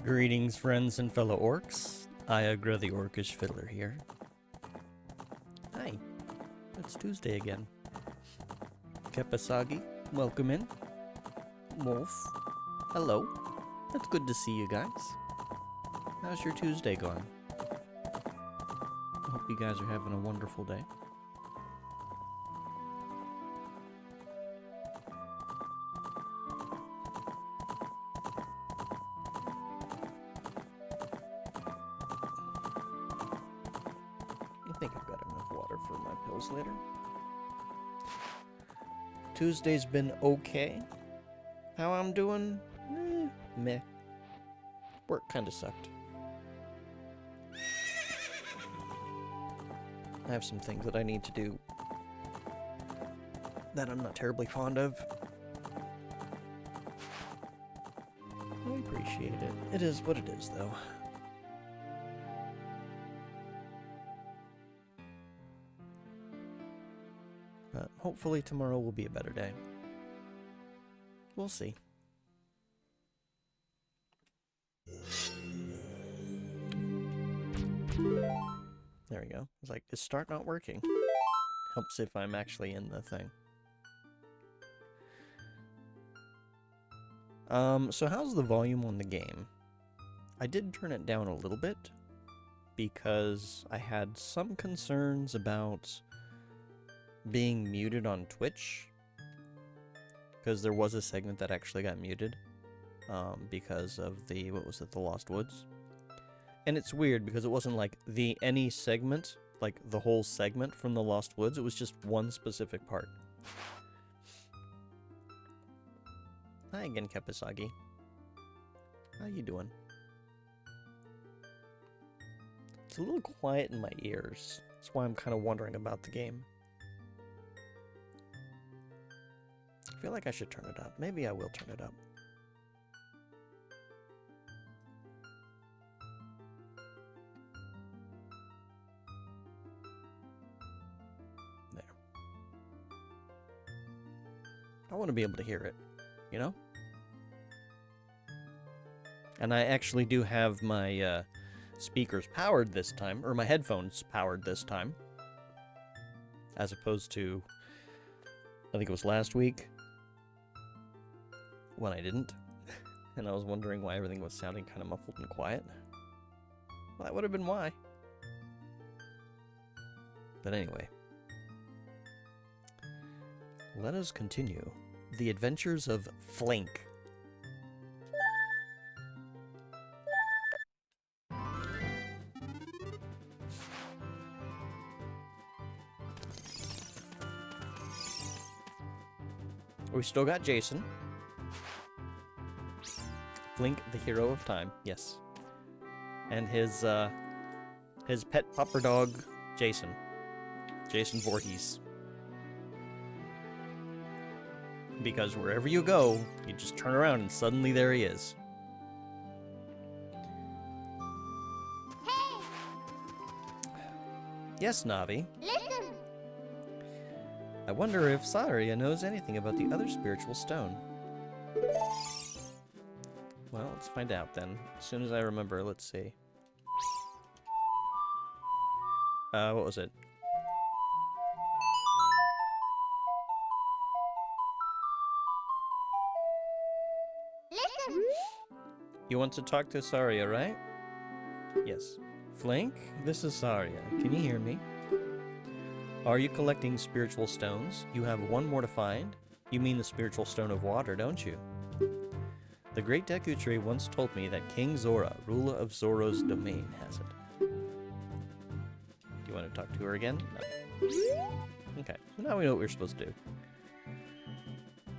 Greetings, friends and fellow orcs. Iagra the Orcish Fiddler here. Hi, it's Tuesday again. Kepasagi, welcome in. Wolf, hello. It's good to see you guys. How's your Tuesday going? I hope you guys are having a wonderful day. I think I've got enough water for my pills later. Tuesday's been okay. How I'm doing? Meh. Work kinda sucked. I have some things that I need to do that I'm not terribly fond of. I appreciate it. It is what it is, though. But hopefully tomorrow will be a better day. We'll see. There we go. It's like, is start not working? Helps if I'm actually in the thing. So how's the volume on the game? I did turn it down a little bit because I had some concerns about being muted on Twitch, because there was a segment that actually got muted because of the, what was it, the Lost Woods. And it's weird because it wasn't like any segment, like the whole segment from the Lost Woods, it was just one specific part. Hi again, Kepisagi. How you doing? It's a little quiet in my ears. That's why I'm kind of wondering about the game. I feel like I should turn it up. Maybe I will turn it up. There. I want to be able to hear it, you know? And I actually do have my speakers powered this time, or my headphones powered this time, as opposed to, I think it was last week, when I didn't, and I was wondering why everything was sounding kind of muffled and quiet. Well, that would have been why. But anyway, let us continue the adventures of Flink. We still got Jason. Flink, the hero of time, yes. And his pet pupper dog, Jason. Jason Voorhees. Because wherever you go, you just turn around and suddenly there he is. Hey! Yes, Navi. Listen! I wonder if Saria knows anything about the other spiritual stone. Well, let's find out then. As soon as I remember, let's see. What was it? Listen! You want to talk to Saria, right? Yes. Flink, this is Saria. Can you hear me? Are you collecting spiritual stones? You have one more to find. You mean the spiritual stone of water, don't you? The great Deku Tree once told me that King Zora, ruler of Zoro's domain, has it. Do you want to talk to her again? No. Okay, so now we know what we're supposed to do.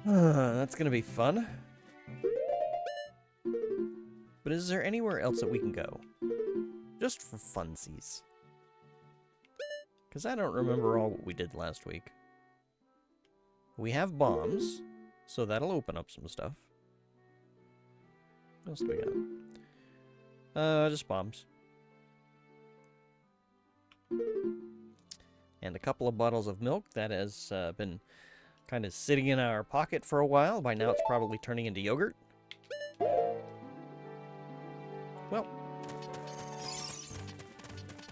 That's gonna be fun. But is there anywhere else that we can go? Just for funsies. Because I don't remember all what we did last week. We have bombs, so that'll open up some stuff. What else do we got? Just bombs. And a couple of bottles of milk that has been kind of sitting in our pocket for a while. By now it's probably turning into yogurt. Well.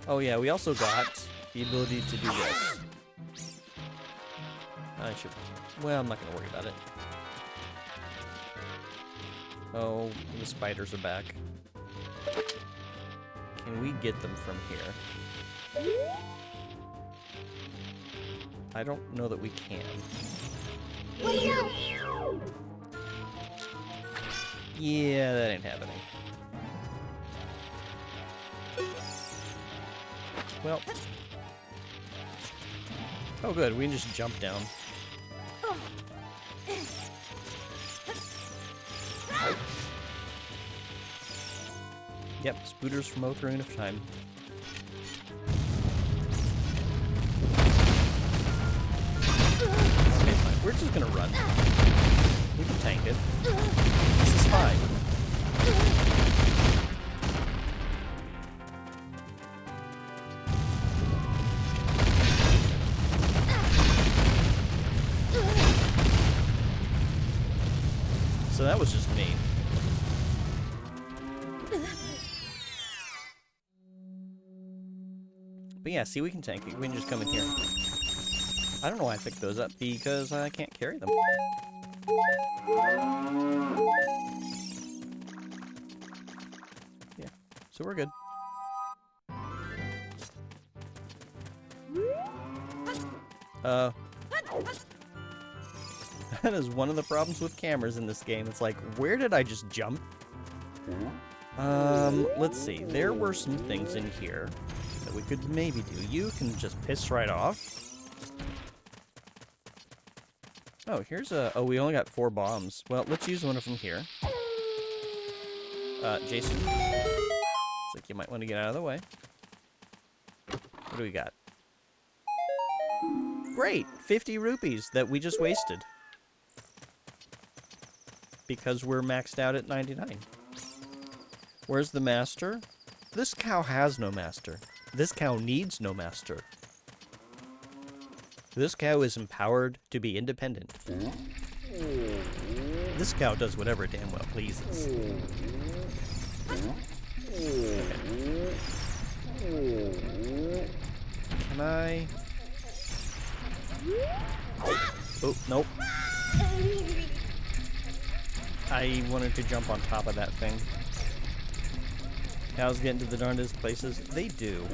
Oh yeah, we also got the ability to do this. I should... Well, I'm not going to worry about it. Oh, the spiders are back. Can we get them from here? I don't know that we can. Yeah, that ain't happening. Well, Oh good, we can just jump down. Yep, Spooters from Ocarina of Time. Okay, fine. We're just gonna run. We can tank it. This is fine. So that was just me. But yeah, see, we can tank it. We can just come in here. I don't know why I picked those up, because I can't carry them. Yeah, so we're good. That is one of the problems with cameras in this game. It's like, where did I just jump? Let's see. There were some things in here that we could maybe do. You can just piss right off. Oh, here's a... Oh, we only got 4 bombs. Well, let's use one of them here. Jason. It's like you might want to get out of the way. What do we got? Great! 50 rupees that we just wasted. Because we're maxed out at 99. Where's the master? This cow has no master. This cow needs no master. This cow is empowered to be independent. This cow does whatever it damn well pleases. Okay. Can I... Oh, nope. I wanted to jump on top of that thing. Cows get into the darndest places. They do.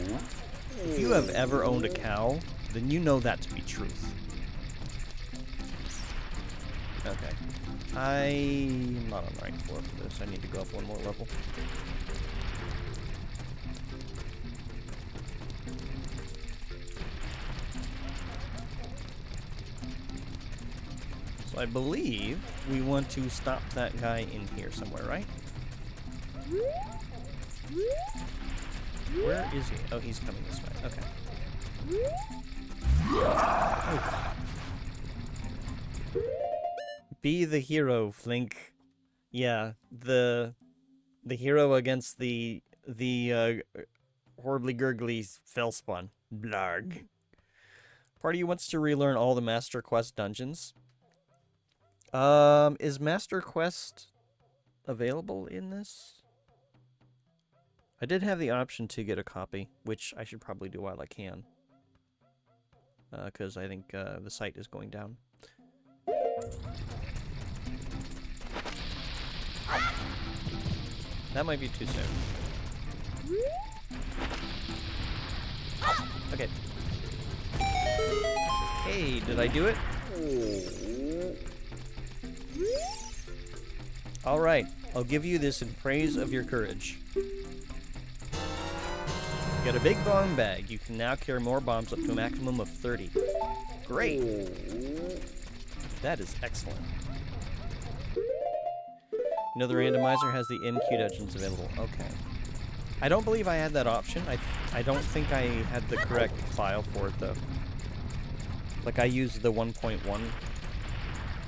If you have ever owned a cow, then you know that to be truth. Okay. I'm not on the right floor for this. I need to go up one more level. So I believe we want to stop that guy in here somewhere, right? Where is he? Oh, he's coming this way. Okay. Oh. Be the hero, Flink. Yeah, the hero against the horribly gurgly Fellspawn. Blarg. Party wants to relearn all the Master Quest dungeons. Is Master Quest available in this? I did have the option to get a copy, which I should probably do while I can. Because I think the site is going down. That might be too soon. Okay. Hey, did I do it? Alright, I'll give you this in praise of your courage. Get a big bomb bag. You can now carry more bombs up to a maximum of 30. Great! That is excellent. You know the randomizer has the MQ dungeons available. Okay. I don't believe I had that option. I don't think I had the correct file for it, though. Like, I used the 1.1.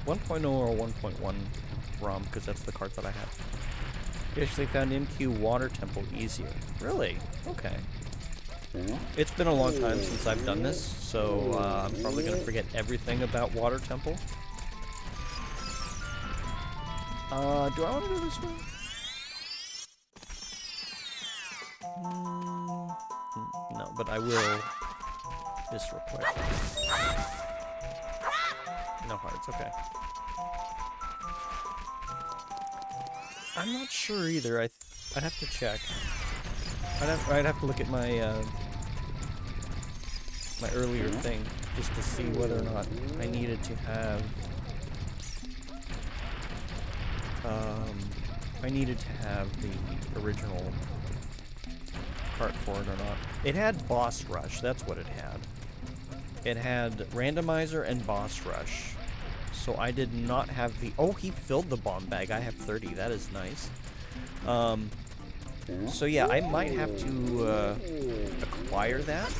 1.0 or 1.1 ROM, because that's the card that I have. You actually found MQ Water Temple easier. Really? Okay. It's been a long time since I've done this, so I'm probably going to forget everything about Water Temple. Do I want to go this way? No, but I will this real quick. No hearts, okay. I'm not sure either. I'd have to check. I'd have to look at my my earlier thing just to see whether or not I needed to have the original cart for it or not. It had Boss Rush. That's what it had. it had randomizer and boss rush. So I did not have the... Oh, he filled the bomb bag. I have 30. That is nice. So yeah, I might have to acquire that.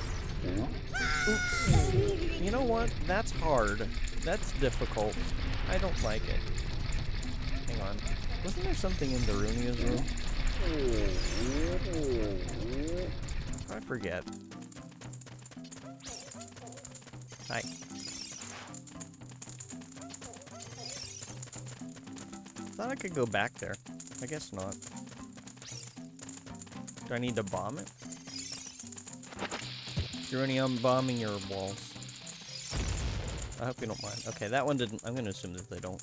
Oops. You know what? That's hard. That's difficult. I don't like it. Hang on. Wasn't there something in Darunia's room? I forget. Hi. Thought I could go back there. I guess not. Do I need to bomb it? Darunia, I'm bombing your walls. I hope you don't mind. Okay, that one didn't. I'm gonna assume that they don't.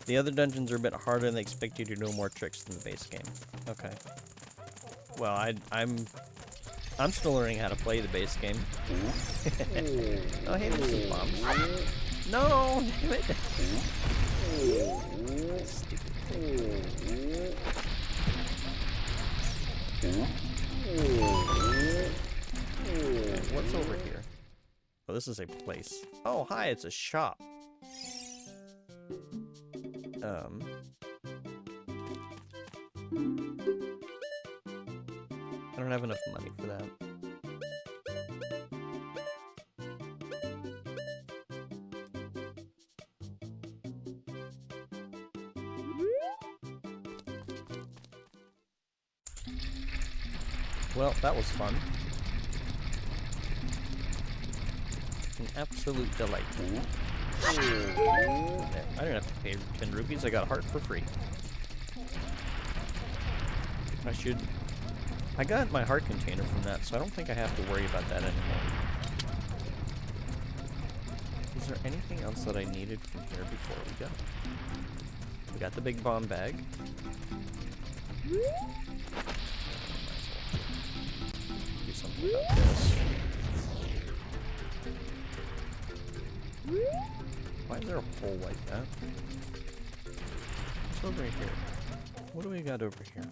The other dungeons are a bit harder and they expect you to do more tricks than the base game. Okay. Well, I'm still learning how to play the base game. Oh, hey, there's some bombs. No, damn it. Stupid thing. Okay, what's over here? Oh, this is a place. Oh, hi, it's a shop. I don't have enough money for that. Well, that was fun. An absolute delight. I didn't have to pay 10 rupees, I got a heart for free. I got my heart container from that, so I don't think I have to worry about that anymore. Is there anything else that I needed from here before we go? We got the big bomb bag. Do something about this. Why is there a hole like that? What's over here? What do we got over here?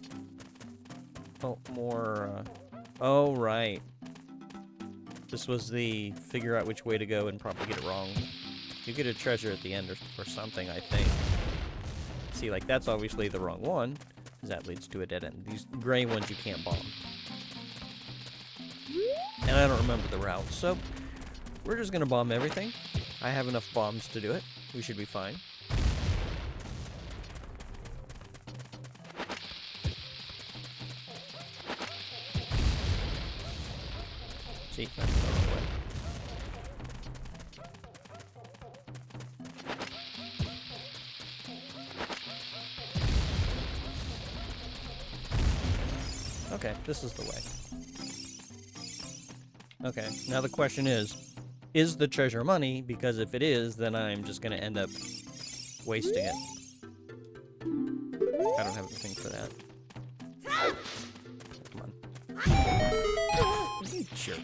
Oh, more, oh, right. This was the figure out which way to go and probably get it wrong. You get a treasure at the end or something, I think. See, like, that's obviously the wrong one, because that leads to a dead end. These gray ones you can't bomb. And I don't remember the route, so we're just gonna bomb everything. I have enough bombs to do it. We should be fine. See, that's the wrong way. Okay, this is the way. Okay, now the question is the treasure money? Because if it is, then I'm just gonna end up wasting it. I don't have the thing for that. Come on. You jerk.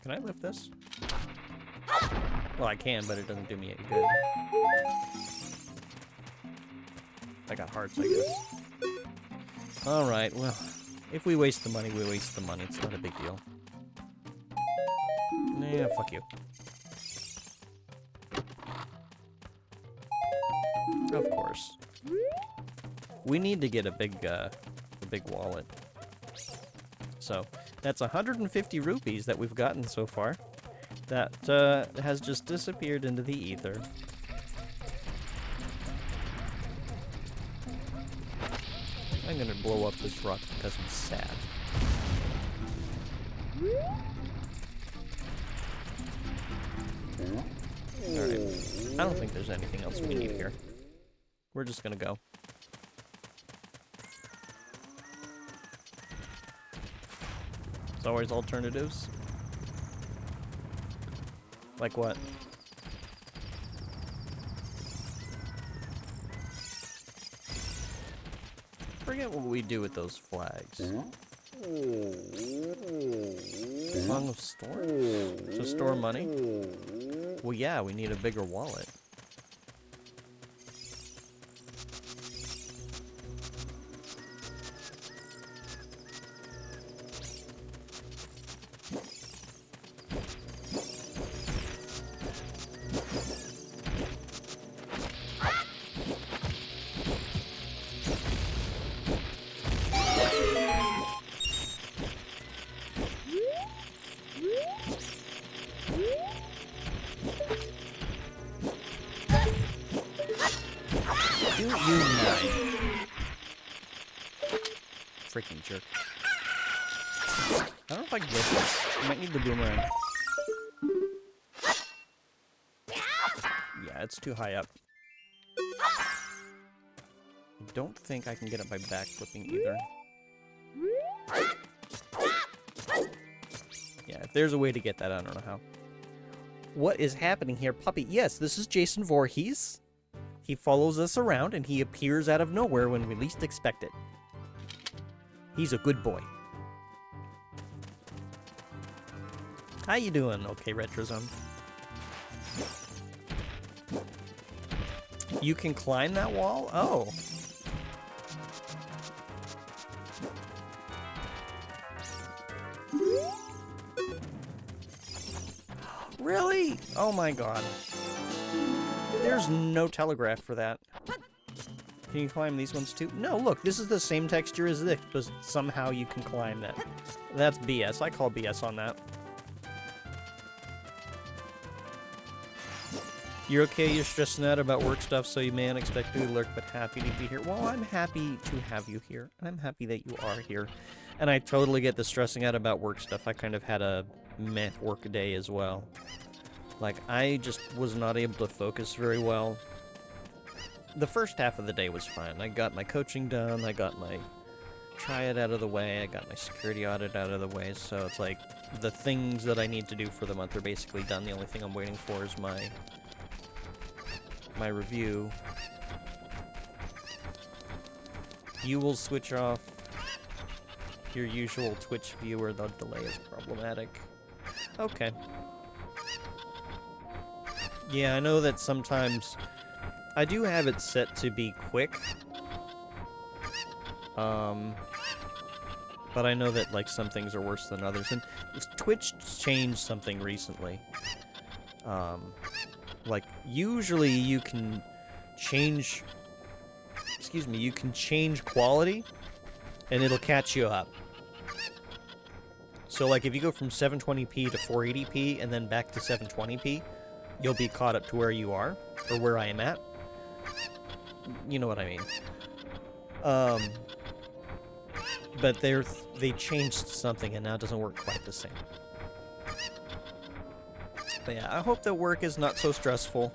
Can I lift this? Well, I can, but it doesn't do me any good. I got hearts, I guess. Alright, well, if we waste the money, we waste the money. It's not a big deal. Yeah, fuck you. Of course. We need to get a big wallet. So, that's 150 rupees that we've gotten so far. That has just disappeared into the ether. I'm gonna blow up this rock because I'm sad. Alright. I don't think there's anything else we need here. We're just gonna go. There's always alternatives. Like what? Forget what we do with those flags. Song of Storage? To store money? Well, yeah, we need a bigger wallet. mine. Freaking jerk. I don't know if I can get this. I might need the boomerang. Yeah, it's too high up. I don't think I can get it by backflipping either. Yeah, if there's a way to get that, I don't know how. What is happening here? Puppy, yes, this is Jason Voorhees. He follows us around, and he appears out of nowhere when we least expect it. He's a good boy. How you doing, okay, Retrozone? You can climb that wall? Oh. Really? Oh my god. There's no telegraph for that. Can you climb these ones too? No, look, this is the same texture as this, but somehow you can climb that. That's BS. I call BS on that. You're okay, you're stressing out about work stuff, so you may unexpectedly lurk, but happy to be here. Well, I'm happy to have you here. I'm happy that you are here. And I totally get the stressing out about work stuff. I kind of had a meh work day as well. Like, I just was not able to focus very well. The first half of the day was fine. I got my coaching done, I got my triad out of the way, I got my security audit out of the way, so it's like, the things that I need to do for the month are basically done. The only thing I'm waiting for is my review. You will switch off your usual Twitch viewer. The delay is problematic. Okay. Yeah, I know that sometimes I do have it set to be quick. But I know that like some things are worse than others, and Twitch changed something recently. Like, usually you can change, you can change quality, and it'll catch you up. So, like, if you go from 720p to 480p, and then back to 720p, you'll be caught up to where you are, or where I am at. You know what I mean. But they changed something, and now it doesn't work quite the same. But yeah, I hope that work is not so stressful.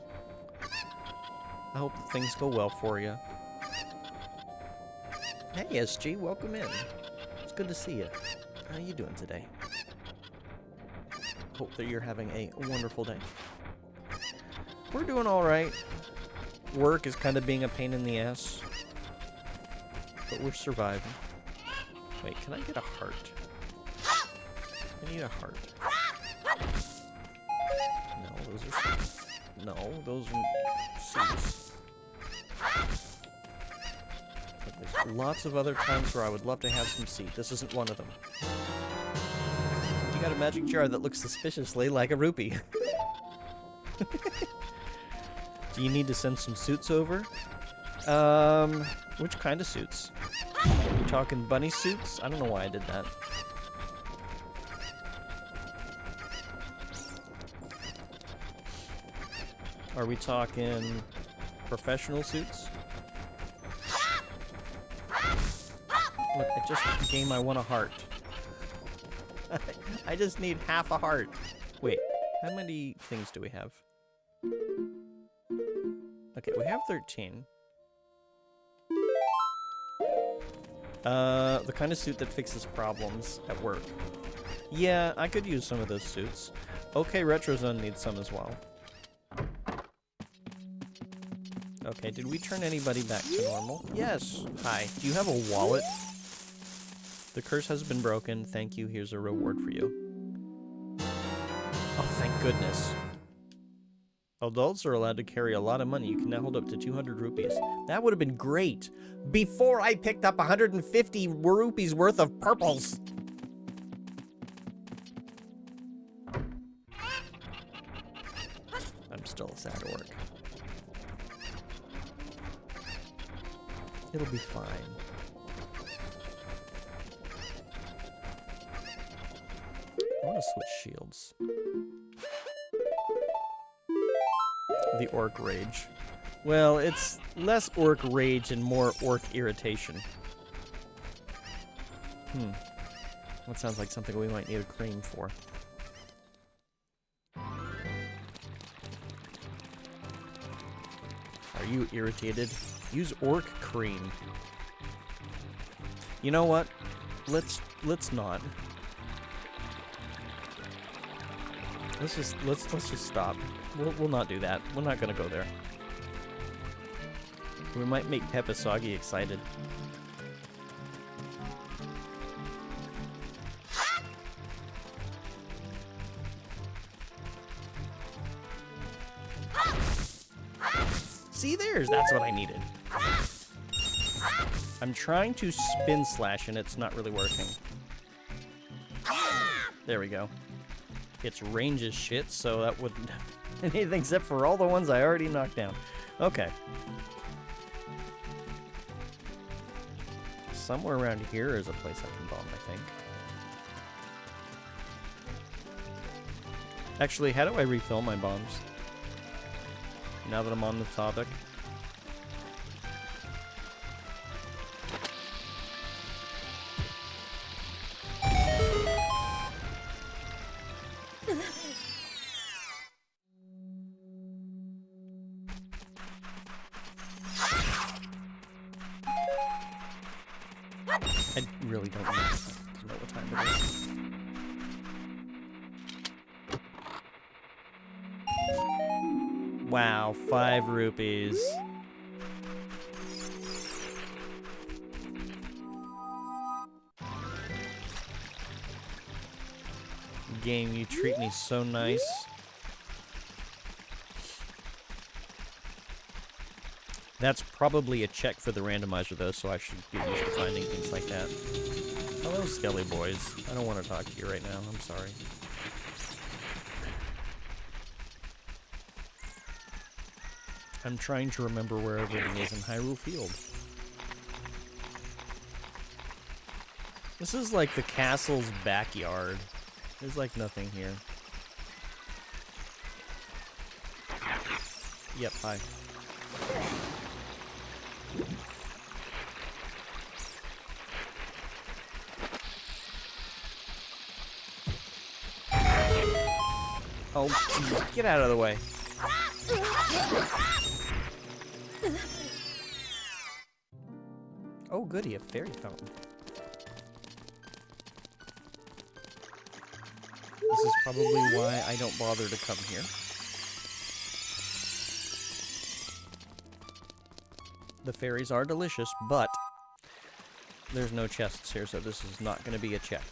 I hope that things go well for you. Hey, SG, welcome in. It's good to see you. How you doing today? Hope that you're having a wonderful day. We're doing alright. Work is kind of being a pain in the ass. But we're surviving. Wait, can I get a heart? I need a heart. No, those are C's. No, those are C's. But there's lots of other times where I would love to have some C. This isn't one of them. You got a magic jar that looks suspiciously like a rupee. Do you need to send some suits over? Which kind of suits? Are we talking bunny suits? I don't know why I did that. Are we talking professional suits? Look, I just gained my one a heart. I just need half a heart. Wait, how many things do we have? Okay, we have 13. The kind of suit that fixes problems at work. Yeah, I could use some of those suits. Okay, Retrozone needs some as well. Okay, did we turn anybody back to normal? Yes. Hi. Do you have a wallet? The curse has been broken. Thank you. Here's a reward for you. Oh, thank goodness. Adults are allowed to carry a lot of money. You can now hold up to 200 rupees. That would have been great before I picked up 150 rupees worth of purples. I'm still sad at work. It'll be fine. I want to switch shields. The Orc Rage. Well, it's less orc rage and more orc irritation. That sounds like something we might need a cream for. Are you irritated? Use orc cream. You know what? Let's not. Let's just stop. We'll not do that. We're not gonna go there. We might make Pepasagi excited. See, that's what I needed. I'm trying to spin slash and it's not really working. There we go. Its range is shit, so that wouldn't anything except for all the ones I already knocked down. Okay. Somewhere around here is a place I can bomb, I think. Actually, how do I refill my bombs? Now that I'm on the topic. I really don't know what time it is. Wow, 5 rupees. Game, you treat me so nice. That's probably a check for the randomizer, though, so I should be used to finding things like that. Hello, Skelly boys. I don't want to talk to you right now. I'm sorry. I'm trying to remember where everything is in Hyrule Field. This is like the castle's backyard. There's like nothing here. Yep, hi. Oh, geez, get out of the way. Oh, goody, a fairy fountain. This is probably why I don't bother to come here. The fairies are delicious, but there's no chests here, so this is not going to be a check.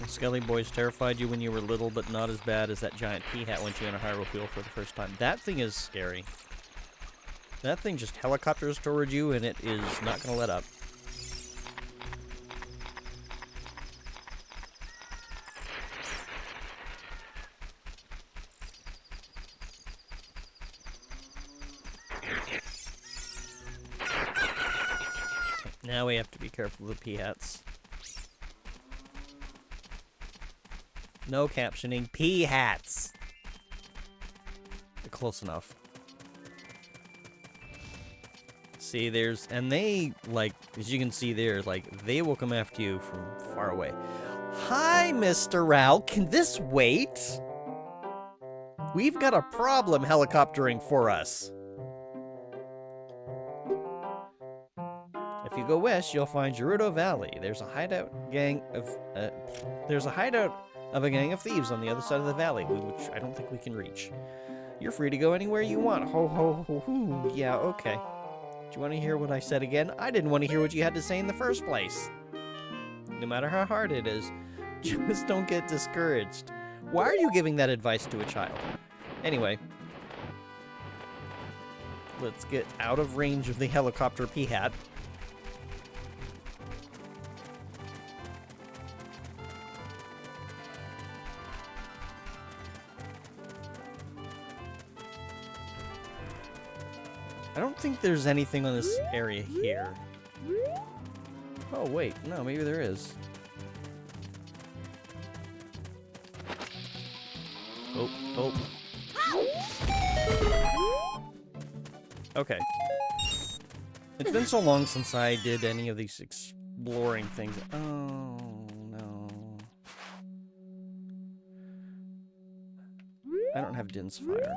Skelly Boys terrified you when you were little, but not as bad as that giant pea hat when you in a Hyrule Field for the first time. That thing is scary. That thing just helicopters toward you, and it is not going to let up. Now we have to be careful of the pea hats. No captioning. Pea hats. Close enough. See, and they, like, as you can see there, like, they will come after you from far away. Hi, Mr. Rao. Can this wait? We've got a problem helicoptering for us. If you go west, you'll find Gerudo Valley. There's a hideout of a gang of thieves on the other side of the valley, which I don't think we can reach. You're free to go anywhere you want. Ho, ho, ho, ho. Yeah, okay. Do you want to hear what I said again? I didn't want to hear what you had to say in the first place. No matter how hard it is, just don't get discouraged. Why are you giving that advice to a child? Anyway, let's get out of range of the helicopter pea hat. I don't think there's anything on this area here. Oh, wait. No, maybe there is. Oh, oh. Okay. It's been so long since I did any of these exploring things. Oh, no. I don't have Din's fire.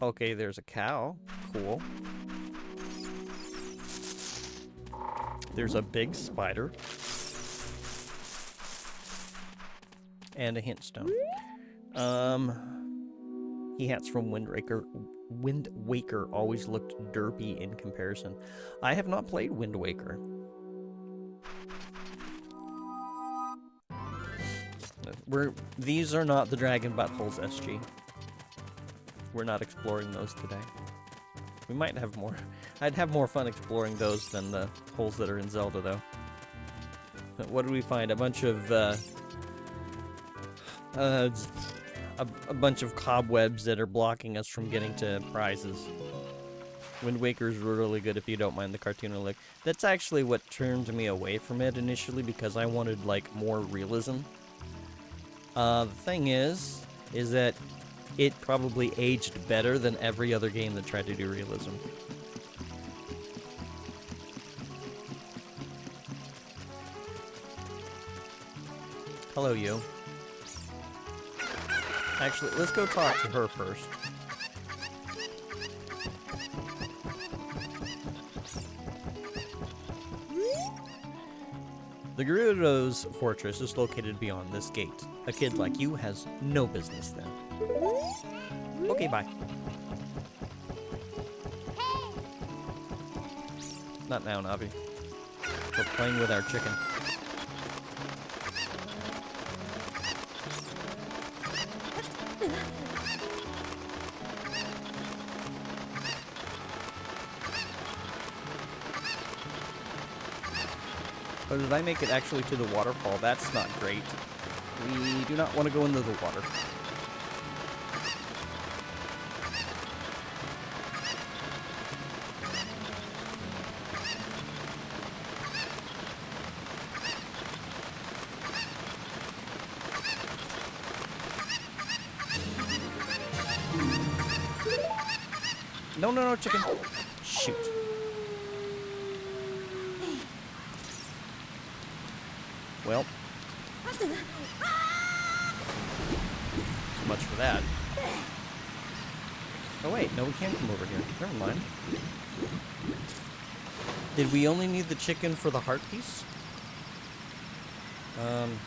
Okay, there's a cow. Cool. There's a big spider. And a hint stone. He hats from Wind Waker always looked derpy in comparison. I have not played Wind Waker. These are not the Dragon Buttholes, SG. We're not exploring those today. We might have more. I'd have more fun exploring those than the holes that are in Zelda, though. What did we find? A bunch of, a bunch of cobwebs that are blocking us from getting to prizes. Wind Waker's really good if you don't mind the cartoon look. That's actually what turned me away from it initially, because I wanted, like, more realism. The thing is that it probably aged better than every other game that tried to do realism. Hello, you. Actually, let's go talk to her first. The Gerudo's fortress is located beyond this gate. A kid like you has no business there. Okay, bye. Hey! Not now, Navi. We're playing with our chicken. Oh, did I make it actually to the waterfall? That's not great. We do not want to go into the water. No, no, no, chicken. Shoot. Well. So much for that. Oh wait, no, we can't come over here. Never mind. Did we only need the chicken for the heart piece? Hang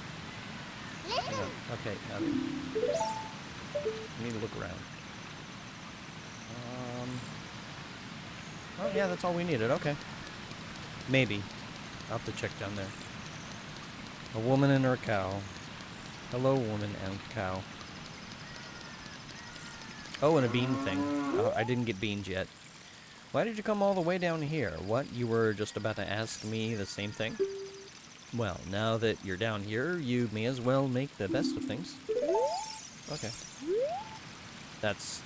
on. Okay, I need to look around. Oh yeah, that's all we needed, okay. Maybe. I'll have to check down there. A woman and her cow. Hello, woman and cow. Oh, and a bean thing. Oh, I didn't get beans yet. Why did you come all the way down here? What? You were just about to ask me the same thing? Well, now that you're down here, you may as well make the best of things. Okay. That's...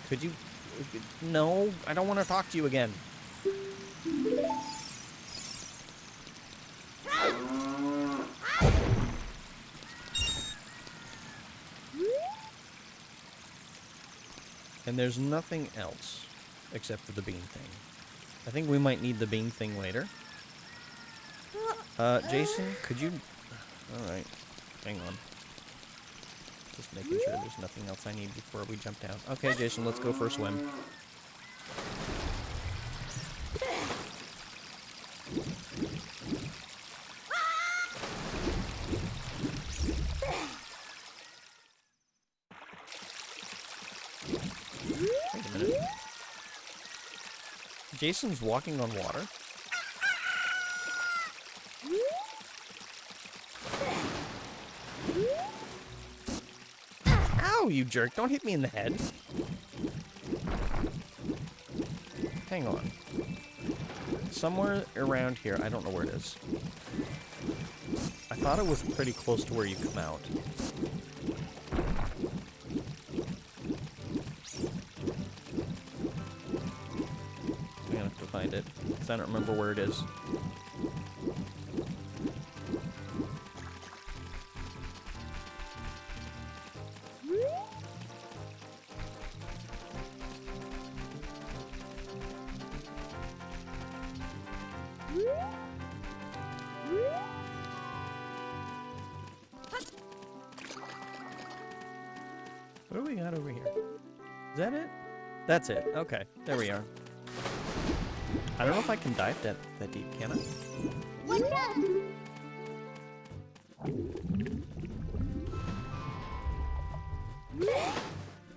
Could you... No, I don't want to talk to you again. And there's nothing else except for the bean thing. I think we might need the bean thing later. Jason, could you... Alright, hang on. Just making sure there's nothing else I need before we jump down. Okay, Jason, let's go for a swim. Wait a minute. Jason's walking on water? Ow, you jerk. Don't hit me in the head. Hang on. Somewhere around here. I don't know where it is. I thought it was pretty close to where you come out. find it, 'cause I don't remember where it is. What do we got over here? Is that it? That's it. Okay, there we are. I don't know if I can dive that deep, can I? What's up?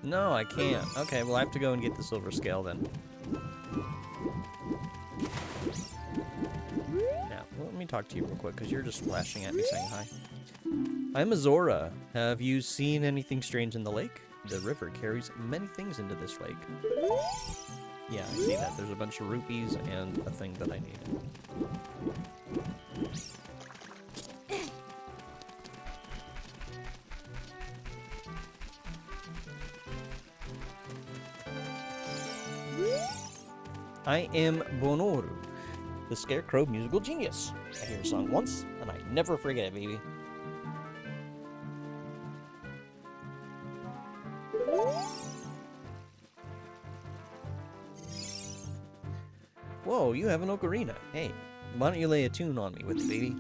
No, I can't. Okay, well I have to go and get the silver scale then. Now, let me talk to you real quick, because you're just flashing at me saying hi. I'm Azora. Have you seen anything strange in the lake? The river carries many things into this lake. Yeah, I see that. There's a bunch of rupees and a thing that I need. I am Bonoru, the Scarecrow musical genius. I hear a song once, and I never forget it, baby. Whoa, you have an ocarina. Hey, why don't you lay a tune on me with it, baby?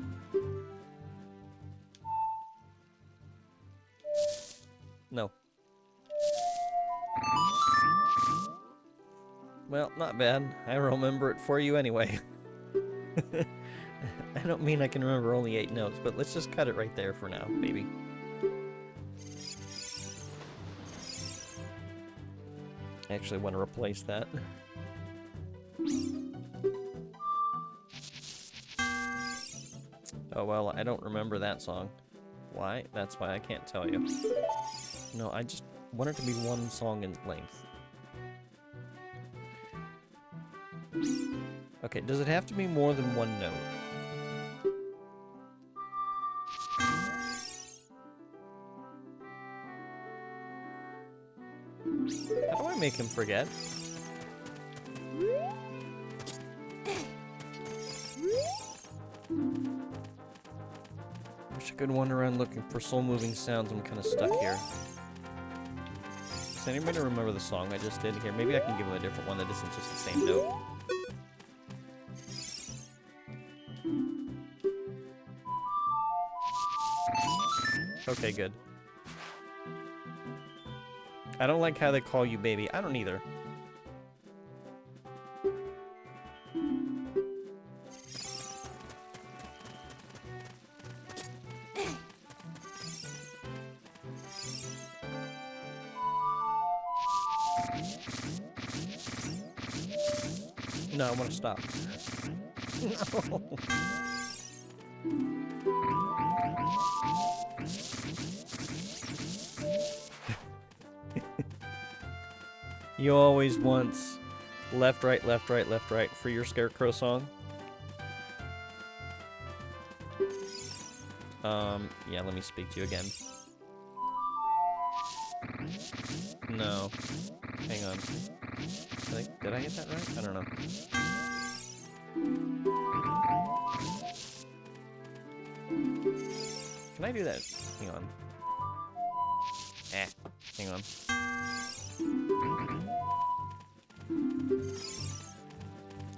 No. Well, not bad. I remember it for you anyway. I don't mean I can remember only 8 notes, but let's just cut it right there for now, baby. I actually want to replace that. Oh well, I don't remember that song. Why? That's why I can't tell you. No, I just want it to be one song in length. Okay, does it have to be more than one note? How do I make him forget? Wish I could wander around looking for soul-moving sounds. I'm kind of stuck here. Does anybody remember the song I just did here? Maybe I can give him a different one that isn't just the same note. Okay, good. I don't like how they call you baby. I don't either. No, I want to stop. No. You always want left, right, left, right, left, right for your Scarecrow song. Yeah, let me speak to you again. No. Hang on. Did I get that right? I don't know. Can I do that? Hang on. Hang on.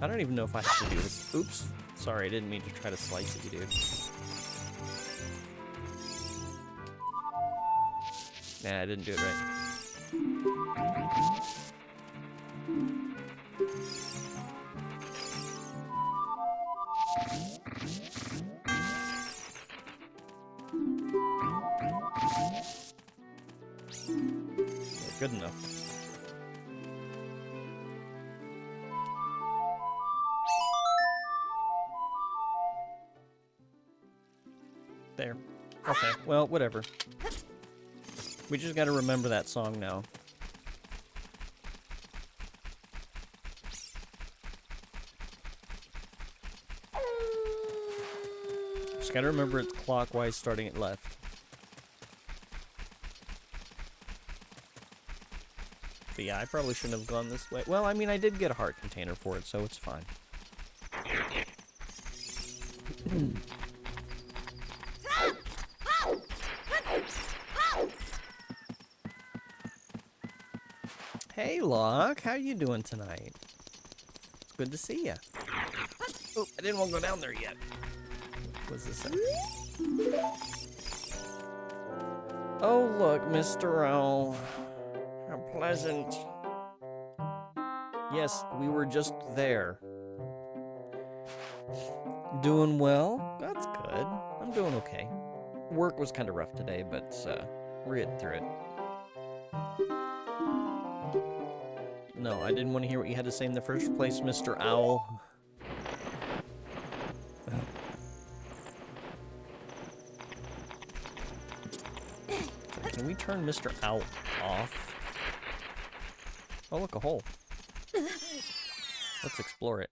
I don't even know if I have to do this. Oops. Sorry, I didn't mean to try to slice at you, dude. Nah, I didn't do it right. Yeah, good enough. There. Okay, well, whatever. We just gotta remember that song now. Just gotta remember it's clockwise starting at left. But yeah, I probably shouldn't have gone this way. Well, I mean, I did get a heart container for it, so it's fine. Hey, Locke, how you doing tonight? It's good to see ya. Oh, I didn't want to go down there yet. What's this? Oh, look, Mr. Owl. How pleasant. Yes, we were just there. Doing well? That's good. I'm doing okay. Work was kind of rough today, but we're getting through it. No, I didn't want to hear what you had to say in the first place, Mr. Owl. Can we turn Mr. Owl off? Oh, look, a hole. Let's explore it.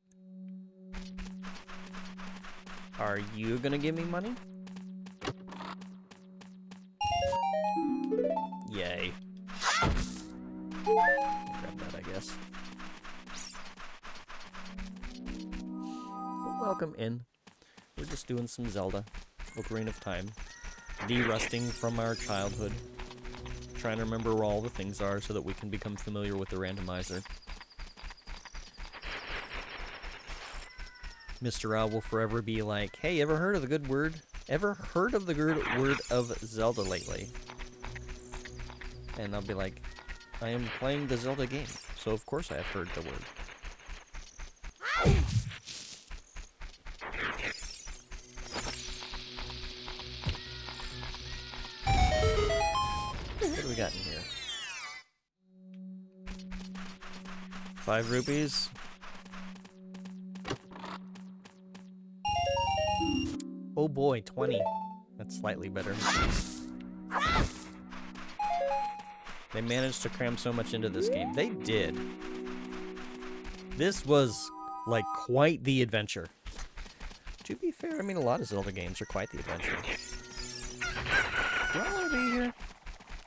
Are you gonna give me money? Yay. Grab that, I guess. But welcome in. We're just doing some Zelda. Ocarina of Time. De-rusting from our childhood. Trying to remember where all the things are so that we can become familiar with the randomizer. Mr. Owl will forever be like, hey, ever heard of the good word? Ever heard of the good word of Zelda lately? And I'll be like, I am playing the Zelda game, so of course I have heard the word. What do we got in here? 5 rupees. Oh boy, 20. That's slightly better. They managed to cram so much into this game. They did. This was, like, quite the adventure. To be fair, I mean, a lot of Zelda games are quite the adventure. Do I want to be here?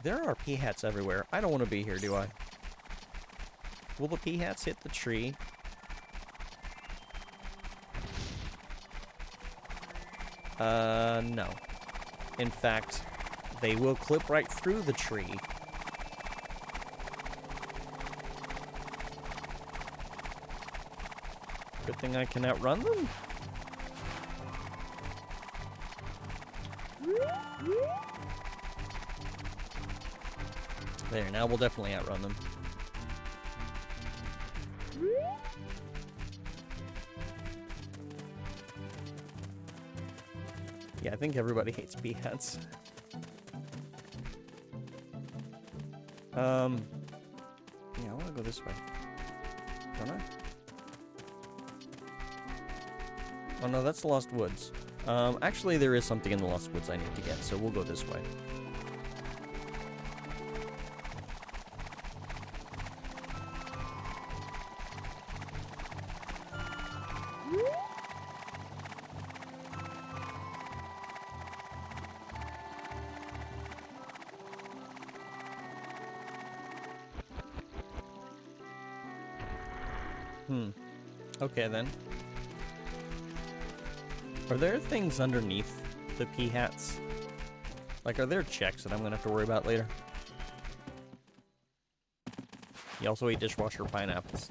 There are pea-hats everywhere. I don't want to be here, do I? Will the pea-hats hit the tree? No. In fact, they will clip right through the tree. Good thing I can outrun them. There, now we'll definitely outrun them. Yeah, I think everybody hates pea-hats. Yeah, I want to go this way. Don't I? Oh no, that's the Lost Woods. Actually, there is something in the Lost Woods I need to get, so we'll go this way. Okay, then. Are there things underneath the pea-hats? Like, are there checks that I'm gonna have to worry about later? You also eat dishwasher pineapples.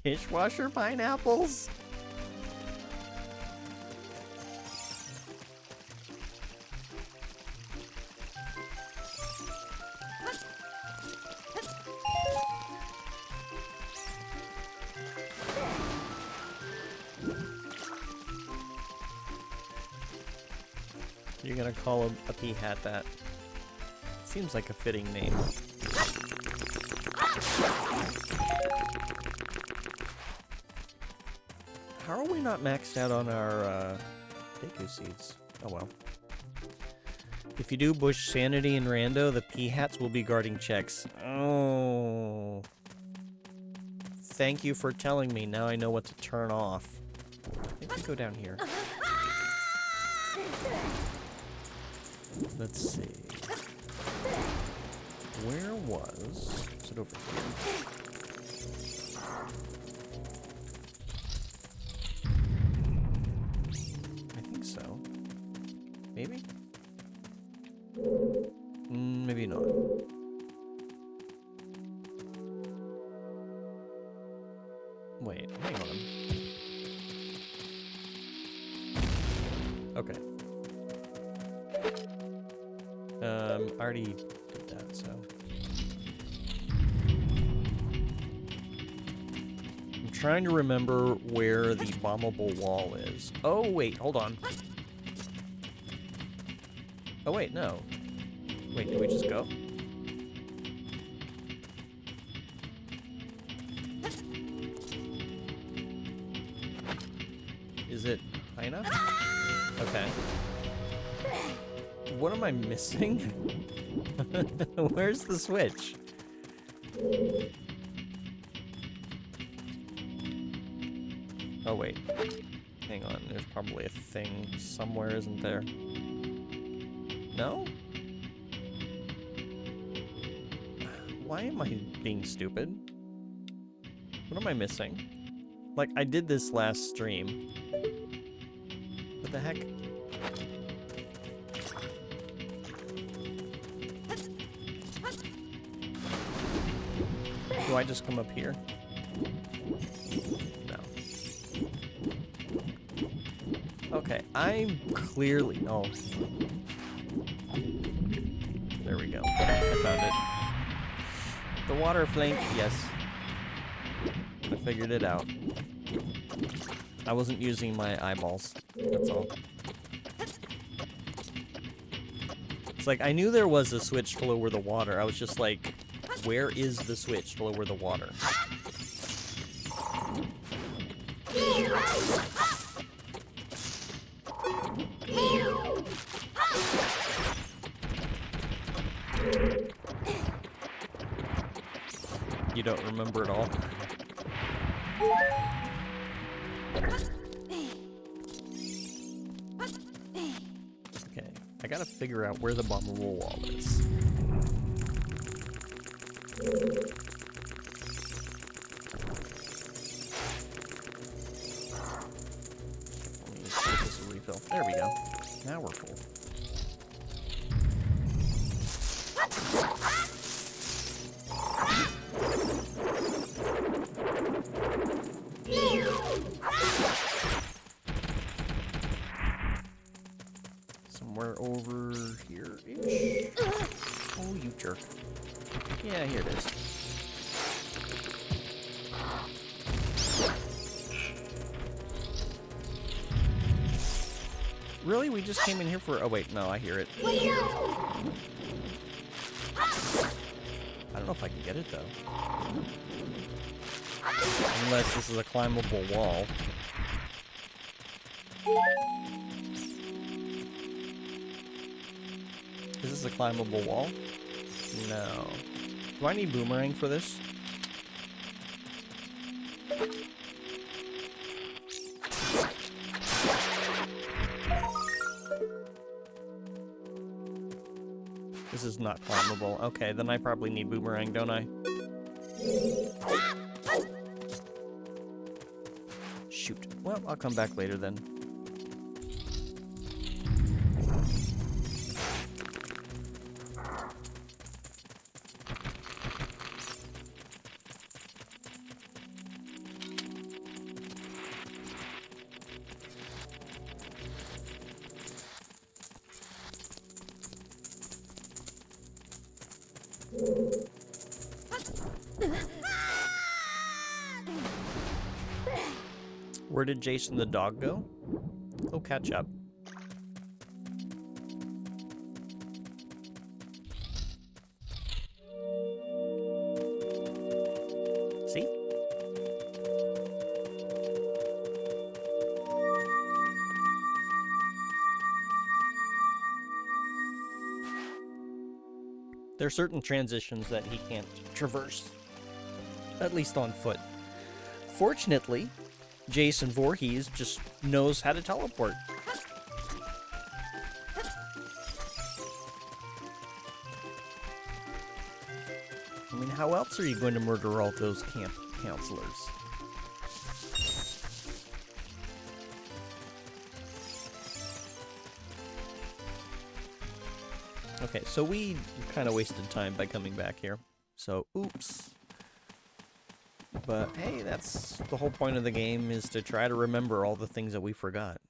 Dishwasher pineapples? You're gonna call a pea-hat that? Seems like a fitting name. How are we not maxed out on our Deku seeds? Oh well. If you do bush sanity and rando, the pea-hats will be guarding checks. Oh. Thank you for telling me. Now I know what to turn off. Maybe go down here. Let's see. Where was... Is it over here? I think so. Maybe? Maybe not. Wait, hang on. Okay. I already did that, so. I'm trying to remember where the bombable wall is. Oh, wait, hold on. Oh, wait, no. Wait, did we just go? Is it high enough? Okay. What am I missing? Where's the switch? Oh, wait. Hang on. There's probably a thing somewhere, isn't there? No? Why am I being stupid? What am I missing? Like, I did this last stream. What the heck? Do I just come up here? No. Okay, I'm clearly... Oh. There we go. I found it. The water flame, yes. I figured it out. I wasn't using my eyeballs. That's all. It's like, I knew there was a switch to lower the water. I was just like, where is the switch to lower the water? You don't remember at all? Okay, I gotta figure out where the bombable wall is. Let me just get this a refill. There we go. Now we're full. Somewhere over here-ish. Oh, you jerk. Yeah, here it is. Really? We just came in here for... Oh, wait. No, I hear it. I don't know if I can get it, though. Unless this is a climbable wall. Is this a climbable wall? No. Do I need boomerang for this? This is not climbable. Okay, then I probably need boomerang, don't I? Shoot. Well, I'll come back later then. Where did Jason the dog go? He'll catch up. See? There are certain transitions that he can't traverse, at least on foot. Fortunately, Jason Voorhees just knows how to teleport. I mean, how else are you going to murder all those camp counselors? Okay, so we kind of wasted time by coming back here. So, oops. But, hey, that's the whole point of the game, is to try to remember all the things that we forgot.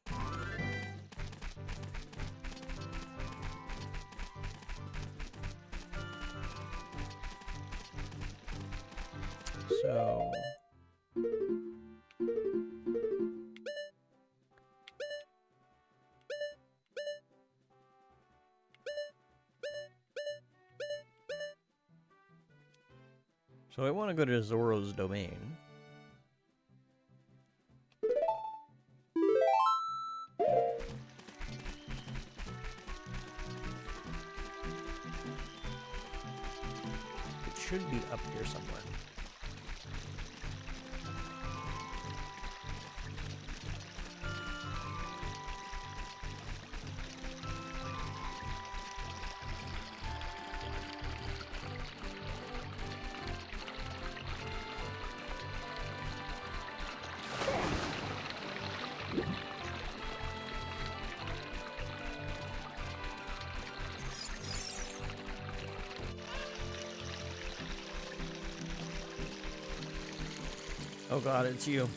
So... So I want to go to Zoro's domain. It should be up here somewhere. Oh god, it's you.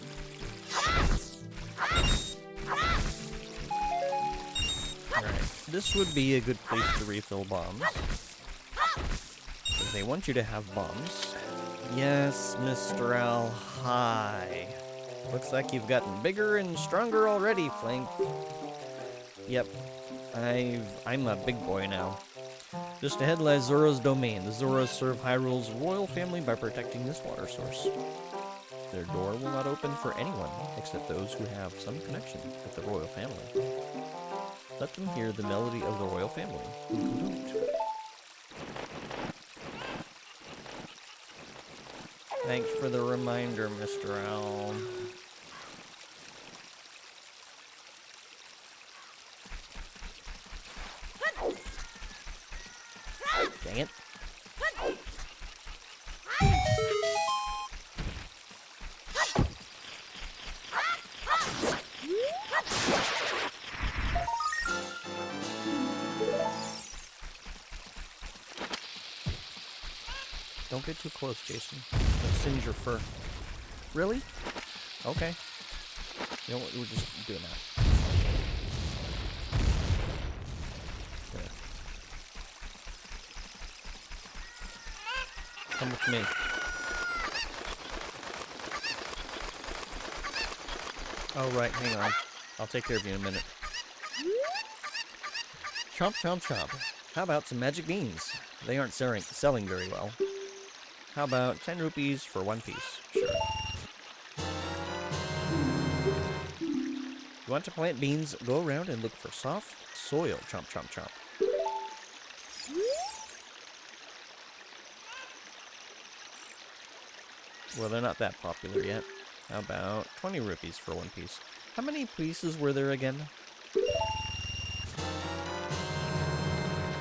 Alright, this would be a good place to refill bombs. Because they want you to have bombs. Yes, Mr. L, hi. Looks like you've gotten bigger and stronger already, Flank. Yep, I'm a big boy now. Just ahead lies Zoro's domain. The Zoros serve Hyrule's royal family by protecting this water source. Their door will not open for anyone except those who have some connection with the royal family. Let them hear the melody of the royal family. Who don't? Thanks for the reminder, Mr. Owl. Dang it. Don't get too close, Jason. Don't singe your fur. Really? Okay. You know what? We're just doing that. Okay. Come with me. Oh, right. Hang on. I'll take care of you in a minute. Chomp, chomp, chomp. How about some magic beans? They aren't selling very well. How about 10 rupees for one piece? Sure. You want to plant beans? Go around and look for soft soil. Chomp, chomp, chomp. Well, they're not that popular yet. How about 20 rupees for one piece? How many pieces were there again?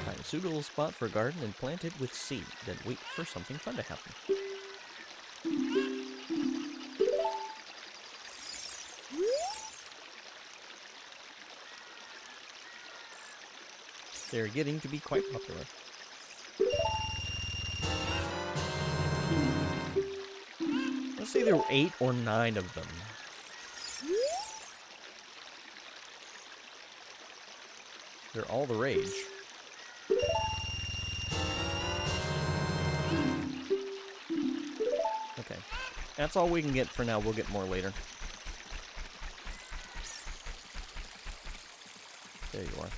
Find a suitable spot for a garden and plant it with seed. Then wait for something fun to happen. They're getting to be quite popular. Let's say there were 8 or 9 of them. They're all the rage. Okay. That's all we can get for now. We'll get more later. There you are.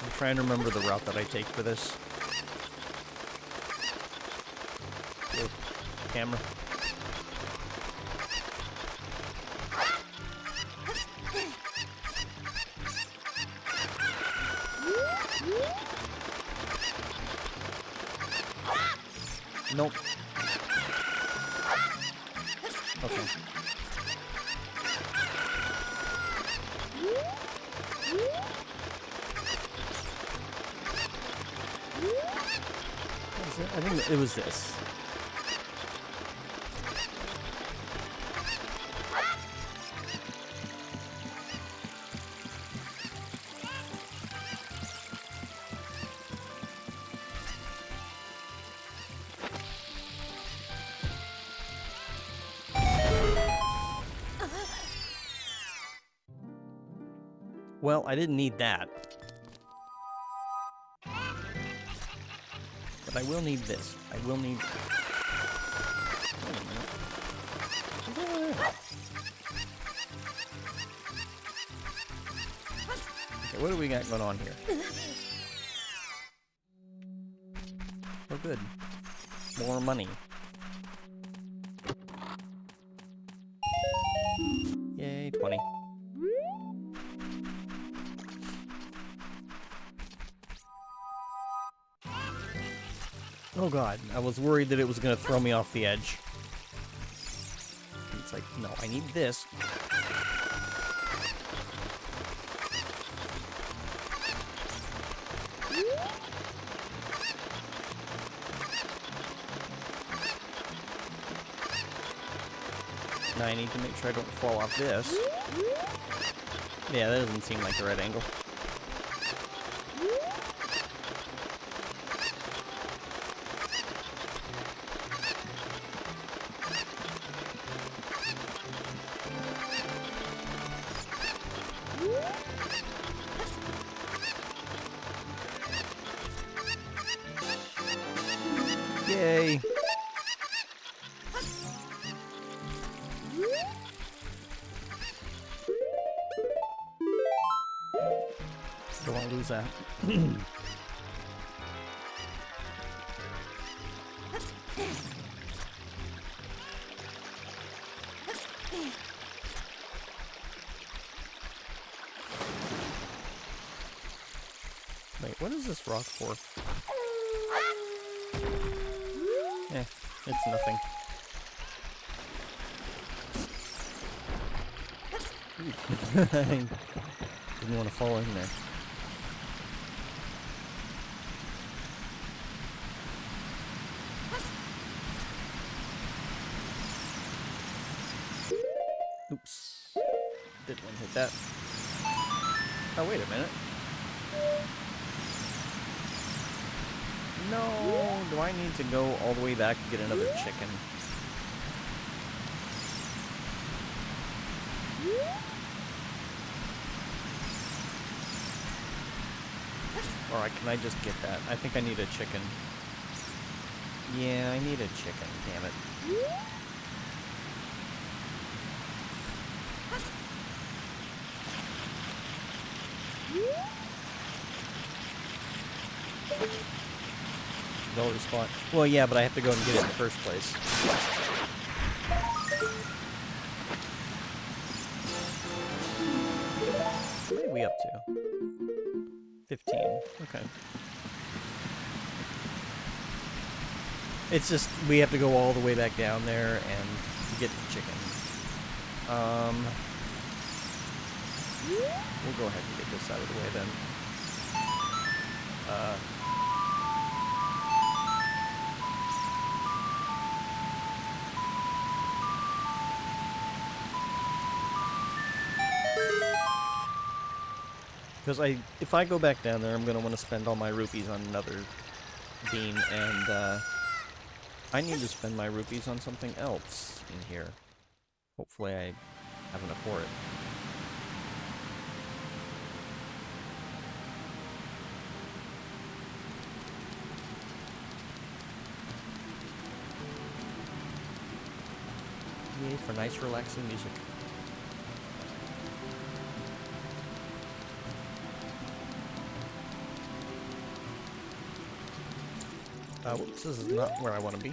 I'm trying to remember the route that I take for this. Oh, camera. Nope. Okay. What was it? I think it was this. Well, I didn't need that. But I will need this. I will need... Wait a minute. What's over there? Okay, what do we got going on here? We're good. More money. Yay, 20. Oh god, I was worried that it was going to throw me off the edge. It's like, no, I need this. Now I need to make sure I don't fall off this. Yeah, that doesn't seem like the right angle. Yay! Don't want to lose that. Wait, what is this rock for? Eh, it's nothing. I didn't want to fall in there. Oops. Didn't want to hit that. Oh, wait a minute. No, do I need to go all the way back and get another chicken? Alright, can I just get that? I think I need a chicken. Yeah, I need a chicken, damn it. Go to spot. Well, yeah, but I have to go and get it in the first place. What are we up to? 15. Okay. It's just, we have to go all the way back down there and get the chicken. We'll go ahead and get this out of the way then. Because if I go back down there, I'm going to want to spend all my rupees on another beam, and I need to spend my rupees on something else in here. Hopefully I have enough for it. Yay for nice relaxing music. Whoops, this is not where I want to be.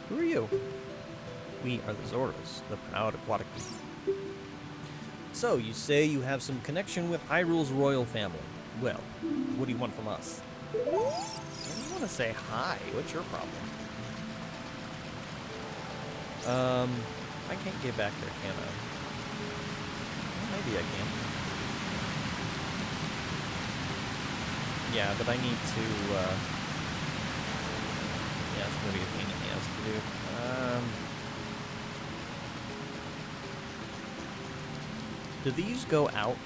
Who are you? We are the Zoras, the proud aquatic people. So, you say you have some connection with Hyrule's royal family. Well, what do you want from us? I don't want to say hi. What's your problem? I can't get back there, can I? Well, maybe I can. Yeah, but I need to, yeah, it's gonna be a pain in the ass to do. Do these go out?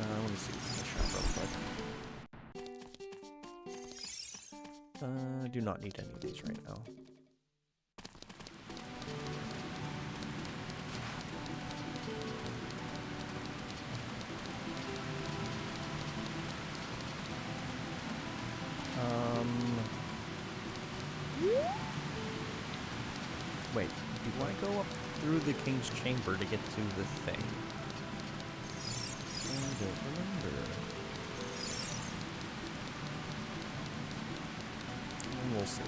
Let me see what's in the shop real quick. Do not need any of these right now. Wait, do I go up through the king's chamber to get to the thing? I don't remember. We'll see.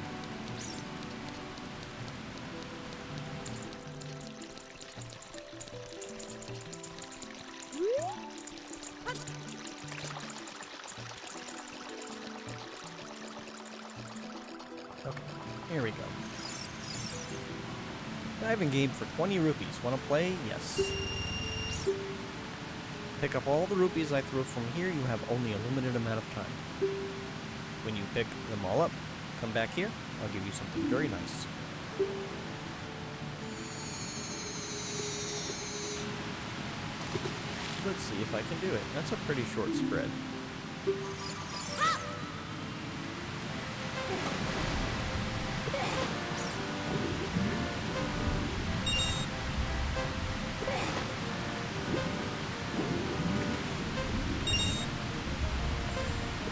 Okay, here we go. Diving game for 20 rupees. Want to play? Yes. Pick up all the rupees I throw from here. You have only a limited amount of time. When you pick them all up, come back here. I'll give you something very nice. Let's see if I can do it. That's a pretty short spread.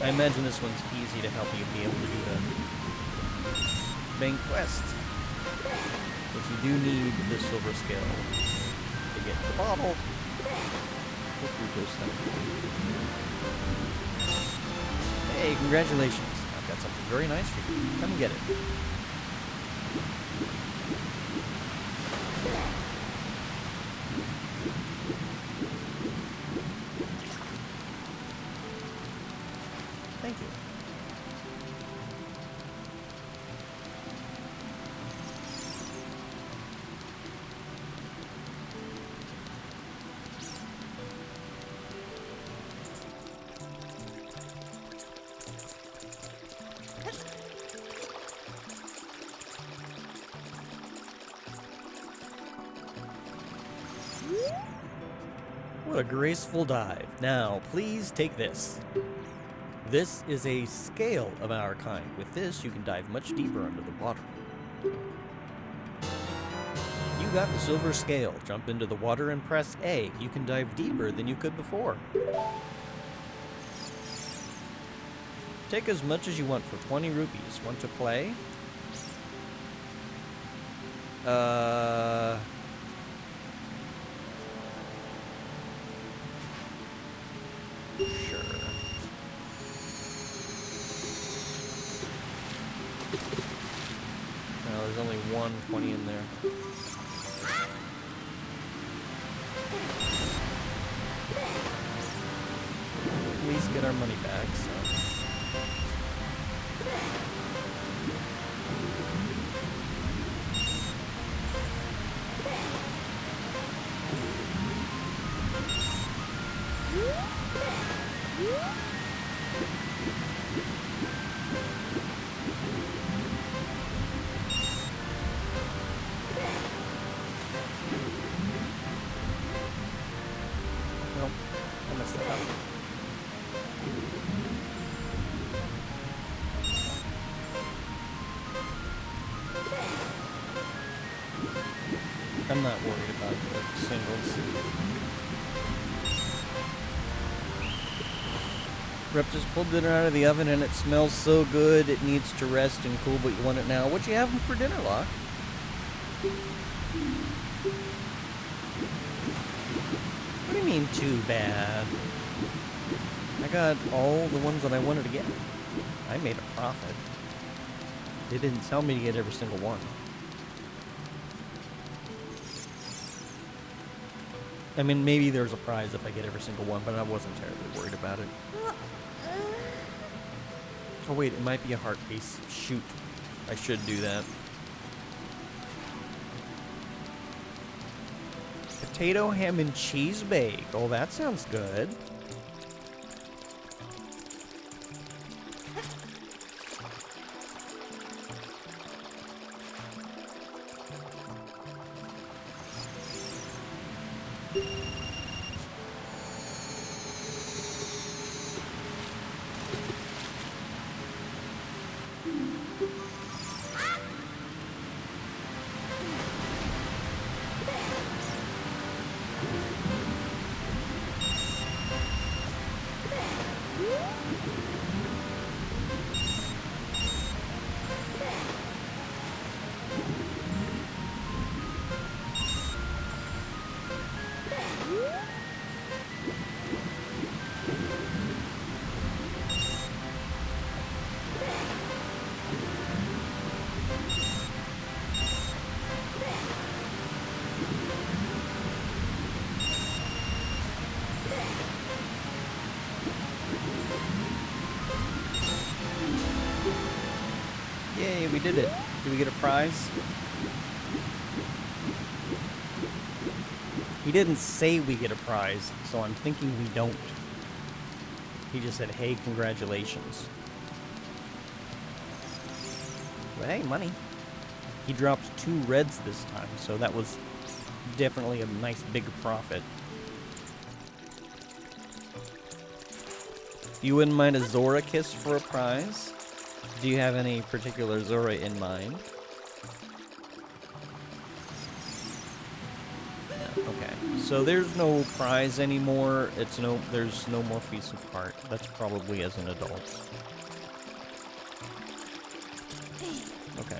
I imagine this one's easy to help you be able to do the main quest. But you do need the silver scale to get the bottle. Hey, congratulations. I've got something very nice for you. Come and get it. Thank you. What a graceful dive. Now, please take this. This is a scale of our kind. With this, you can dive much deeper under the water. You got the silver scale. Jump into the water and press A. You can dive deeper than you could before. Take as much as you want for 20 rupees. Want to play? Sure. No, there's only 120 in there. At least get our money back, so. Nope, I messed that up. I'm not worried about the singles. Rep just pulled dinner out of the oven and it smells so good it needs to rest and cool, but you want it now. What'd you have for dinner, Locke? What do you mean too bad? I got all the ones that I wanted to get. I made a profit. They didn't tell me to get every single one. I mean, maybe there's a prize if I get every single one, but I wasn't terribly worried about it. Oh wait, it might be a heart piece. Shoot. I should do that. Potato, ham, and cheese bake. Oh, that sounds good. Yay, we did it. Did we get a prize? He didn't say we get a prize, so I'm thinking we don't. He just said, hey, congratulations. But hey, money. He dropped 2 reds this time, so that was definitely a nice big profit. You wouldn't mind a Zora kiss for a prize? Do you have any particular Zora in mind? No, okay, so there's no prize anymore. There's no more piece of heart. That's probably as an adult. Okay.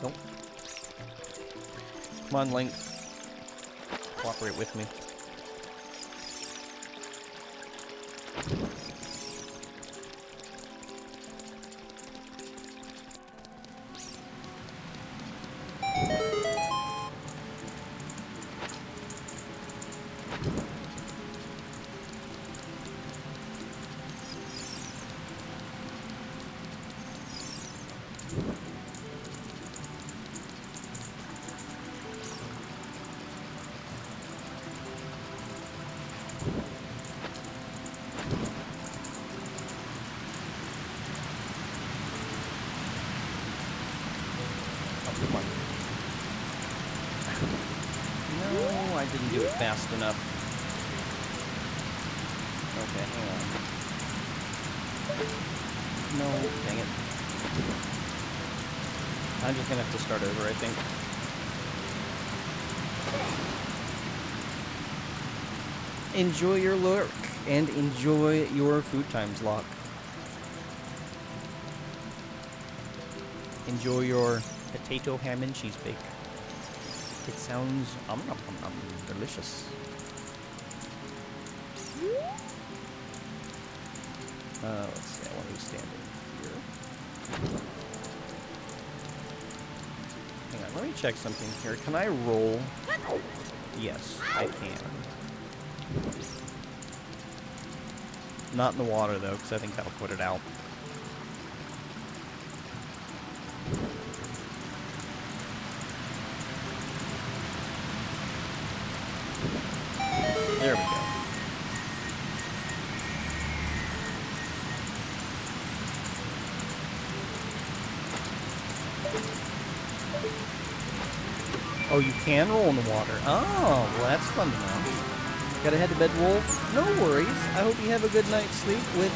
Nope. Come on, Link. Cooperate with me. No, I didn't do it fast enough. Okay, hang on. No, dang it. I'm just gonna have to start over, I think. Enjoy your lurk, and enjoy your food times, Locke. Enjoy your potato, ham, and cheese bake. It sounds delicious. Let's see, I want to stand in here. Hang on, let me check something here. Can I roll? Yes, I can. Not in the water, though, because I think that'll put it out. There we go. Oh, you can roll in the water. Oh, well, that's fun to know. Gotta head to bed, Wolf? No worries. I hope you have a good night's sleep with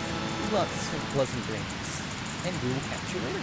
lots of pleasant dreams. And we will catch you later.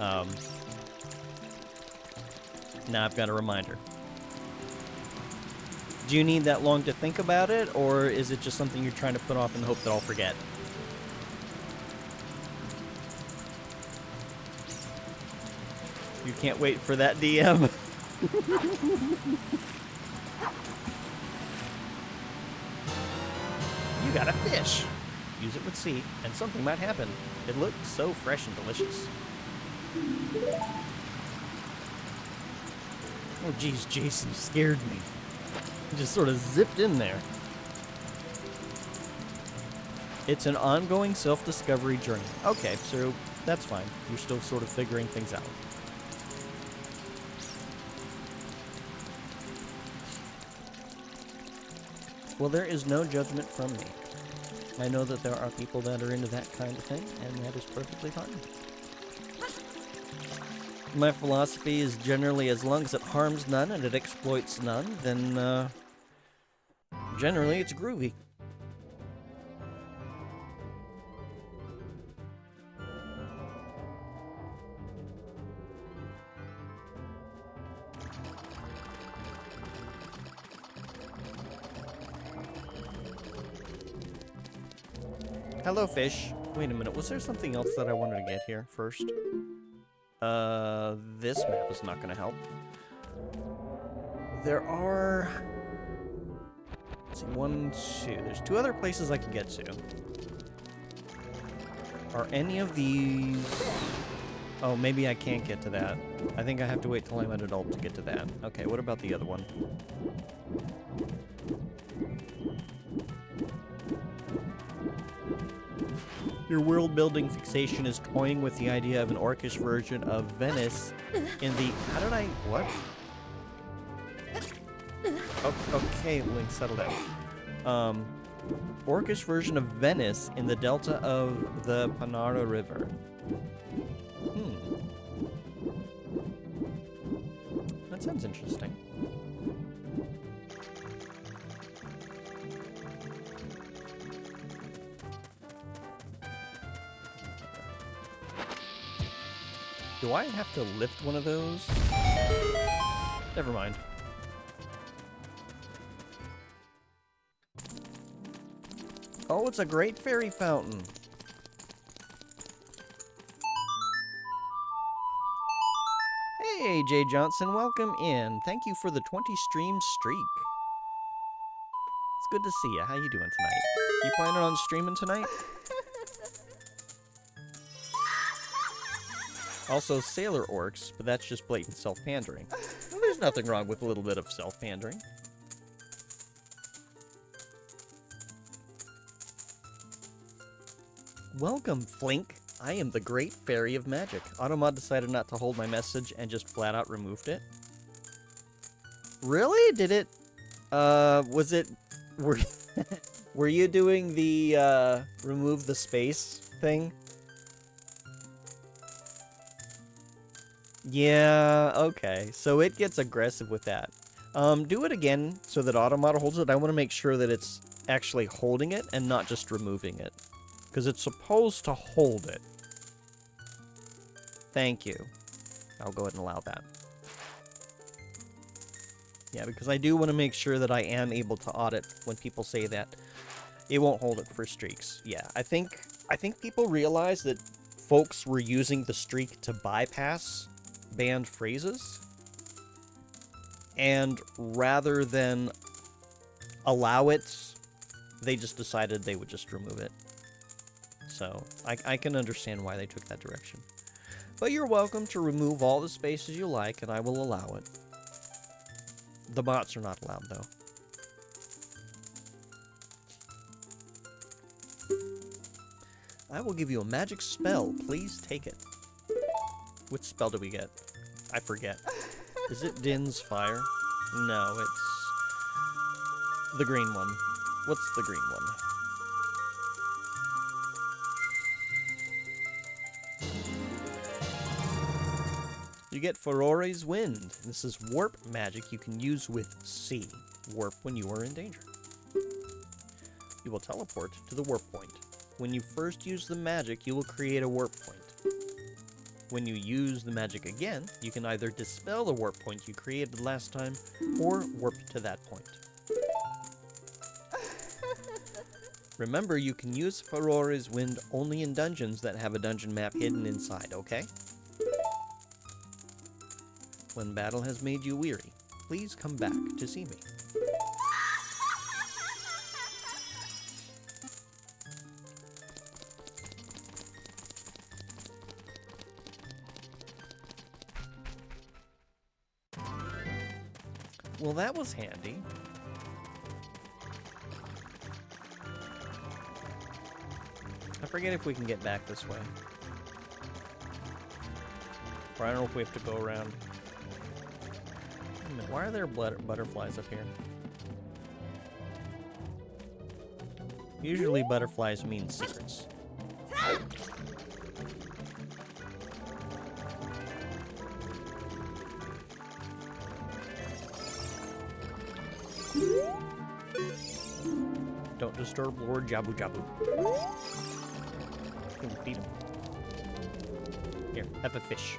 Now I've got a reminder. Do you need that long to think about it, or is it just something you're trying to put off and hope that I'll forget? You can't wait for that DM. You got a fish. Use it with C, and something might happen. It looked so fresh and delicious. Oh, geez, Jason scared me. He just sort of zipped in there. It's an ongoing self-discovery journey. Okay, so that's fine. You're still sort of figuring things out. Well, there is no judgment from me. I know that there are people that are into that kind of thing, and that is perfectly fine. My philosophy is generally as long as it harms none and it exploits none, then, generally it's groovy. Hello, fish. Wait a minute, was there something else that I wanted to get here first? This map is not gonna help. There are... Let's see, 1, 2. There's 2 other places I can get to. Are any of these... Oh, maybe I can't get to that. I think I have to wait till I'm an adult to get to that. Okay, what about the other one? Your world-building fixation is toying with the idea of an orcish version of Venice in the... How did I... What? Oh, okay, Link, settle down. Orcish version of Venice in the delta of the Panara River. That sounds interesting. Do I have to lift one of those? Never mind. Oh, it's a great fairy fountain. Hey, Jay Johnson, welcome in. Thank you for the 20 stream streak. It's good to see you. How you doing tonight? You planning on streaming tonight? Also, sailor orcs, but that's just blatant self-pandering. Well, there's nothing wrong with a little bit of self-pandering. Welcome, Flink. I am the Great Fairy of Magic. Automod decided not to hold my message and just flat out removed it. Really? Did it? Was it... Were you doing the, remove the space thing? Yeah, okay. So it gets aggressive with that. Do it again so that Automod holds it. I want to make sure that it's actually holding it and not just removing it. Because it's supposed to hold it. Thank you. I'll go ahead and allow that. Yeah, because I do want to make sure that I am able to audit when people say that it won't hold it for streaks. Yeah, I think people realize that folks were using the streak to bypass banned phrases, and rather than allow it, they just decided they would just remove it. So I can understand why they took that direction. But you're welcome to remove all the spaces you like, and I will allow it. The bots are not allowed, though. I will give you a magic spell. Please take it. Which spell do we get? I forget. Is it Din's Fire? No, it's the green one. What's the green one? You get Furore's Wind. This is warp magic you can use with C. Warp when you are in danger. You will teleport to the warp point. When you first use the magic, you will create a warp point. When you use the magic again, you can either dispel the warp point you created last time, or warp to that point. Remember, you can use Farore's Wind only in dungeons that have a dungeon map hidden inside, okay? When battle has made you weary, please come back to see me. Well, that was handy. I forget if we can get back this way. Or I don't know if we have to go around. Wait a minute, why are there butterflies up here? Usually butterflies mean secrets. Don't disturb Lord Jabu Jabu. Can we feed him? Here, have a fish.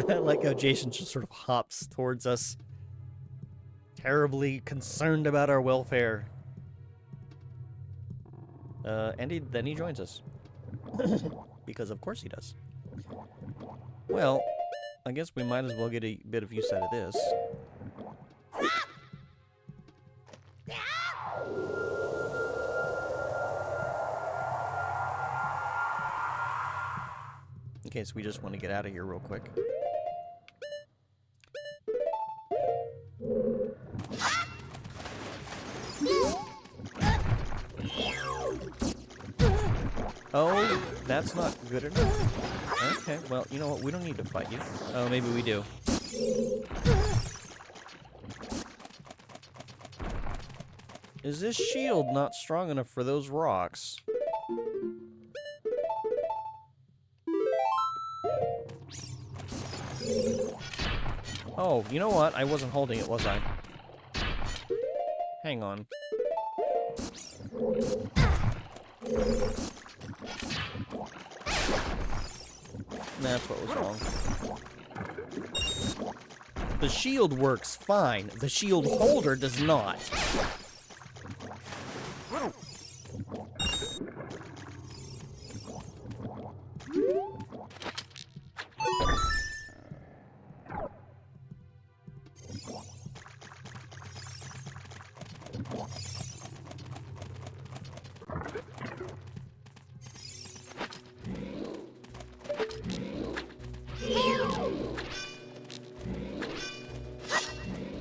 I like how Jason just sort of hops towards us, terribly concerned about our welfare. And then he joins us. Because of course he does. Well, I guess we might as well get a bit of use out of this. Okay, so we just want to get out of here real quick. Oh, that's not good enough. Okay, well, you know what? We don't need to fight you. Oh, maybe we do. Is this shield not strong enough for those rocks? Oh, you know what? I wasn't holding it, was I? Hang on. That's what was wrong. The shield works fine. The shield holder does not.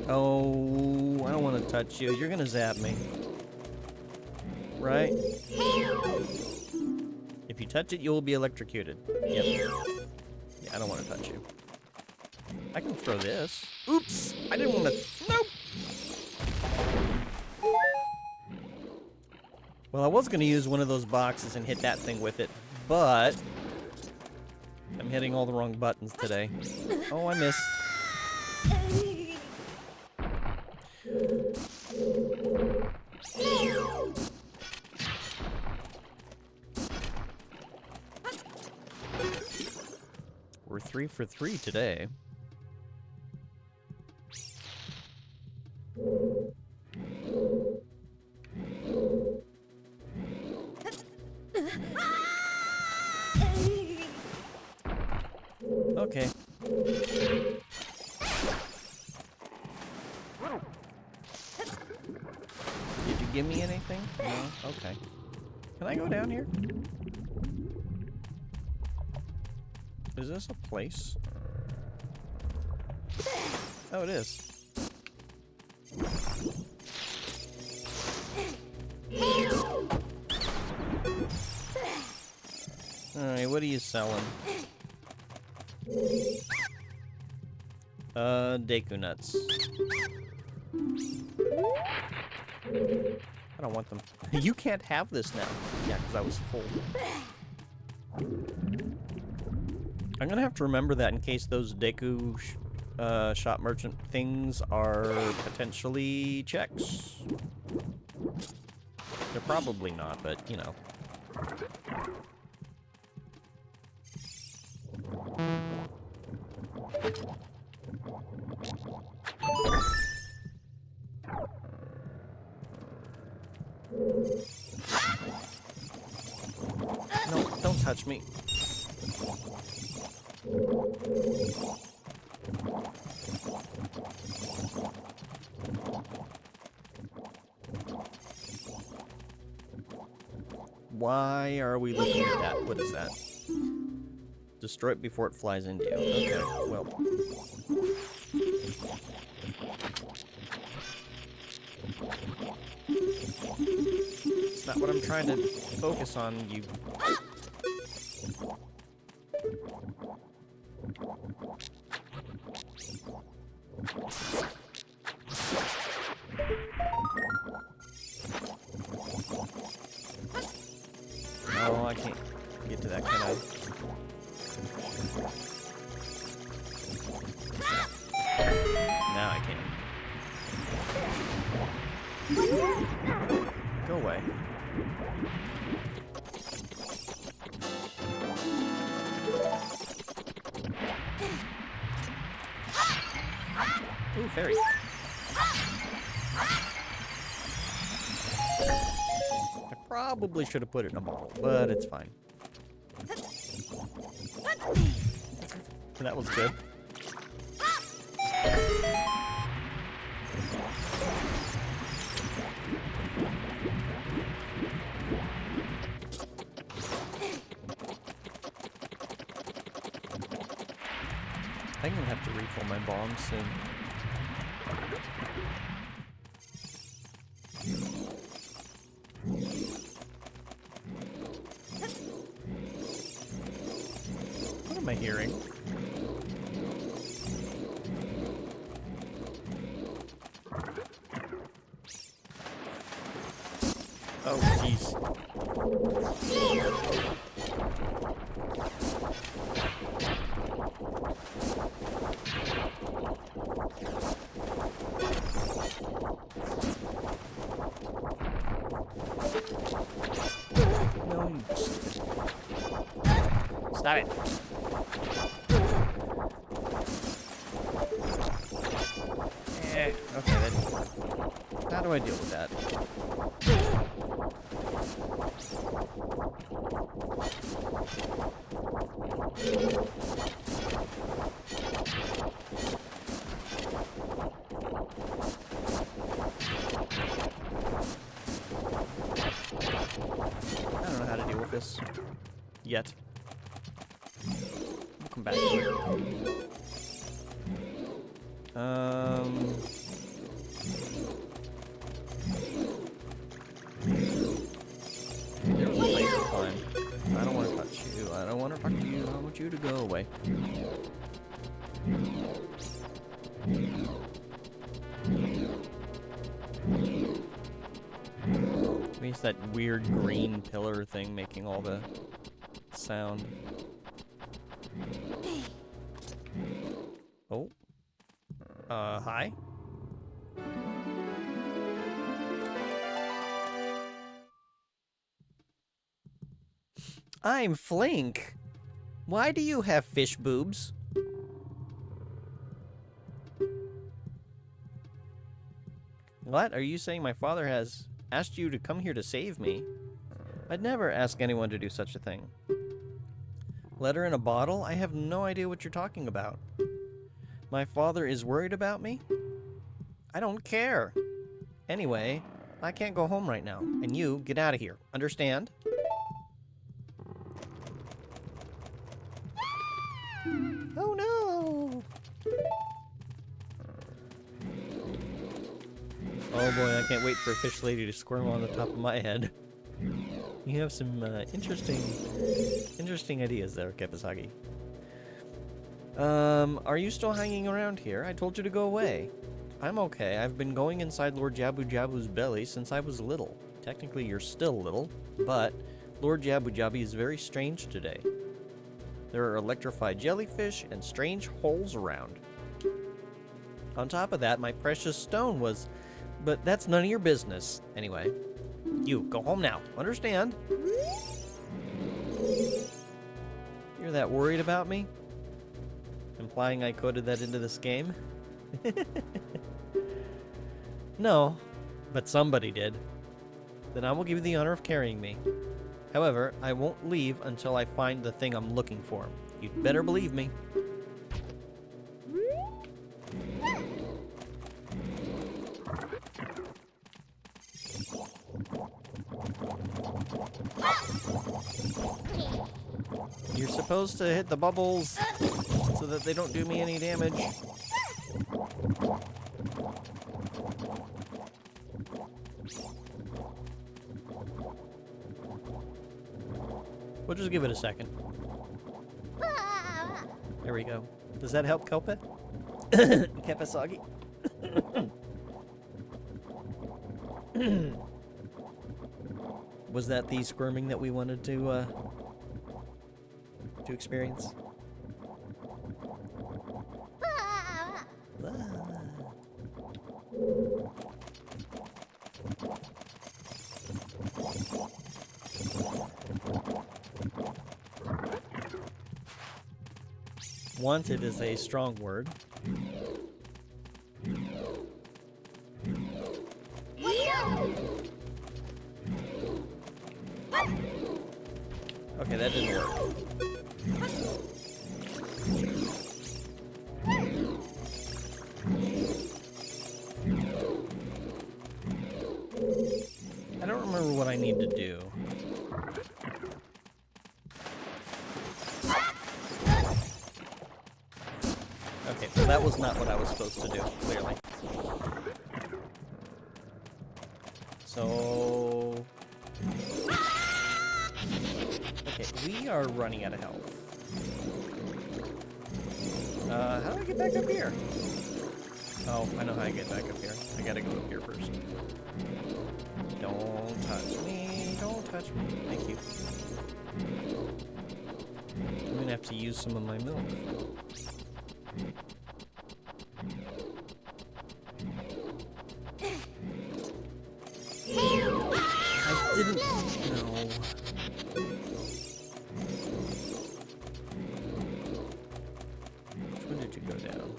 Oh, I don't want to touch you. You're gonna zap me. Right? If you touch it, you will be electrocuted. Yep. Yeah, I don't want to touch you. I can throw this. Oops! I didn't want to... Nope! Well, I was going to use one of those boxes and hit that thing with it, but... I'm hitting all the wrong buttons today. Oh, I missed. We're 3 for 3 today. Okay. Did you give me anything? No? Okay. Can I go down here? Is this a place? Oh, it is. Alright, what are you selling? Deku nuts. How don't want them. You can't have this now. Yeah, because I was full. I'm gonna have to remember that in case those Deku shop merchant things are potentially checks. They're probably not, but you know. No, don't touch me. Why are we looking at that? What is that? Destroy it before it flies into you. Okay, well. It's not what I'm trying to focus on, you. Oh, I can't get to that, can I? Now I can. Go away. Ooh, fairy. I probably should have put it in a bottle, but it's fine. That was good. I think I'm gonna have to refill my bombs soon. What am I hearing? Oh, jeez. No, you stop it. Okay, then. How do I deal with that? I don't know how to deal with this yet. We'll come back to it. There was a place to climb. I don't want to touch you. I don't want to talk to you. I want you to go away. Maybe it's that weird green pillar thing making all the sound. Oh. Hi? I'm Flink. Why do you have fish boobs? What? Are you saying my father has asked you to come here to save me? I'd never ask anyone to do such a thing. Letter in a bottle? I have no idea what you're talking about. My father is worried about me? I don't care. Anyway, I can't go home right now, and you get out of here. Understand? Oh no! Oh boy, I can't wait for a fish lady to squirm on the top of my head. You have some interesting ideas there, Kepasagi. Are you still hanging around here? I told you to go away. I'm okay. I've been going inside Lord Jabu Jabu's belly since I was little. Technically, you're still little, but Lord Jabu Jabi is very strange today. There are electrified jellyfish and strange holes around. On top of that, my precious stone was... But that's none of your business. Anyway, you, go home now. Understand? You're that worried about me? Implying I coded that into this game? No, but somebody did. Then I will give you the honor of carrying me. However, I won't leave until I find the thing I'm looking for. You'd better believe me. You're supposed to hit the bubbles so that they don't do me any damage. We'll just give it a second. There we go. Does that help, Kelpe? Kepasagi? Was that the squirming that we wanted to experience? Wanted is a strong word. Okay, that didn't work. I don't remember what I need to do. Okay, well that was not what I was supposed to do, clearly. So... Okay, we are running out of health. How do I get back up here? Oh, I know how I get back up here. I gotta go up here first. Don't touch me. Don't touch me. Thank you. I'm gonna have to use some of my milk. I didn't know. Which one did you go down?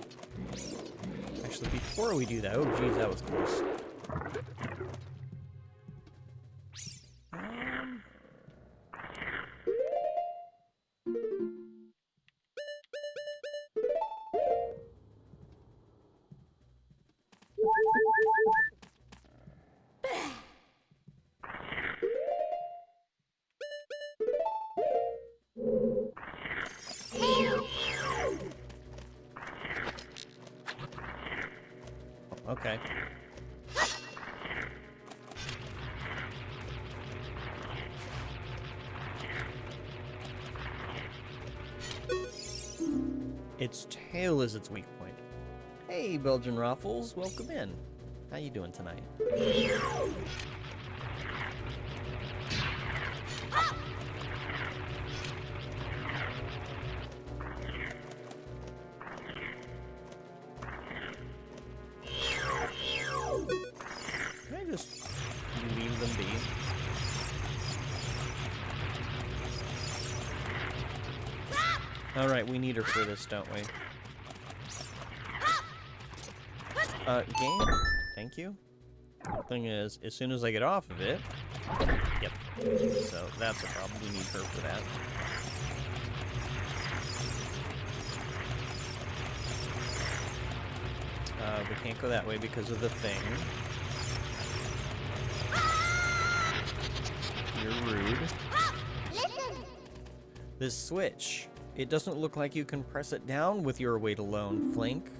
Actually, before we do that, oh geez, that was close. Okay. Its tail is its weak point. Hey, Belgian Ruffles, welcome in. How you doing tonight? Can I just leave them be? Alright, we need her for this, don't we? Game? Thank you. Thing is, as soon as I get off of it... Yep. So, that's a problem. We need her for that. We can't go that way because of the thing. You're rude. This switch. It doesn't look like you can press it down with your weight alone, Flink.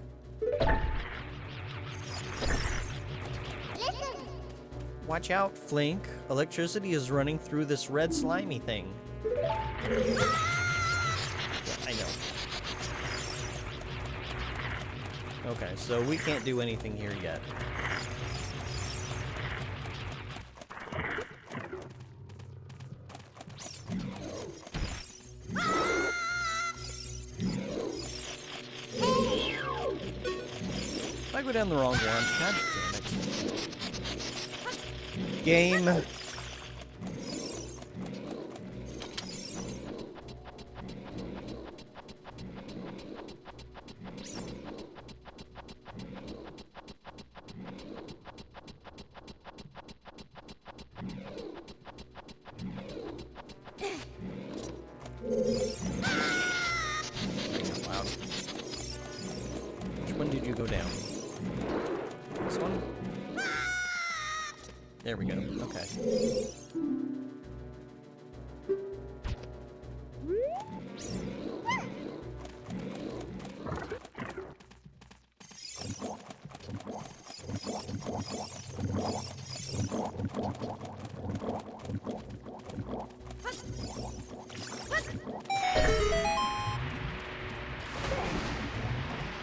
Watch out, Flink. Electricity is running through this red slimy thing. Yeah, I know. Okay, so we can't do anything here yet. I go down the wrong one. God damn it. Game. Which one did you go down? This one? There we go. Okay.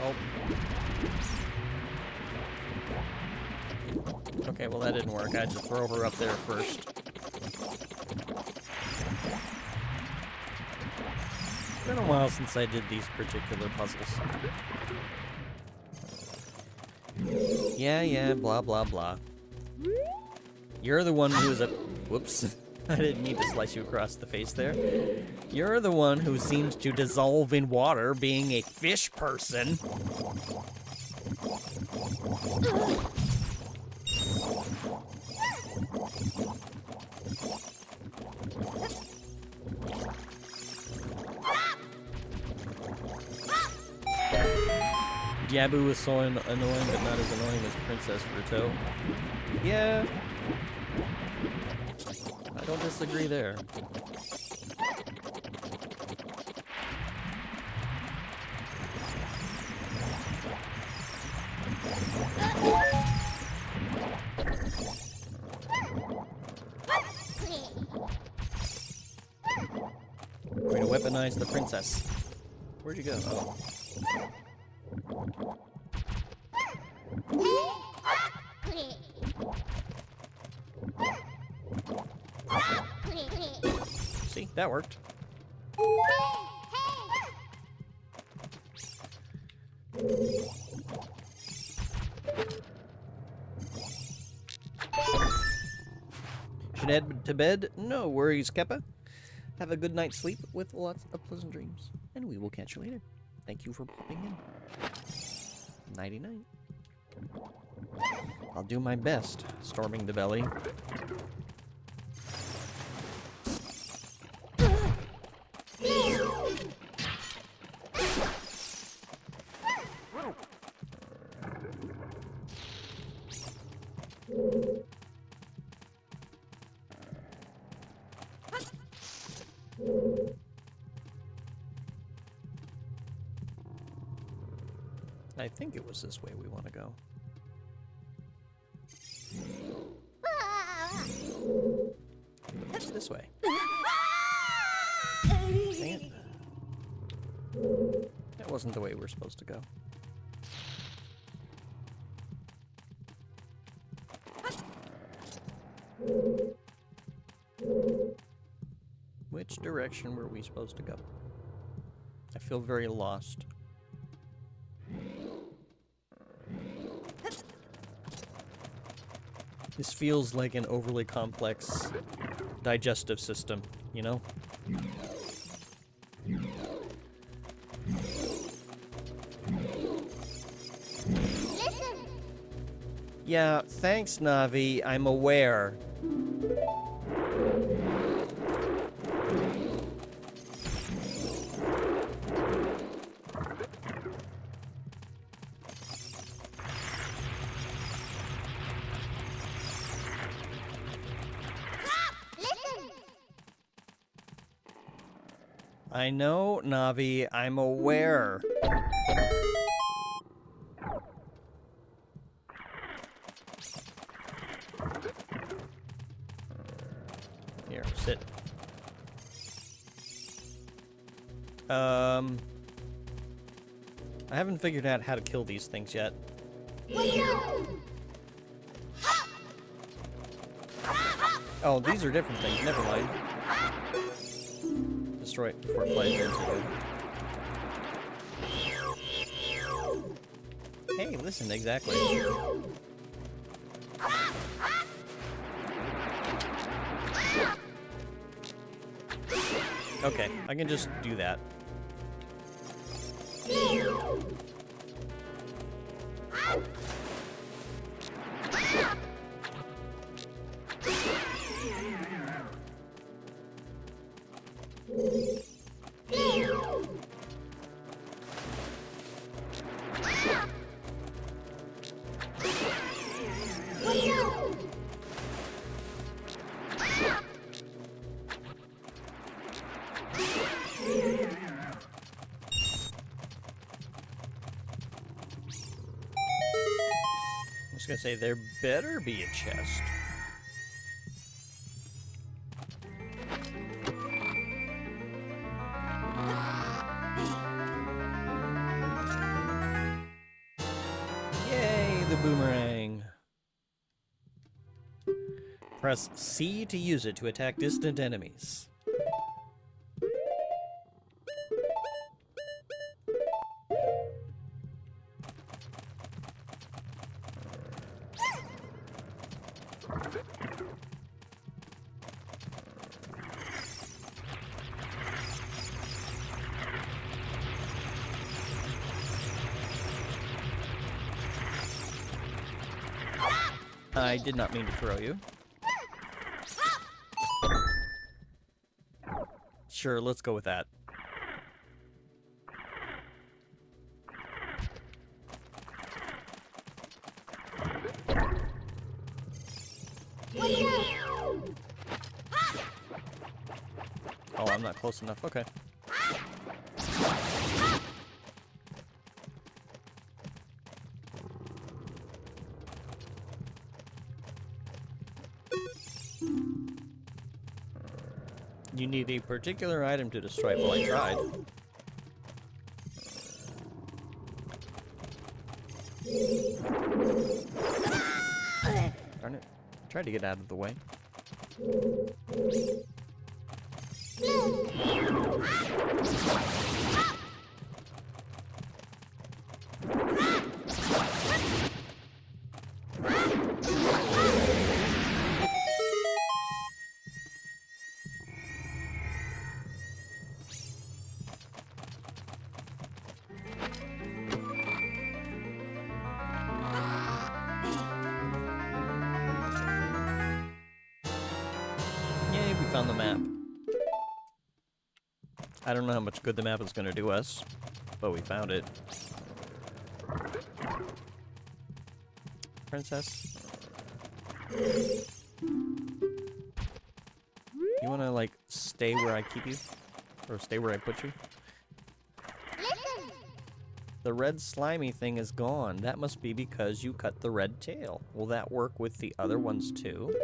Oh. Okay, well that didn't work. I had to throw her up there first. It's been a while since I did these particular puzzles. Yeah, blah, blah, blah. You're the one who's a... Whoops. I didn't mean to slice you across the face there. You're the one who seems to dissolve in water, being a fish person. Jabu is so annoying, but not as annoying as Princess Ruto. Yeah. I don't disagree there. Way to weaponize the princess. Where'd you go? Oh. See, that worked. Should head to bed? No worries, Keppa. Have a good night's sleep with lots of pleasant dreams. And we will catch you later. Thank you for popping in. Nighty-night. I'll do my best, storming the belly. I think it was this way we want to go. It's this way. Dang it. That wasn't the way we were supposed to go. Which direction were we supposed to go? I feel very lost. This feels like an overly complex digestive system, you know? Listen. Yeah, thanks, Navi. I'm aware. I know, Navi. I'm aware. Here, sit. I haven't figured out how to kill these things yet. Oh, these are different things. Never mind. Destroy it before it plays again. Hey, listen, exactly. Okay, I can just do that. I was gonna say, there better be a chest. Yay, the boomerang. Press C to use it to attack distant enemies. I did not mean to throw you. Sure, let's go with that. Oh, I'm not close enough. Okay. You need a particular item to destroy it. Well, I tried. Darn it. Tried to get out of the way. Yay, we found the map. I don't know how much good the map is going to do us, but we found it. Princess? You want to, like, stay where I keep you? Or stay where I put you? Listen. The red slimy thing is gone. That must be because you cut the red tail. Will that work with the other ones too?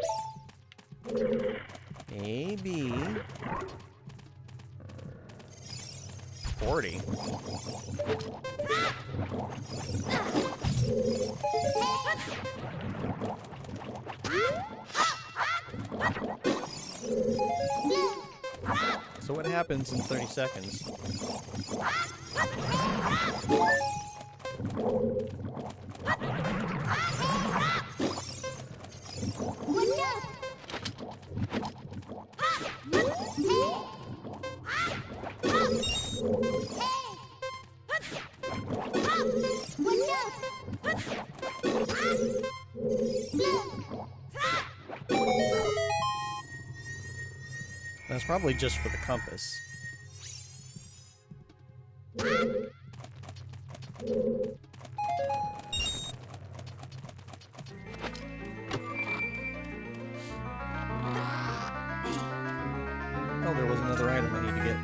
Maybe. 40. So what happens in 30 seconds? Watch out. That's probably just for the compass. Oh, there was another item I need to get.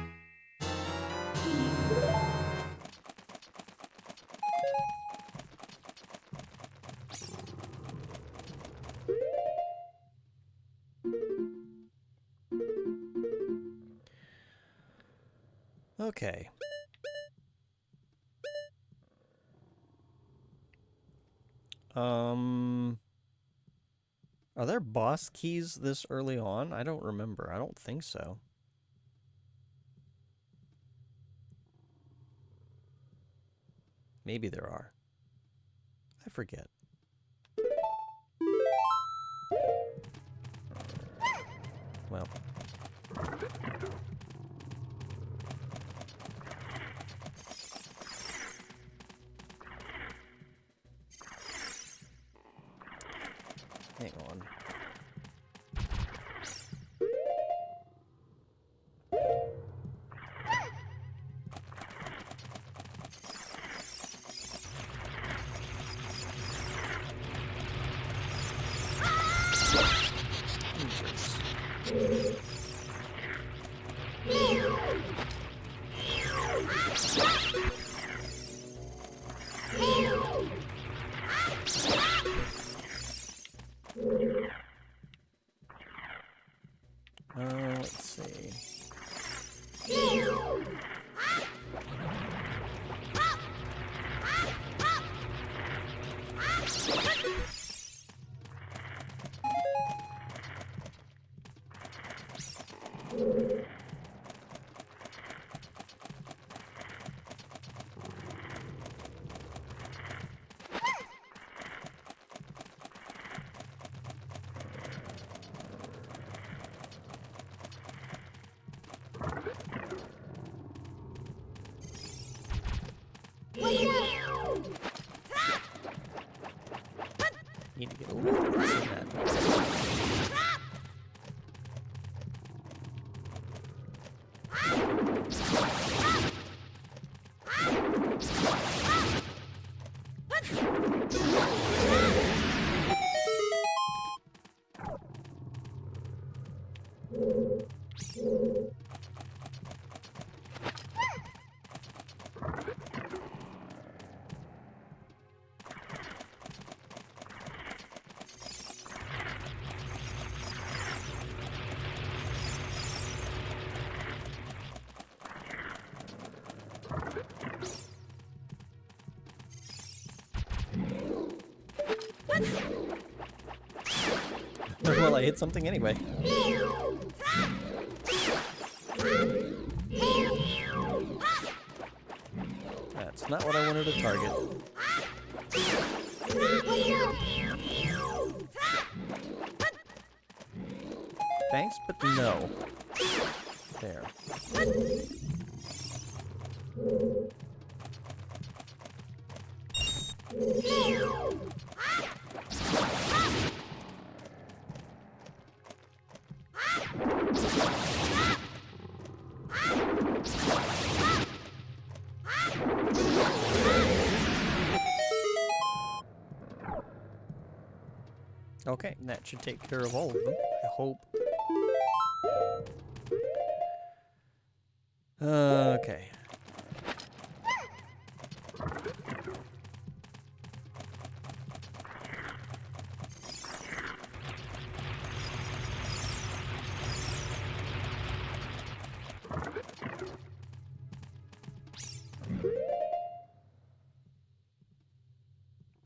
Okay. Are there boss keys this early on? I don't remember. I don't think so. Maybe there are. I forget. Well. Hang on. Let's see. Need to get a little closer to that. Well, I hit something anyway. That's not what I wanted to target. Thanks, but no. There. Okay, that should take care of all of them, I hope. Okay.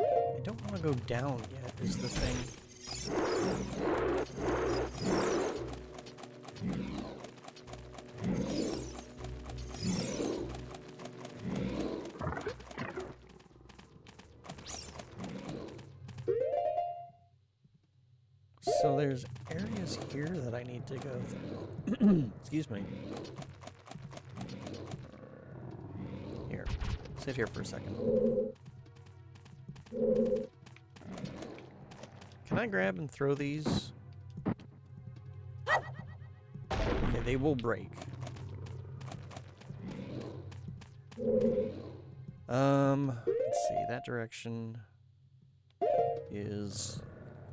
I don't want to go down yet, is the thing. So there's areas here that I need to go through. Excuse me. Here. Sit here for a second. Can I grab and throw these? Okay, they will break. Let's see, that direction is...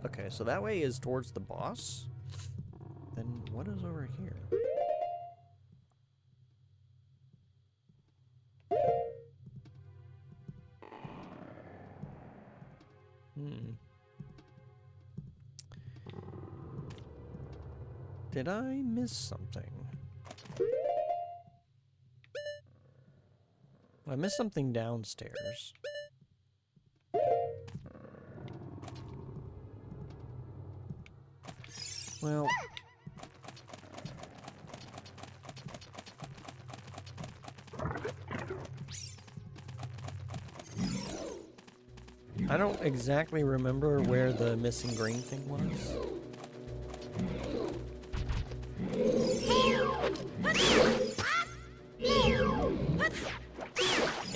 Okay, so that way is towards the boss. Then what is over here? Did I miss something? I missed something downstairs. Well... I don't exactly remember where the missing green thing was.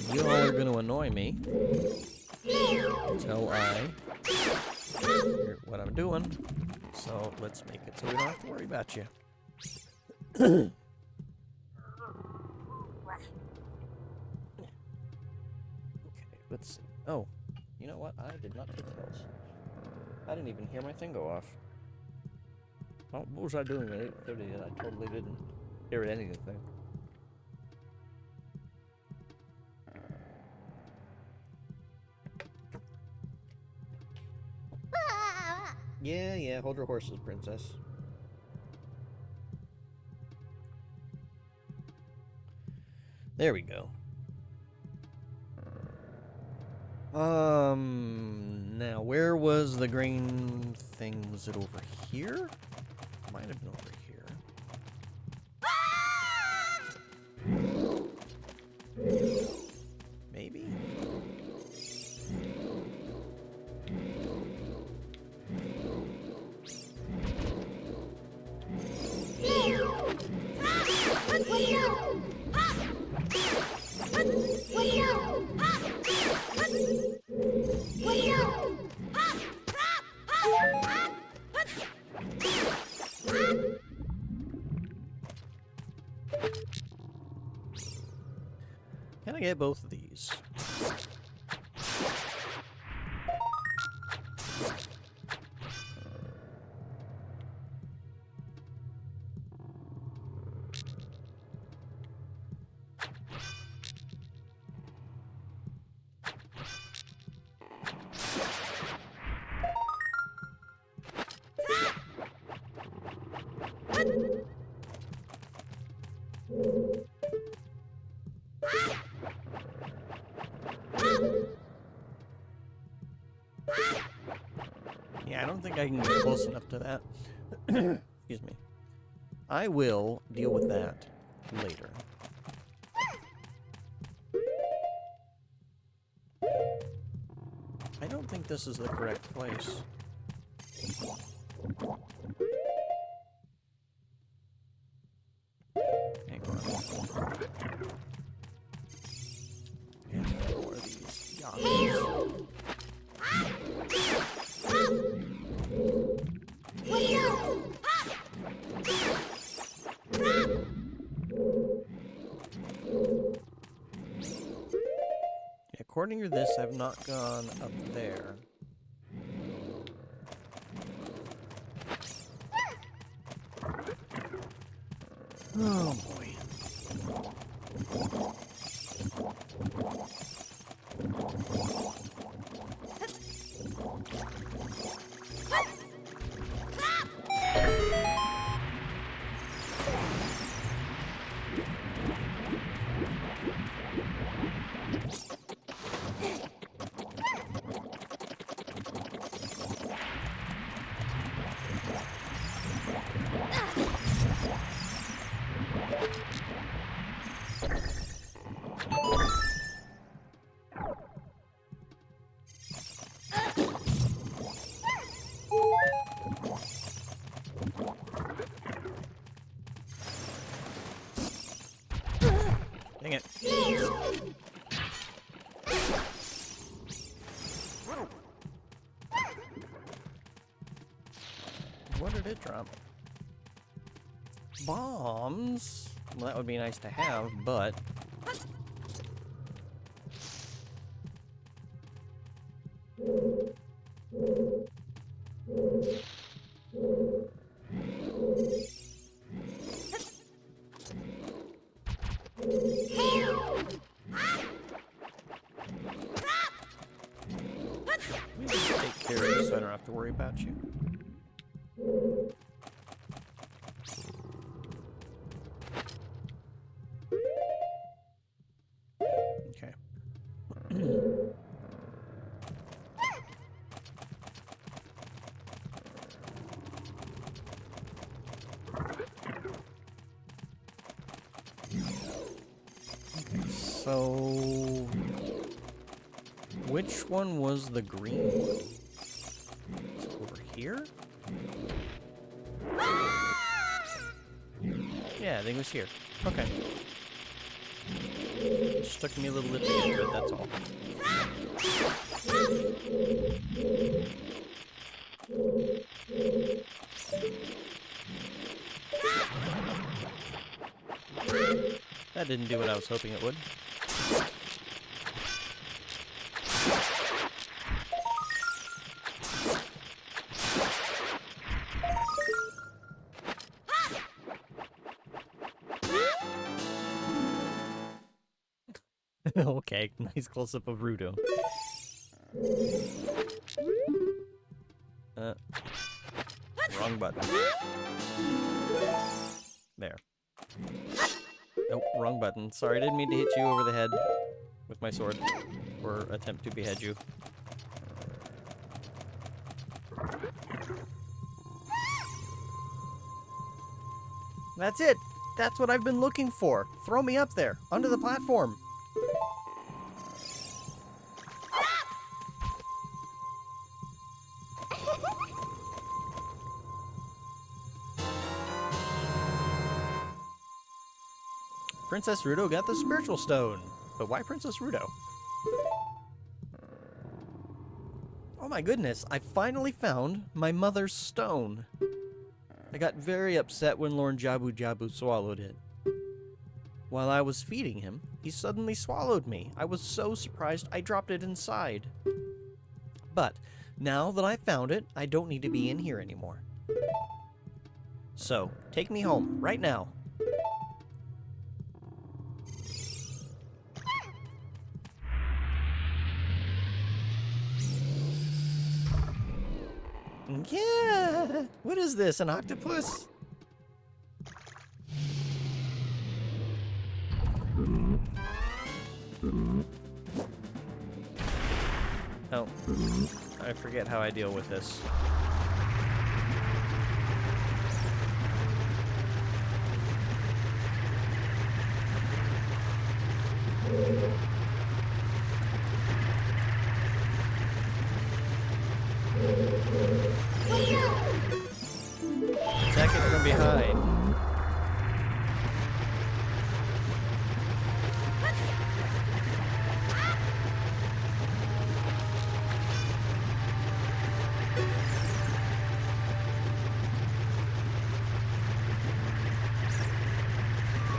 And you all are going to annoy me until I figure what I'm doing. So let's make it so we don't have to worry about you. Okay, let's see. Oh, you know what? I did not take those. I didn't even hear my thing go off. Oh, what was I doing at 8:30? I totally didn't hear anything. Yeah, hold your horses, princess. There we go. Now, where was the green thing? Was it over here? Might have been over here. Maybe? Can I get both of these? Yeah, I don't think I can get close enough to that. Excuse me. I will deal with that later. I don't think this is the correct place. Hang on. And more of these yahoos. According to this, I've not gone up there. Oh boy. Dang it. What did it drop? Bombs? Well, that would be nice to have, but... Let me just take care of this so I don't have to worry about you. Okay. Okay, so... Which one was the green one? Is it over here? Yeah, I think it was here. Okay. Just took me a little bit to get to it, that's all. That didn't do what I was hoping it would. Okay, nice close-up of Rudo. Wrong button. There. Nope, wrong button. Sorry, I didn't mean to hit you over the head with my sword. Or attempt to behead you. That's it! That's what I've been looking for! Throw me up there, onto the platform! Princess Rudo got the spiritual stone. But why Princess Rudo? Oh my goodness, I finally found my mother's stone. I got very upset when Lord Jabu Jabu swallowed it. While I was feeding him, he suddenly swallowed me. I was so surprised I dropped it inside. But now that I found it, I don't need to be in here anymore. So, take me home, right now. Yeah! What is this, an octopus? Oh, I forget how I deal with this. Attack it from behind.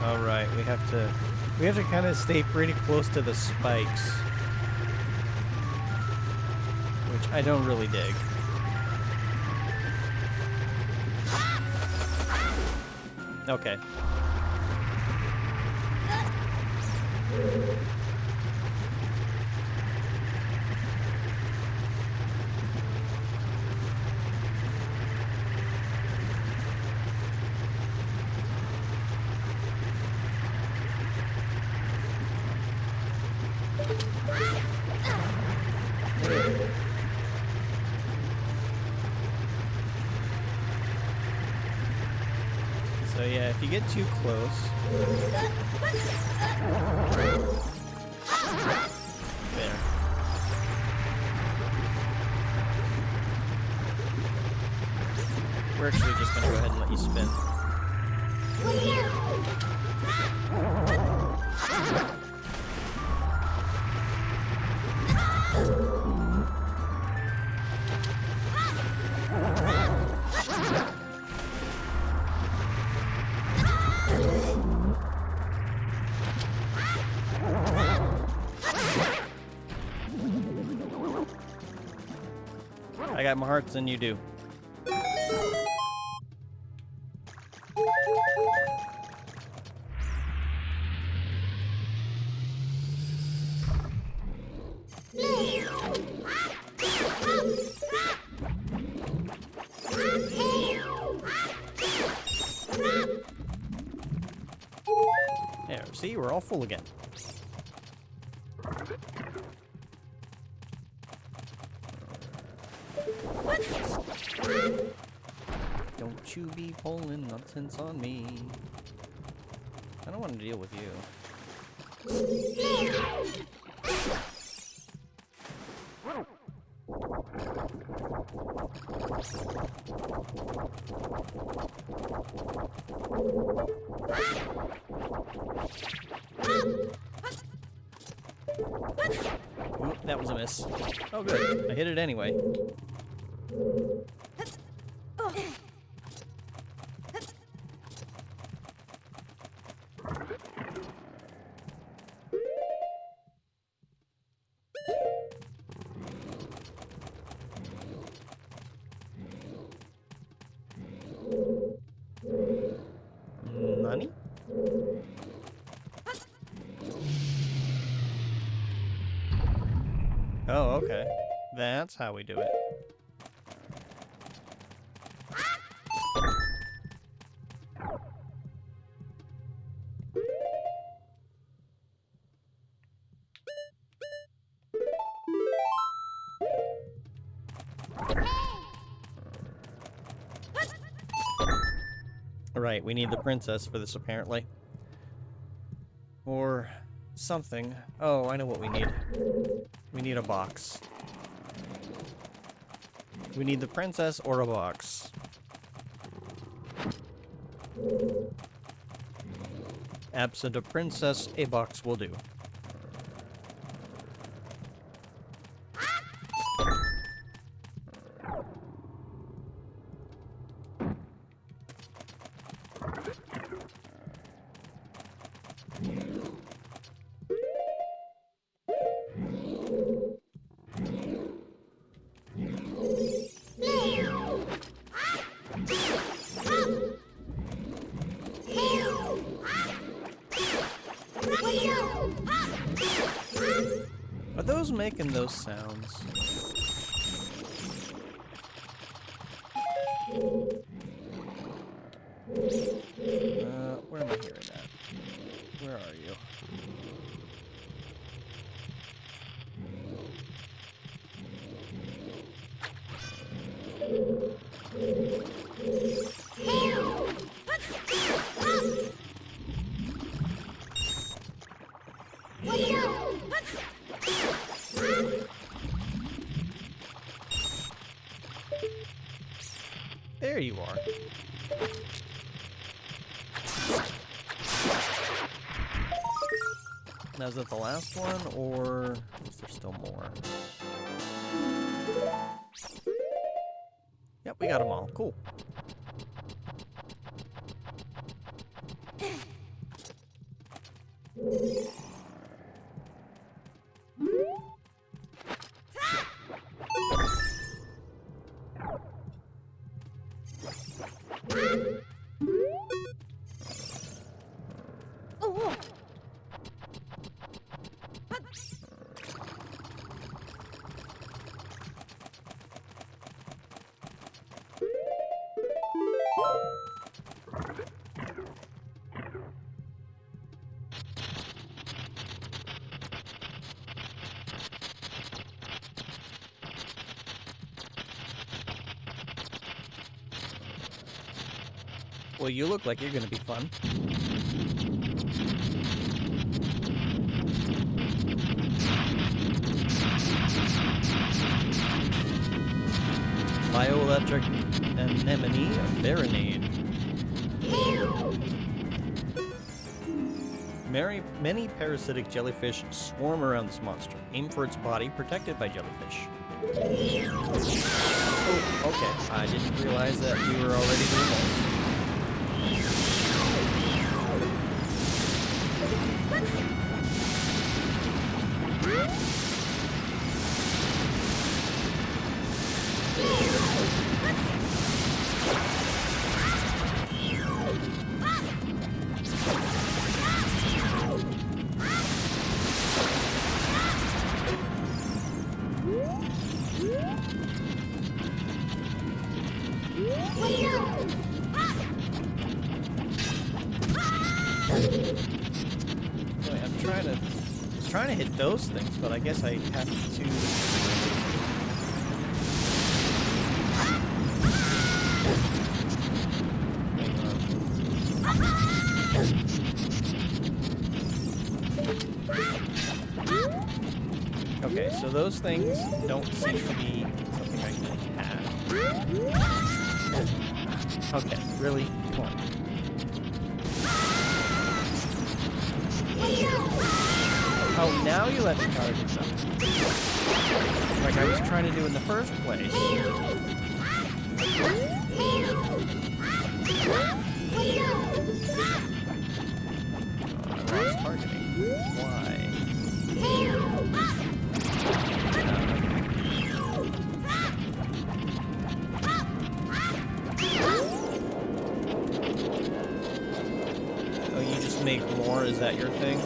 Alright, we have to kind of stay pretty close to the spikes. Which I don't really dig. Okay. So yeah, if you get too close... There. We're actually just gonna go ahead and let you spin. I got more hearts than you do. There, see, we're all full again. Don't you be pulling nonsense on me. I don't want to deal with you. Oop, that was a miss. Oh, good. I hit it anyway. Nani? Oh, okay. That's how we do it. Right, we need the princess for this, apparently. Or something. Oh, I know what we need. We need a box. We need the princess or a box. Absent a princess, a box will do. Are those making those sounds? Where am I hearing that? Where are you? There you are. Now, is that the last one, or is there still more? Yep, we got them all. Cool. Well, you look like you're gonna be fun. Bioelectric anemone baronade. Many parasitic jellyfish swarm around this monster. Aim for its body, protected by jellyfish. Oh, okay. I didn't realize that we were already doing this. Trying to hit those things, but I guess I have to. Okay, so those things don't seem to be something I can have. Okay, really? Come on. Oh, now you let me target something. Like I was trying to do in the first place. I lost targeting. Why? Oh, you just make more? Is that your thing?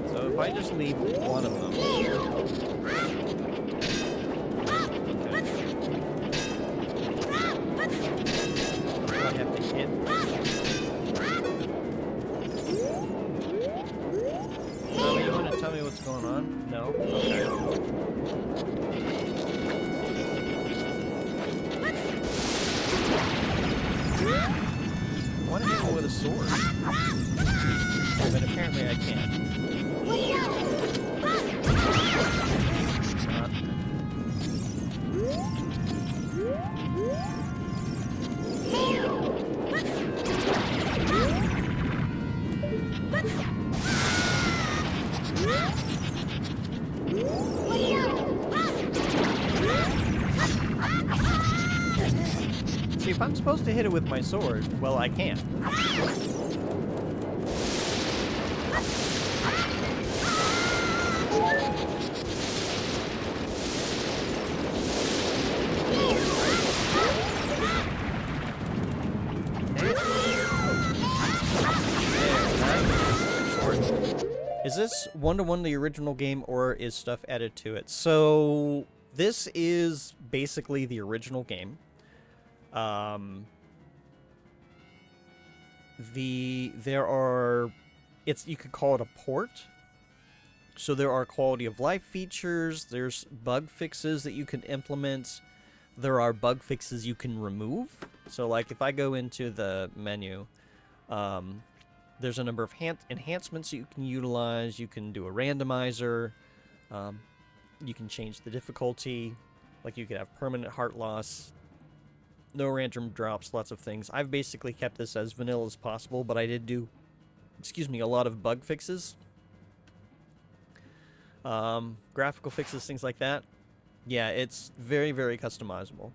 So if I just leave one of them. I have to hit. You want to tell me what's going on? No? Okay. I want to hit him with a sword. But apparently I can't. See, if I'm supposed to hit it with my sword, well, I can't. Is this one-to-one the original game, or is stuff added to it? So, this is basically the original game. You could call it a port. So there are quality of life features, there's bug fixes that you can implement, there are bug fixes you can remove. So like if I go into the menu, there's a number of enhancements you can utilize. You can do a randomizer. You can change the difficulty. Like you could have permanent heart loss. No random drops, lots of things. I've basically kept this as vanilla as possible, but I did do, a lot of bug fixes. Graphical fixes, things like that. Yeah, it's very, very customizable.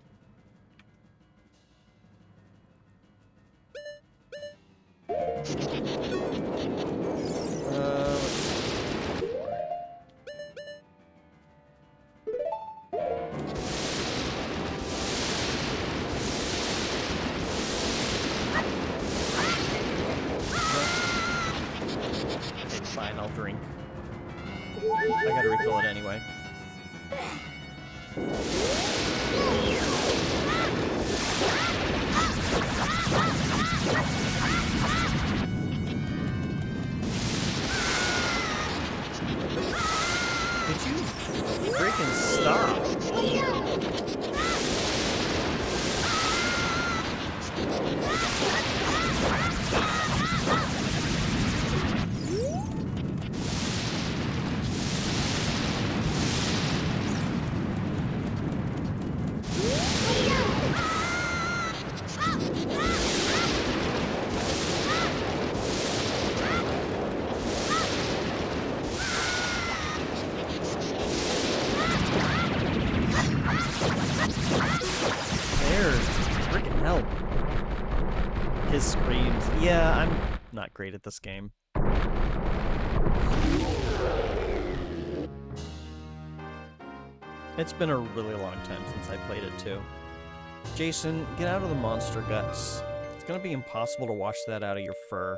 It's fine, I'll drink. I gotta refill it anyway. Did you freaking stop? His screams. Yeah, I'm not great at this game. It's been a really long time since I played it too. Jason, get out of the monster guts. It's gonna be impossible to wash that out of your fur.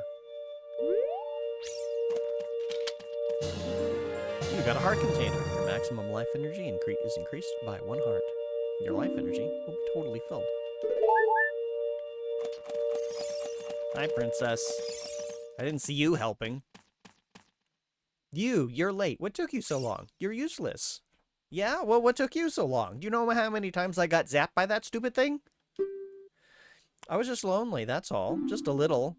You got a heart container. Your maximum life energy is increased by 1 heart. Your life energy will be totally filled. Hi, princess. I didn't see you helping. You're late. What took you so long? You're useless. Yeah? Well, what took you so long? Do you know how many times I got zapped by that stupid thing? I was just lonely, that's all. Just a little.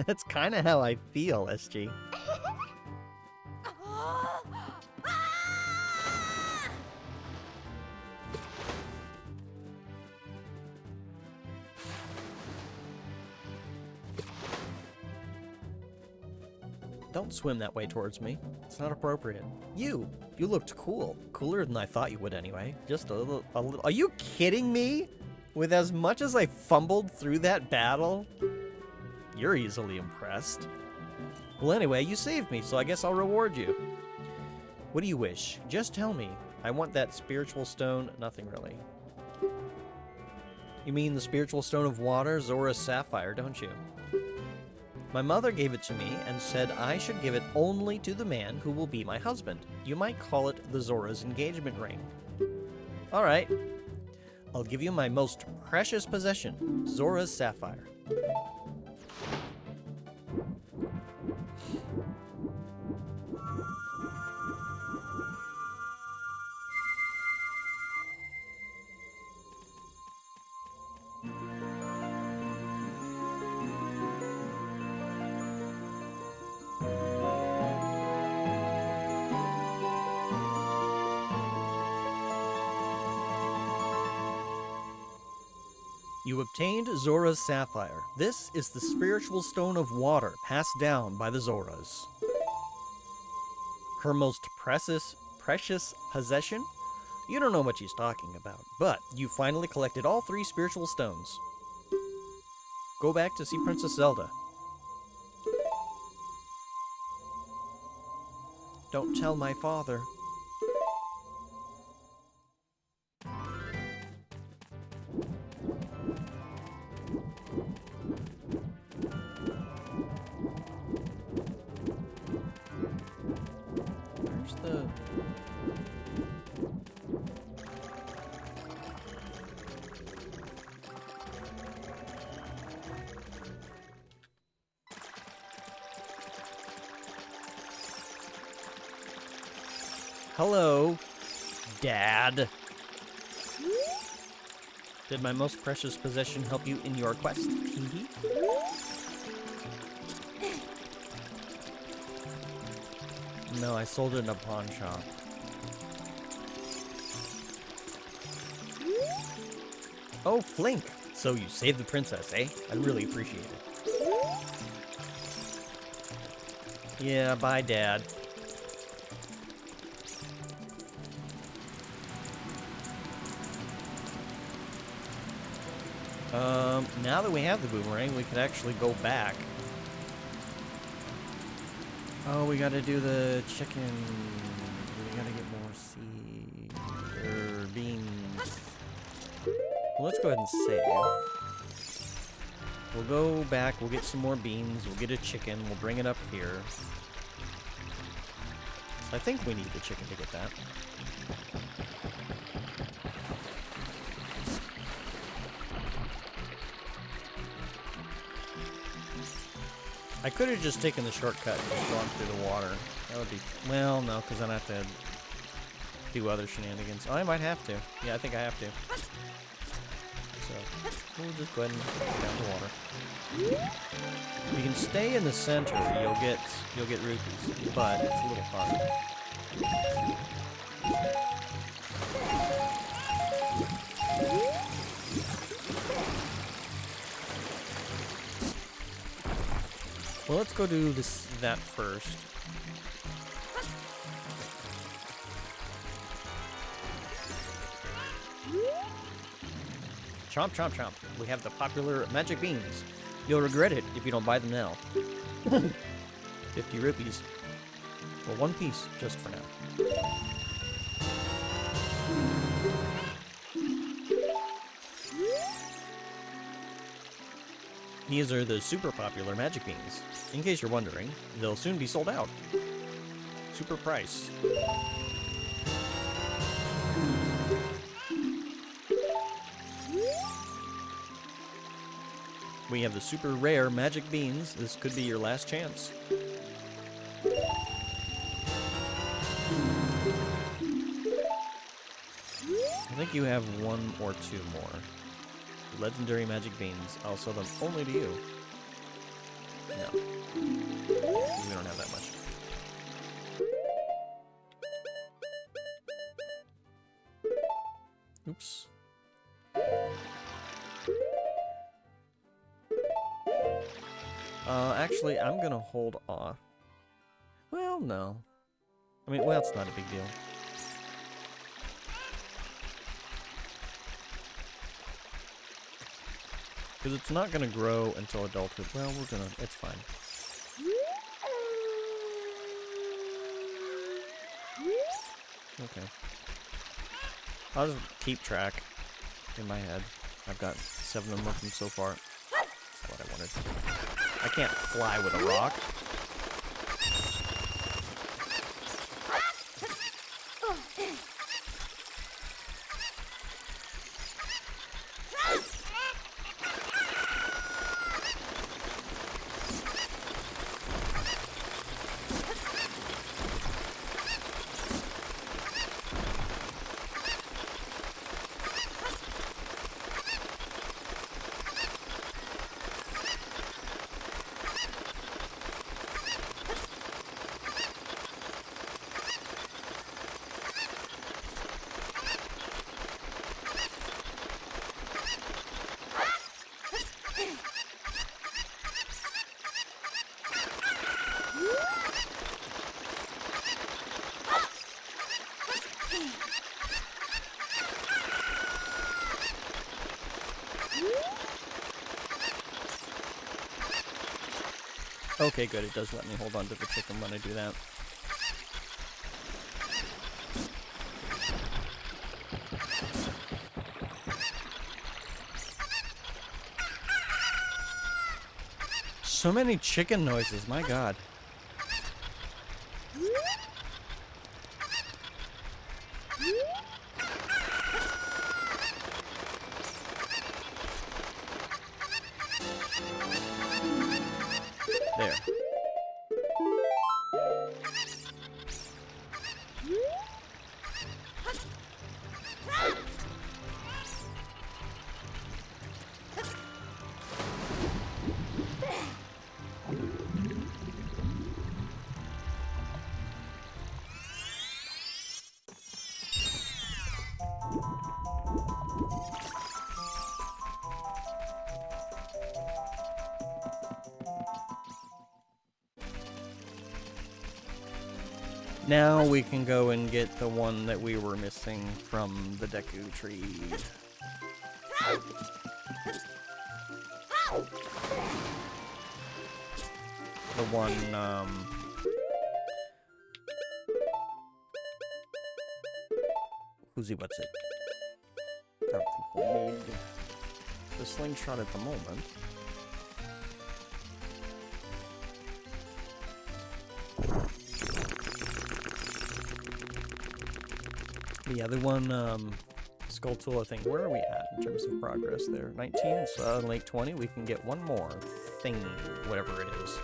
That's kind of how I feel, SG. Don't swim that way towards me. It's not appropriate. You looked cool. Cooler than I thought you would anyway. Just a little. Are you kidding me? With as much as I fumbled through that battle? You're easily impressed. Well, anyway, you saved me, so I guess I'll reward you. What do you wish? Just tell me. I want that spiritual stone. Nothing really. You mean the spiritual stone of water, Zora's sapphire, don't you? My mother gave it to me and said I should give it only to the man who will be my husband. You might call it the Zora's engagement ring. All right. I'll give you my most precious possession, Zora's sapphire. You obtained Zora's sapphire. This is the spiritual stone of water passed down by the Zoras. Her most precious possession? You don't know what she's talking about, but you finally collected all 3 spiritual stones. Go back to see Princess Zelda. Don't tell my father. Where's the... Hello, Dad. Did my most precious possession help you in your quest? Hee. No, I sold it in a pawn shop. Oh, Flink! So you saved the princess, eh? I really appreciate it. Yeah, bye, Dad. Now that we have the boomerang, we could actually go back. Oh, we gotta do the chicken. We gotta get more seeds. Or beans. Well, let's go ahead and save. We'll go back, we'll get some more beans, we'll get a chicken, we'll bring it up here. So I think we need the chicken to get that. I could have just taken the shortcut and just gone through the water. That would be... Well, no, because then I have to do other shenanigans. Oh, I might have to. Yeah, I think I have to. So, we'll just go ahead and go down the water. You can stay in the center. You'll get rupees, but it's a little hard. Well, let's go do that first. Chomp, chomp, chomp. We have the popular magic beans. You'll regret it if you don't buy them now. 50 rupees. For one piece, just for now. These are the super popular magic beans. In case you're wondering, they'll soon be sold out. Super price. We have the super rare magic beans. This could be your last chance. I think you have one or two more. Legendary magic beans. I'll sell them only to you. No. We don't have that much. Oops. Actually, I'm gonna hold off. Well, no. I mean, well, it's not a big deal. Because it's not gonna grow until adulthood. Well, it's fine. Okay. I'll just keep track in my head. I've got 7 of them so far. That's what I wanted. I can't fly with a rock. Okay, good. It does let me hold on to the chicken when I do that. So many chicken noises, my god. There. Now we can go and get the one that we were missing from the Deku tree. The one, who's he, what's it? I don't think we'll need the slingshot at the moment. The other one, Skulltula thing, where are we at in terms of progress there? 19, so late 20, we can get one more thing, whatever it is.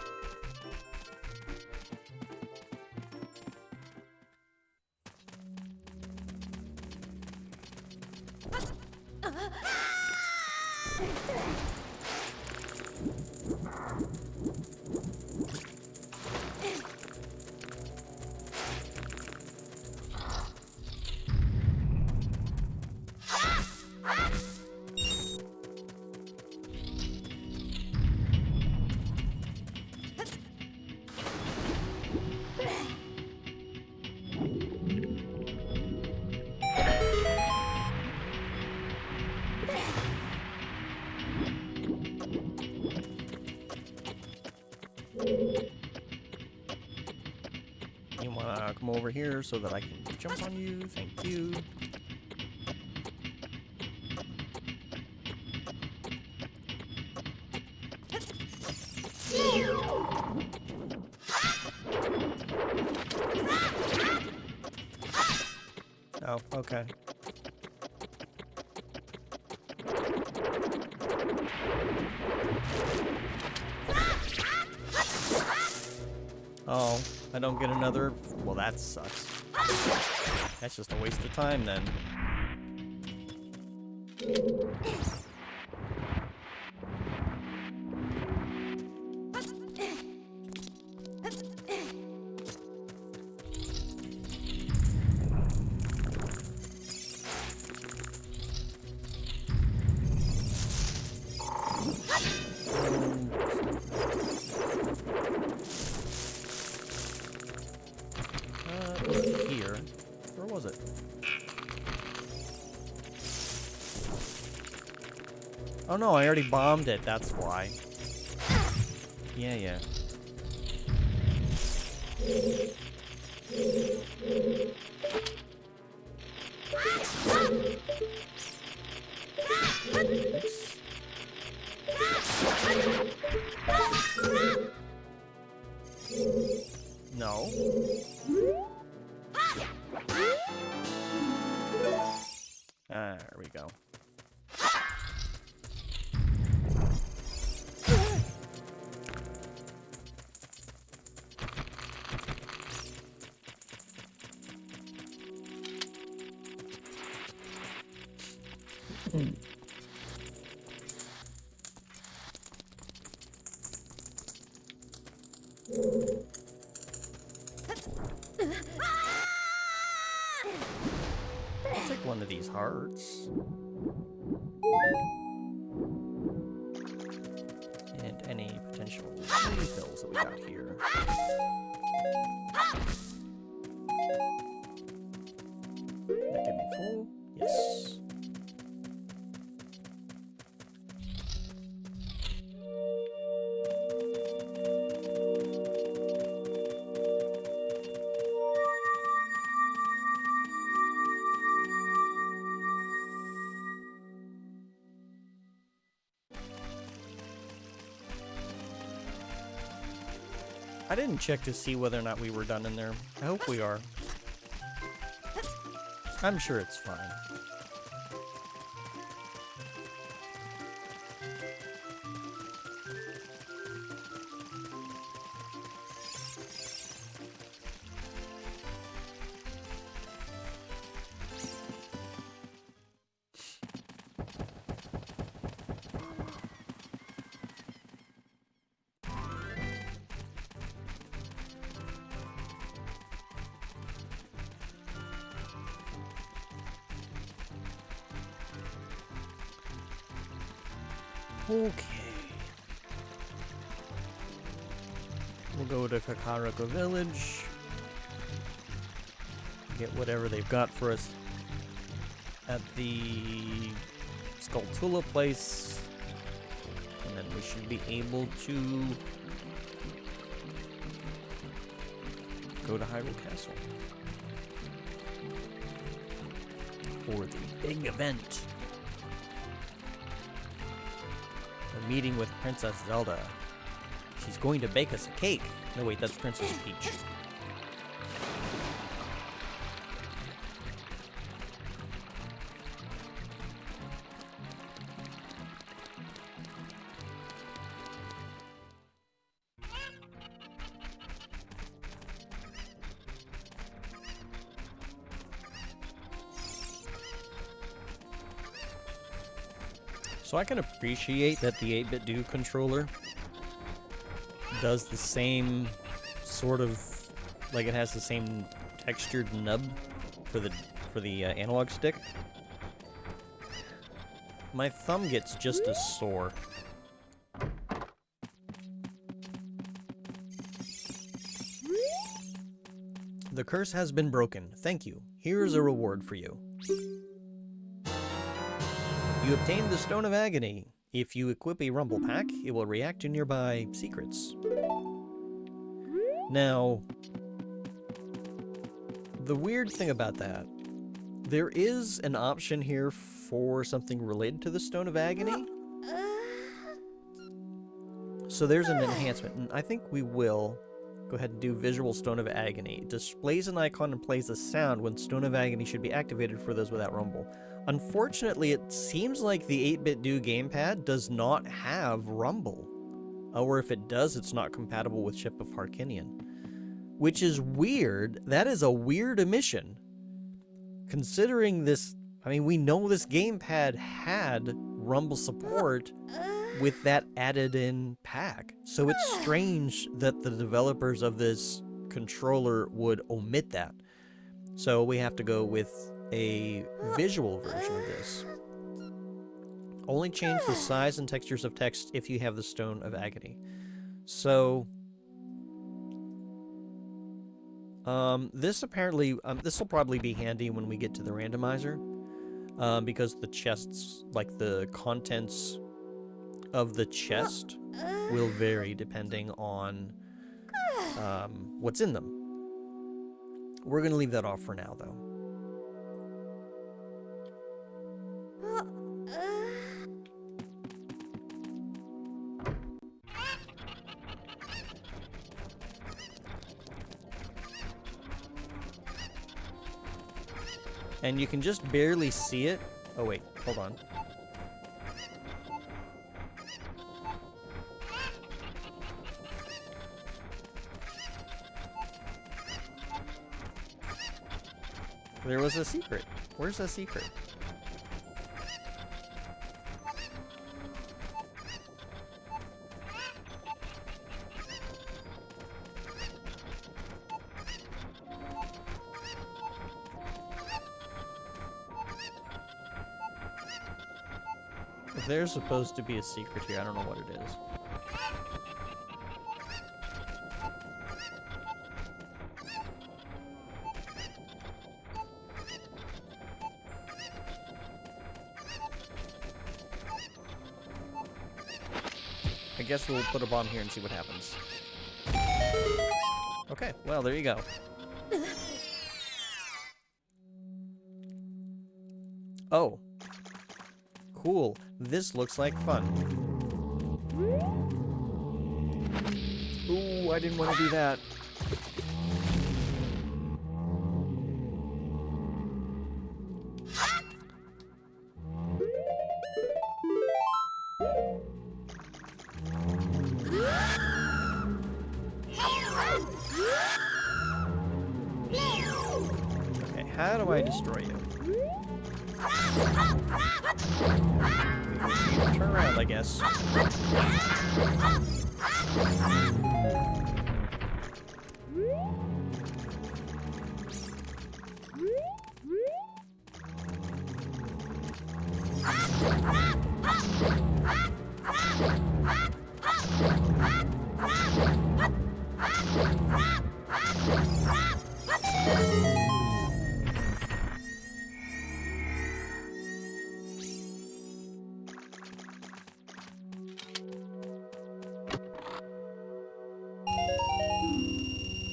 You wanna come over here so that I can jump on you? Thank you. Oh, okay. Oh, I don't get another... Well, that sucks. That's just a waste of time, then. Here. Where was it? Oh no, I already bombed it, that's why. Yeah. No. There we go. I'll take one of these hearts. And any potential refills that we got here. That get me full? Yes. I didn't check to see whether or not we were done in there. I hope we are. I'm sure it's fine. Okay. We'll go to Kakariko Village. Get whatever they've got for us at the Skulltula place. And then we should be able to go to Hyrule Castle for the big event. A meeting with Princess Zelda. She's going to bake us a cake. No, wait, that's Princess Peach. So I can appreciate that the 8-bit Do controller does the same sort of, like it has the same textured nub for the analog stick. My thumb gets just as sore. The curse has been broken. Thank you. Here's a reward for you. You obtained the Stone of Agony. If you equip a Rumble Pack, it will react to nearby secrets. Now, the weird thing about that, there is an option here for something related to the Stone of Agony. So there's an enhancement, and I think we will Go ahead and do Visual Stone of Agony. Displays an icon and plays a sound when Stone of Agony should be activated for those without rumble. Unfortunately, it seems like the 8-bit do gamepad does not have rumble. Or if it does, it's not compatible with Ship of Harkinian. Which is weird. That is a weird omission. Considering this, I mean, we know this gamepad had rumble support with that added in pack. So it's strange that the developers of this controller would omit that. So we have to go with a visual version of this. Only change the size and textures of text if you have the Stone of Agony. So this apparently, this will probably be handy when we get to the randomizer, because the chests, like the contents of the chest, will vary depending on what's in them. We're going to leave that off for now, though. And you can just barely see it. Oh wait, hold on. There was a secret. Where's the secret? If there's supposed to be a secret here, I don't know what it is. I guess we'll put a bomb here and see what happens. Okay, well, there you go. Oh. Cool. This looks like fun. Ooh, I didn't want to do that. Okay, how do I destroy you? Turn around, I guess.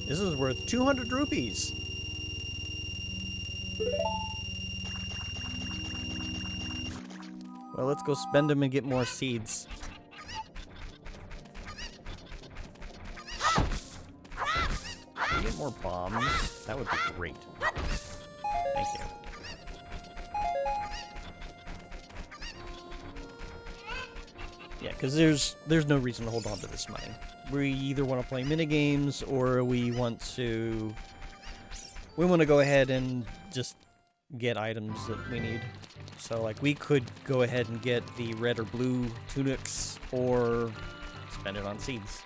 This is worth 200 rupees. Well, let's go spend them and get more seeds. Can we get more bombs? That would be great. Thank you. Yeah, because there's no reason to hold on to this money. We either want to play minigames or we want to go ahead and just get items that we need. So like we could go ahead and get the red or blue tunics or spend it on seeds.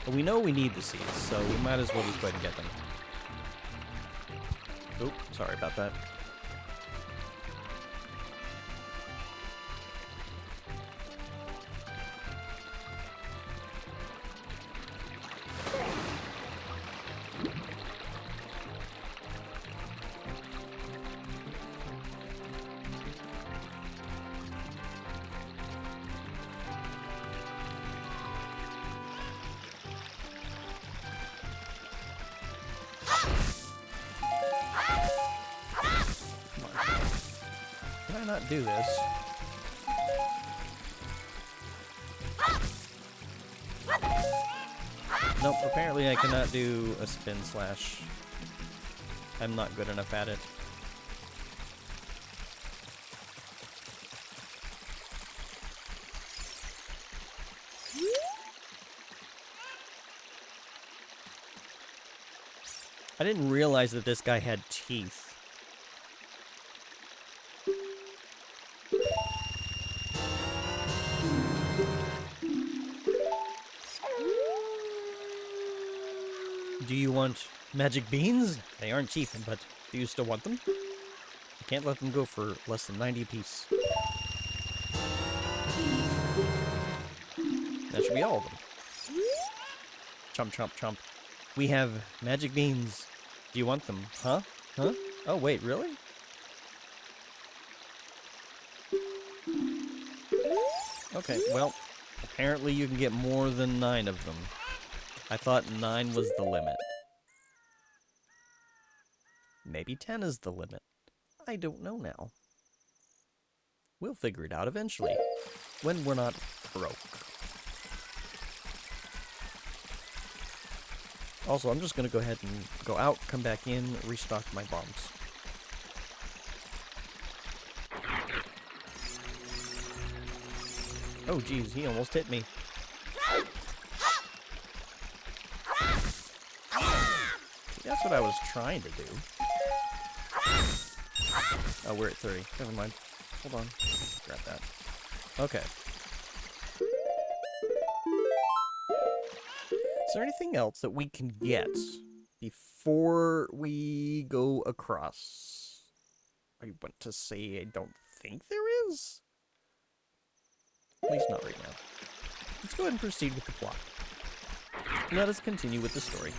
But we know we need the seeds, so we might as well just go ahead and get them. Oop, sorry about that. Can I not do this? Nope, apparently I cannot do a spin slash. I'm not good enough at it. I didn't realize that this guy had teeth. Do you want magic beans? They aren't cheap, but do you still want them? I can't let them go for less than 90 apiece. That should be all of them. Chomp, chomp, chomp. We have magic beans. Do you want them? Huh? Huh? Oh, wait, really? Okay, well, apparently you can get more than 9 of them. I thought 9 was the limit. Maybe 10 is the limit. I don't know now. We'll figure it out eventually, when we're not broke. Also, I'm just gonna go ahead and go out, come back in, restock my bombs. Oh geez, he almost hit me. See, that's what I was trying to do. Oh, we're at 30. Never mind. Hold on. Grab that. Okay. Is there anything else that we can get before we go across? I want to say I don't think there is. At least not right now. Let's go ahead and proceed with the plot. Let us continue with the story.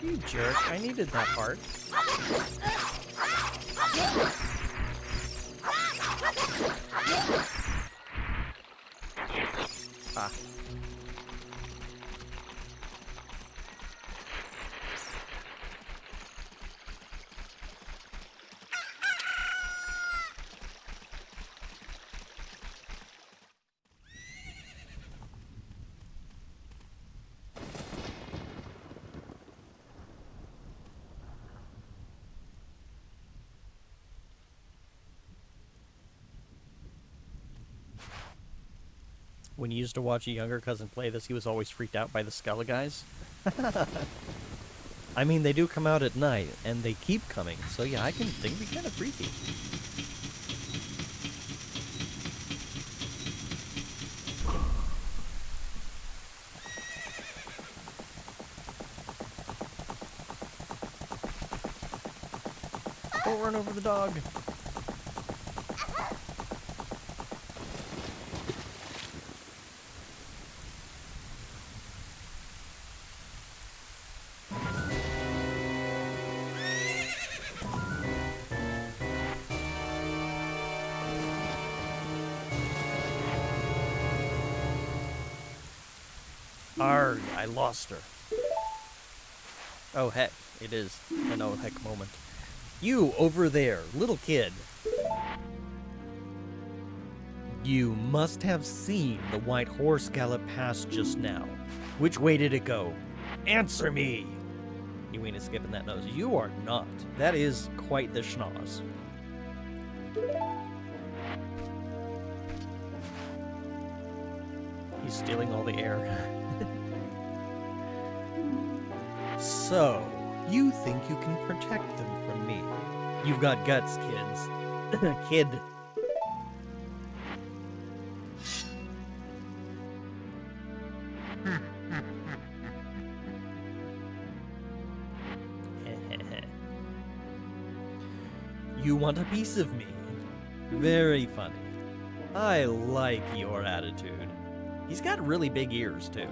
You jerk, I needed that part. Ah. When you used to watch a younger cousin play this, he was always freaked out by the Skella guys. I mean, they do come out at night, and they keep coming, so yeah, they can be kind of freaky. Don't run over the dog. Arrgh, I lost her. Oh heck, it is an oh heck moment. You over there, little kid. You must have seen the white horse gallop past just now. Which way did it go? Answer me! You ain't skipping that nose. You are not. That is quite the schnoz. He's stealing all the air. So, you think you can protect them from me? You've got guts, kids. Kid. You want a piece of me? Very funny. I like your attitude. He's got really big ears, too.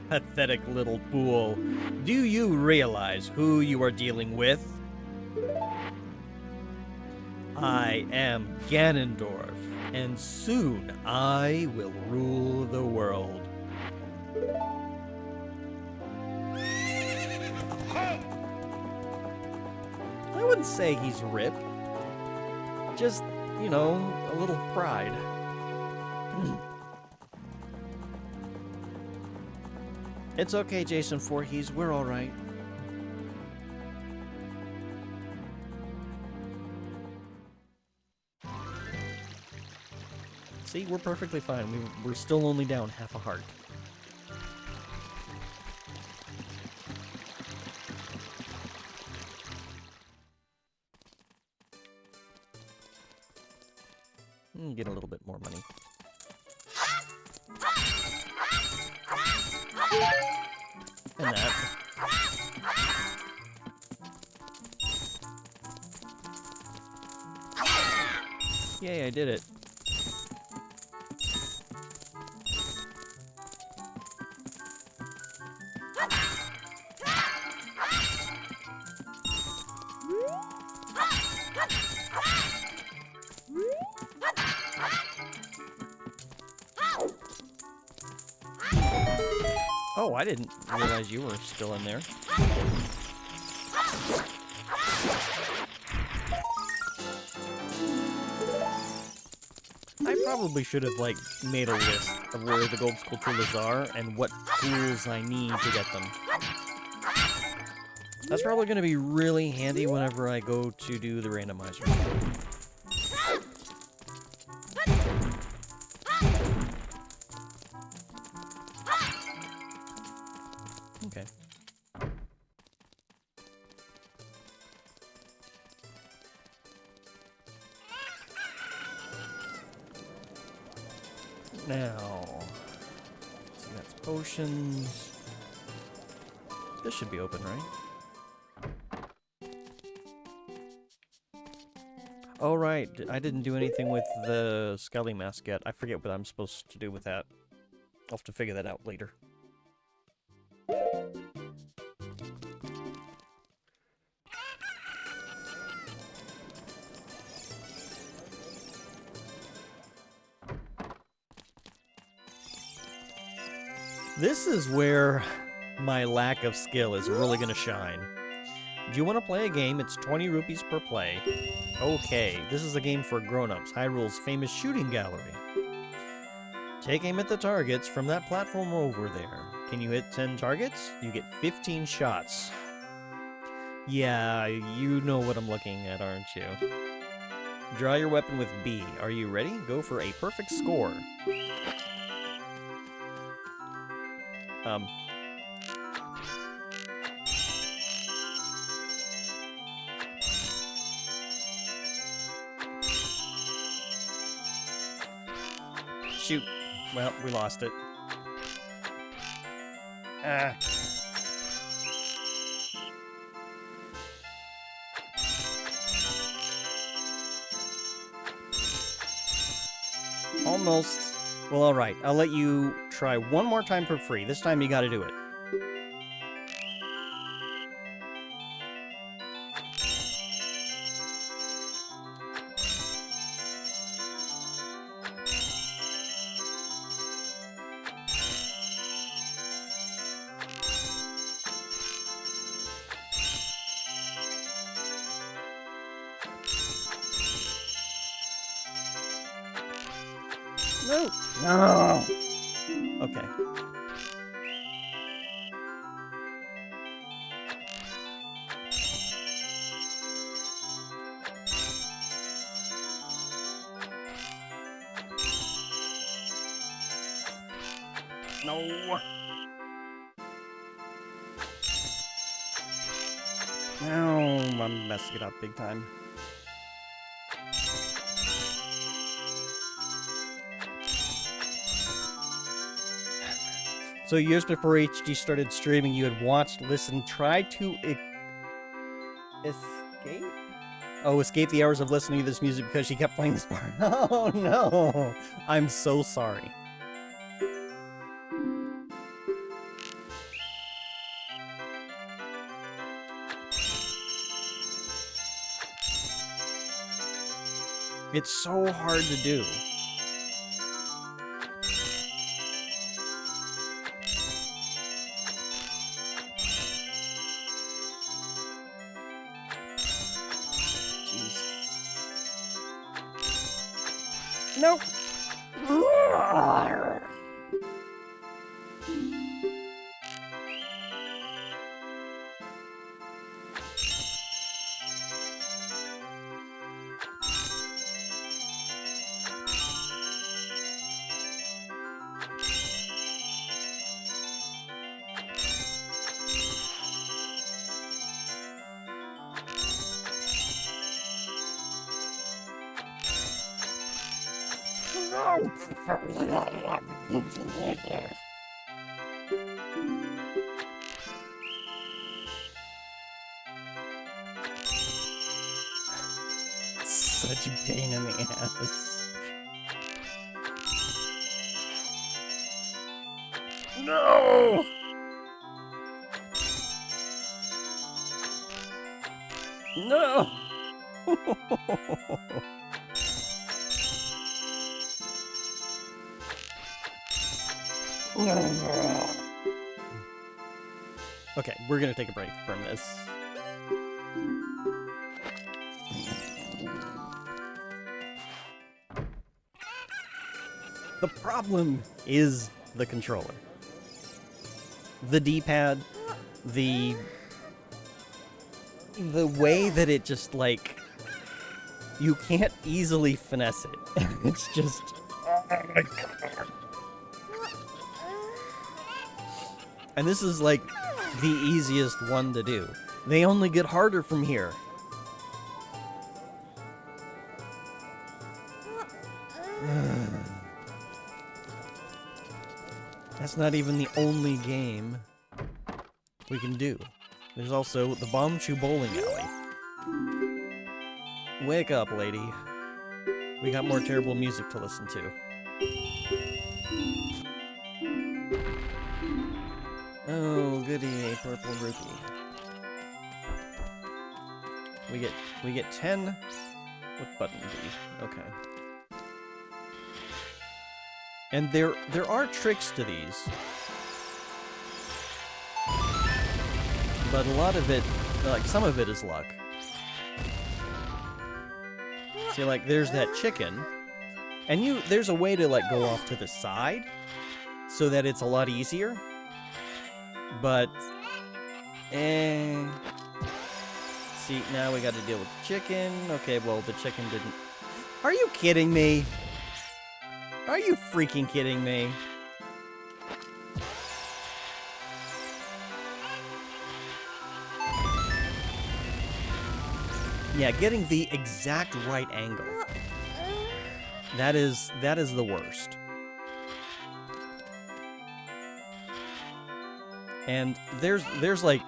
Pathetic little fool. Do you realize who you are dealing with? I am Ganondorf, and soon I will rule the world. I wouldn't say he's ripped. Just, you know, a little pride. It's okay, Jason Voorhees. We're all right. See, we're perfectly fine. We're still only down half a heart. Get a little bit more money. And that. Yay, I did it. Oh, I didn't realize you were still in there. I probably should have, like, made a list of where the gold skulltulas are and what tools I need to get them. That's probably going to be really handy whenever I go to do the randomizer. Okay. Now, so that's potions. This should be open, right? Oh, right. I didn't do anything with the Skelly mask yet. I forget what I'm supposed to do with that. I'll have to figure that out later. This is where my lack of skill is really going to shine. Do you want to play a game? It's 20 rupees per play. Okay, this is a game for grown-ups. Hyrule's famous shooting gallery. Take aim at the targets from that platform over there. Can you hit 10 targets? You get 15 shots. Yeah, you know what I'm looking at, aren't you? Draw your weapon with B. Are you ready? Go for a perfect score. Shoot. Well, we lost it. Ah. Almost. Well, alright. I'll let you try one more time for free. This time you gotta do it. No! No! Okay. No! No, I'm messing it up big time. So years before HG started streaming, you had watched, listened, tried to escape? Oh, escape the hours of listening to this music because she kept playing this part. Oh no! I'm so sorry. It's so hard to do. Nope. Such a pain in the ass. No! No! Okay, we're gonna take a break from this. The problem is the controller. The D-pad, the way that it just, like, you can't easily finesse it. It's just... Oh my god. And this is, like, the easiest one to do. They only get harder from here. That's not even the only game we can do. There's also the Bombchu Bowling Alley. Wake up, lady. We got more terrible music to listen to. Oh, goody, a purple rupee. We get 10 with button B. Okay. And there are tricks to these. But a lot of it, like some of it is luck. See, like there's that chicken, and there's a way to like go off to the side so that it's a lot easier. But see, now we got to deal with the chicken. Okay, well the chicken didn't. Are you kidding me? Are you freaking kidding me? Yeah, getting the exact right angle. That is the worst. And there's like,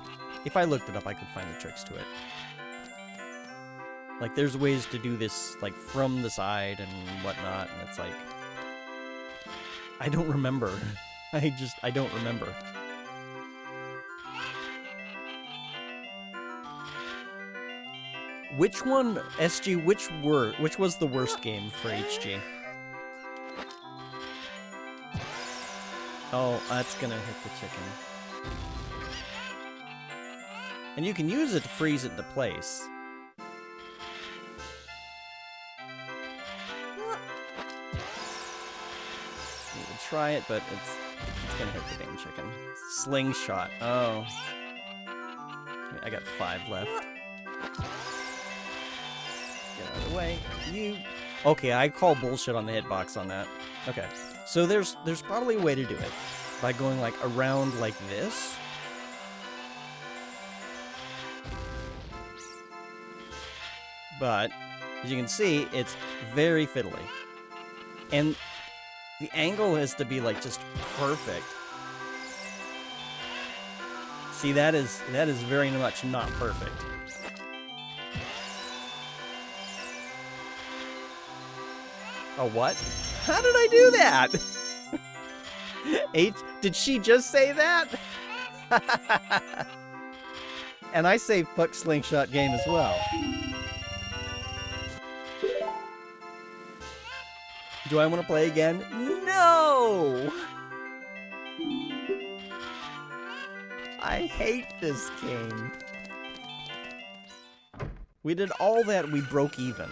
if I looked it up, I could find the tricks to it. Like, there's ways to do this, like, from the side and whatnot, and it's like... I don't remember. I don't remember. Which one, SG, which was the worst game for HG? Oh, that's gonna hit the chicken. And you can use it to freeze it into place. You can try it, but it's gonna hit the damn chicken. Slingshot. Oh. I got 5 left. Get out of the way. You. Okay, I call bullshit on the hitbox on that. Okay. So there's probably a way to do it. By going like around like this. But as you can see, it's very fiddly. And the angle has to be like just perfect. See, that is very much not perfect. A what? How did I do that? H, did she just say that? And I say fuck slingshot game as well. Do I want to play again? No! I hate this game. We did all that, we broke even.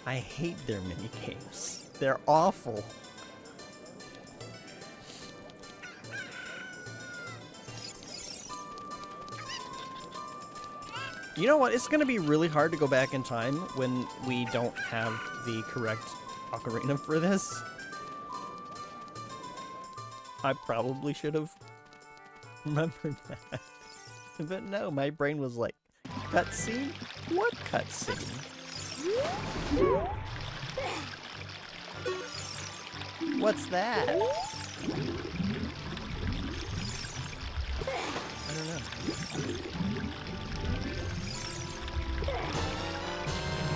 I hate their minigames. They're awful. You know what? It's going to be really hard to go back in time when we don't have the correct ocarina for this. I probably should have remembered that. But no, my brain was like, cutscene? What cutscene? What's that? I don't know.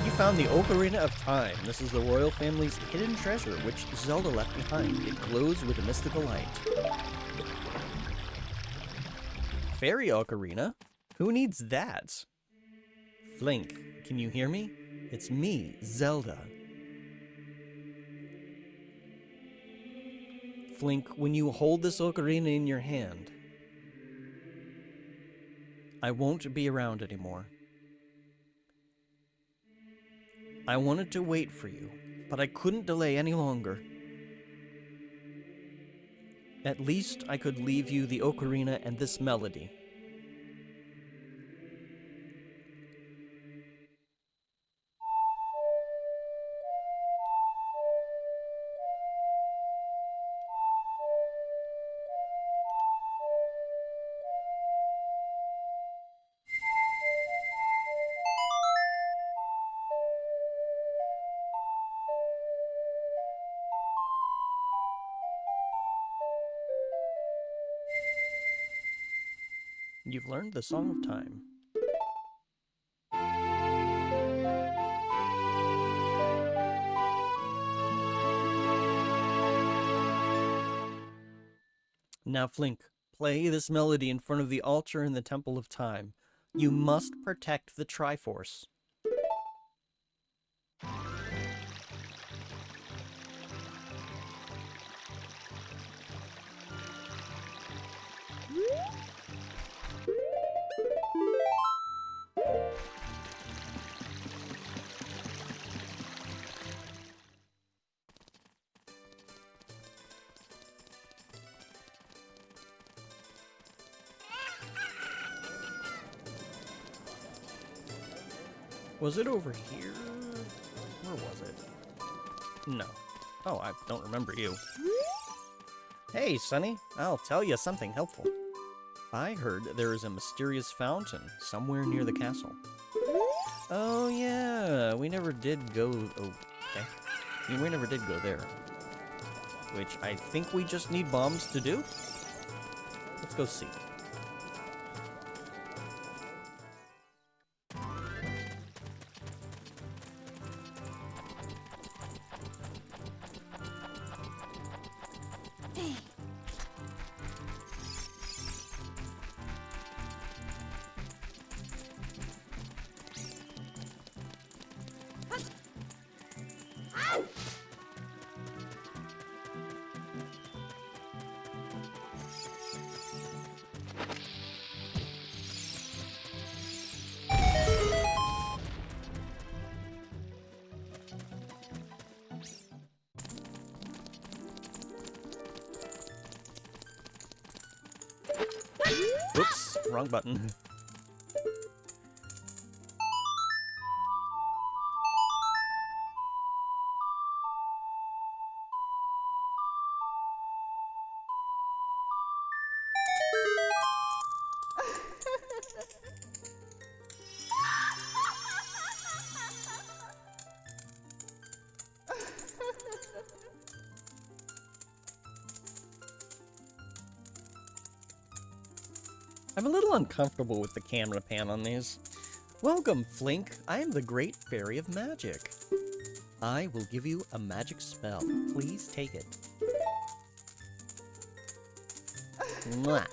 You found the Ocarina of Time. This is the royal family's hidden treasure, which Zelda left behind. It glows with a mystical light. Fairy Ocarina? Who needs that? Flink, can you hear me? It's me, Zelda. Flink, when you hold this ocarina in your hand, I won't be around anymore. I wanted to wait for you, but I couldn't delay any longer. At least I could leave you the ocarina and this melody. You've learned the Song of Time. Now, Flink, play this melody in front of the altar in the Temple of Time. You must protect the Triforce. Was it over here? Where was it? No. Oh, I don't remember you. Hey, Sonny, I'll tell you something helpful. I heard there is a mysterious fountain somewhere near the castle. Oh, yeah, we never did go... Oh, okay. We never did go there. Which I think we just need bombs to do? Let's go see. Oops, wrong button. I'm a little uncomfortable with the camera pan on these. Welcome, Flink. I am the Great Fairy of Magic. I will give you a magic spell. Please take it. Mwah.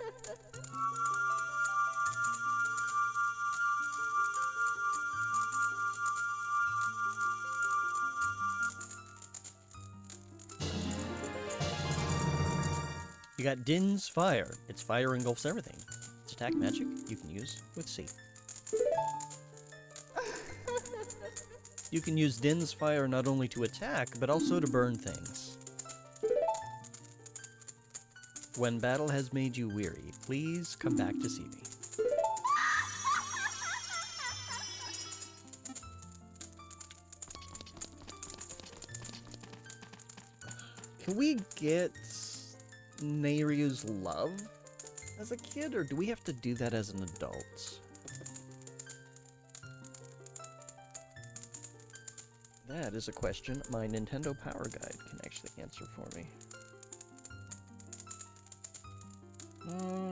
You got Din's Fire. Its fire engulfs everything. It's attack magic you can use with C. You can use Din's Fire not only to attack, but also to burn things. When battle has made you weary, please come back to see me. Can we get Neiryu's love as a kid, or do we have to do that as an adult? That is a question my Nintendo Power Guide can actually answer for me. I'm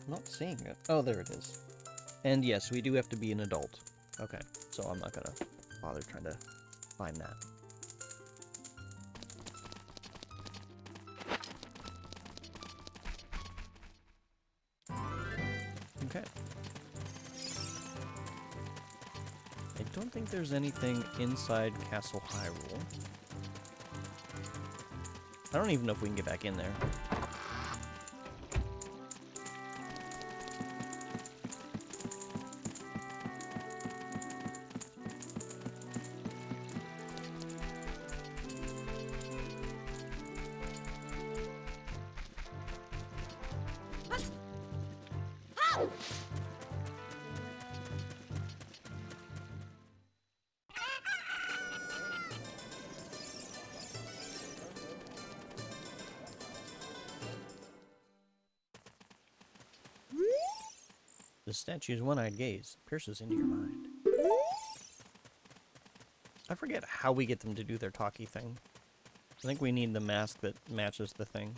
not seeing it. Oh, there it is. And yes, we do have to be an adult. Okay, so I'm not gonna bother trying to find that. Okay. I don't think there's anything inside Castle Hyrule. I don't even know if we can get back in there. The statue's one-eyed gaze pierces into your mind. I forget how we get them to do their talkie thing. I think we need the mask that matches the thing.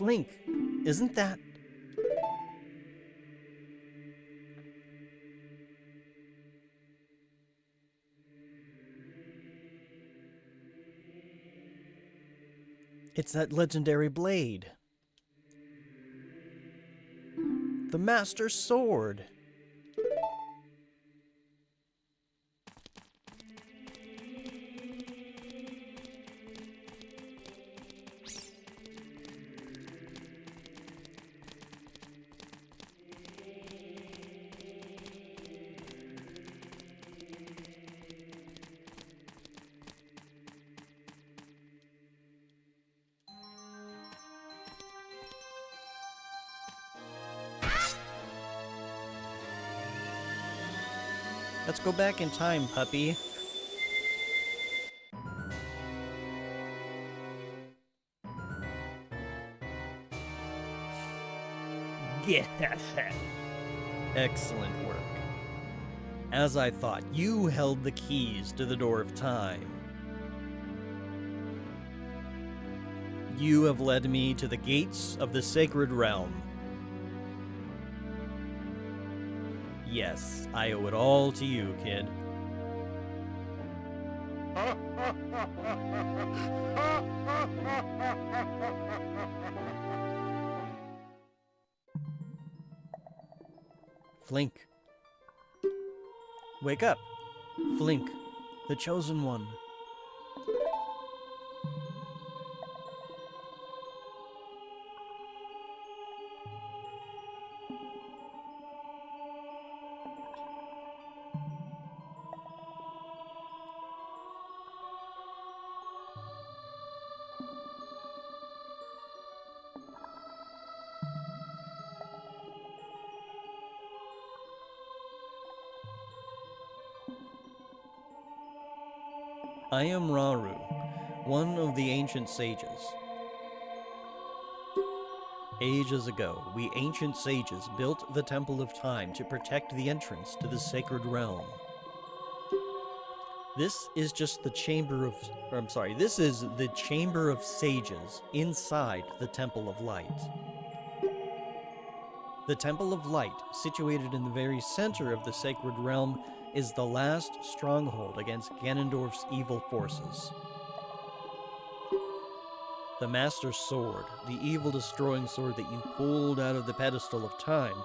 Link, isn't that... It's that legendary blade. The Master Sword. Let's go back in time, puppy. Yeah. Excellent work. As I thought, you held the keys to the door of time. You have led me to the gates of the sacred realm. Yes, I owe it all to you, kid. Flink. Wake up. Flink, the chosen one. I am Rauru, one of the ancient sages. Ages ago, we ancient sages built the Temple of Time to protect the entrance to the sacred realm. This is just the this is the Chamber of Sages inside the Temple of Light. The Temple of Light, situated in the very center of the sacred realm, is the last stronghold against Ganondorf's evil forces. The Master Sword, the evil-destroying sword that you pulled out of the pedestal of time,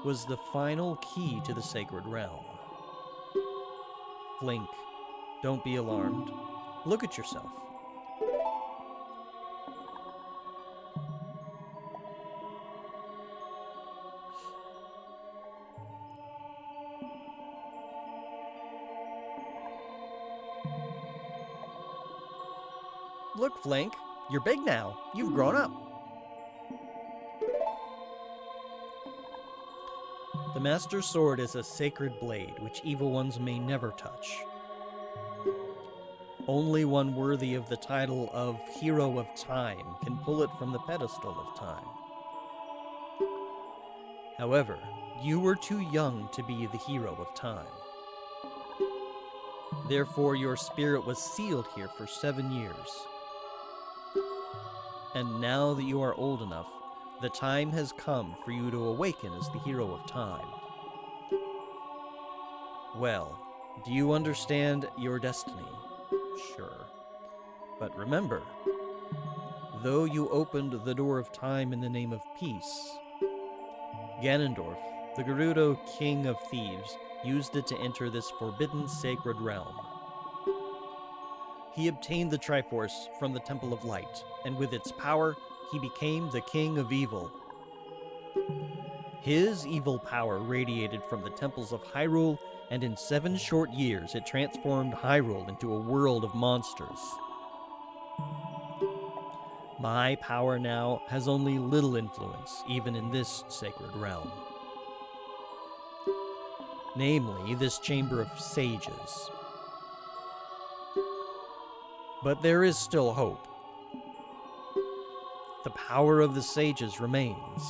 was the final key to the sacred realm. Flink, don't be alarmed. Look at yourself. Look, Flink, you're big now. You've grown up. The Master Sword is a sacred blade which evil ones may never touch. Only one worthy of the title of Hero of Time can pull it from the pedestal of time. However, you were too young to be the Hero of Time. Therefore, your spirit was sealed here for 7 years. And now that you are old enough, the time has come for you to awaken as the Hero of Time. Well, do you understand your destiny? Sure. But remember, though you opened the door of time in the name of peace, Ganondorf, the Gerudo King of Thieves, used it to enter this forbidden sacred realm. He obtained the Triforce from the Temple of Light, and with its power, he became the King of Evil. His evil power radiated from the temples of Hyrule, and in 7 short years it transformed Hyrule into a world of monsters. My power now has only little influence, even in this sacred realm. Namely, this Chamber of Sages. But there is still hope. The power of the sages remains.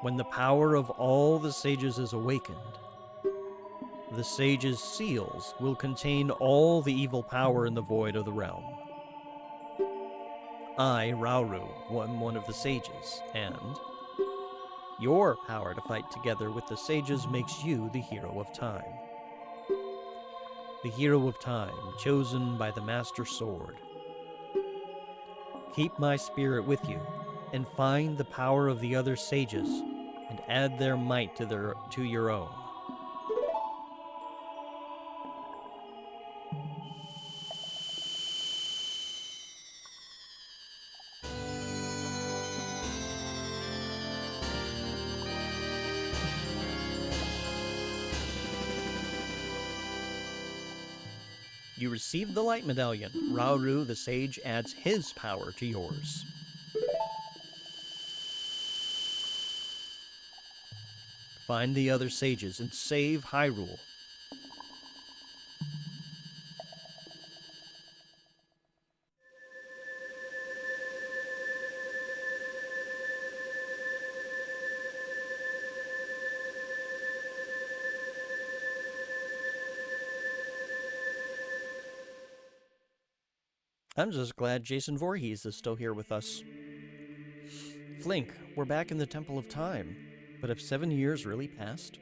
When the power of all the sages is awakened, the sages' seals will contain all the evil power in the void of the realm. I, Rauru, am one of the sages, and your power to fight together with the sages makes you the Hero of Time. The Hero of Time, chosen by the Master Sword. Keep my spirit with you, and find the power of the other sages, and add their might to your own. You receive the Light Medallion. Rauru, the Sage, adds his power to yours. Find the other sages and save Hyrule. I'm just glad Jason Voorhees is still here with us. Flink, we're back in the Temple of Time, but have 7 years really passed?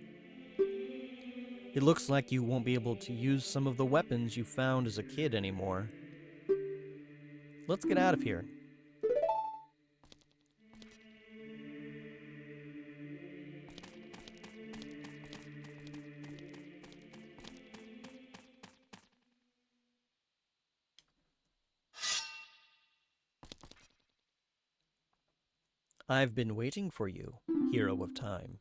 It looks like you won't be able to use some of the weapons you found as a kid anymore. Let's get out of here. I've been waiting for you, hero of time.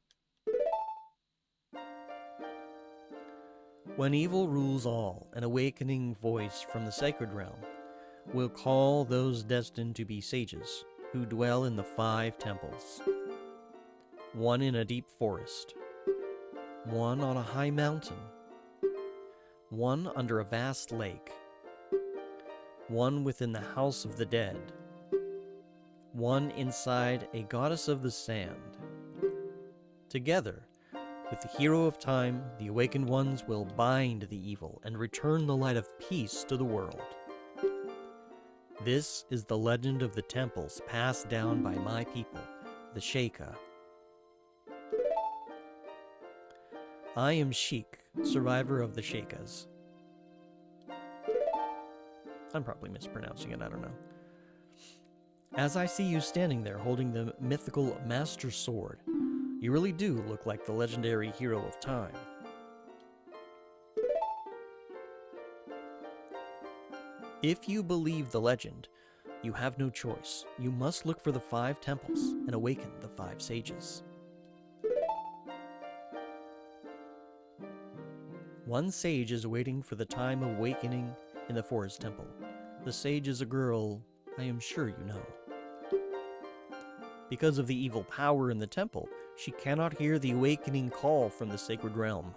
When evil rules all, an awakening voice from the sacred realm will call those destined to be sages who dwell in the 5 temples. One in a deep forest, one on a high mountain, one under a vast lake, one within the house of the dead, one inside a goddess of the sand. Together, with the hero of time, the awakened ones will bind the evil and return the light of peace to the world. This is the legend of the temples passed down by my people, the Sheikah. I am Sheik, survivor of the Sheikahs. I'm probably mispronouncing it, I don't know. As I see you standing there holding the mythical Master Sword, you really do look like the legendary hero of time. If you believe the legend, you have no choice. You must look for the 5 temples and awaken the 5 sages. One sage is waiting for the time of awakening in the forest temple. The sage is a girl I am sure you know. Because of the evil power in the temple, she cannot hear the awakening call from the sacred realm.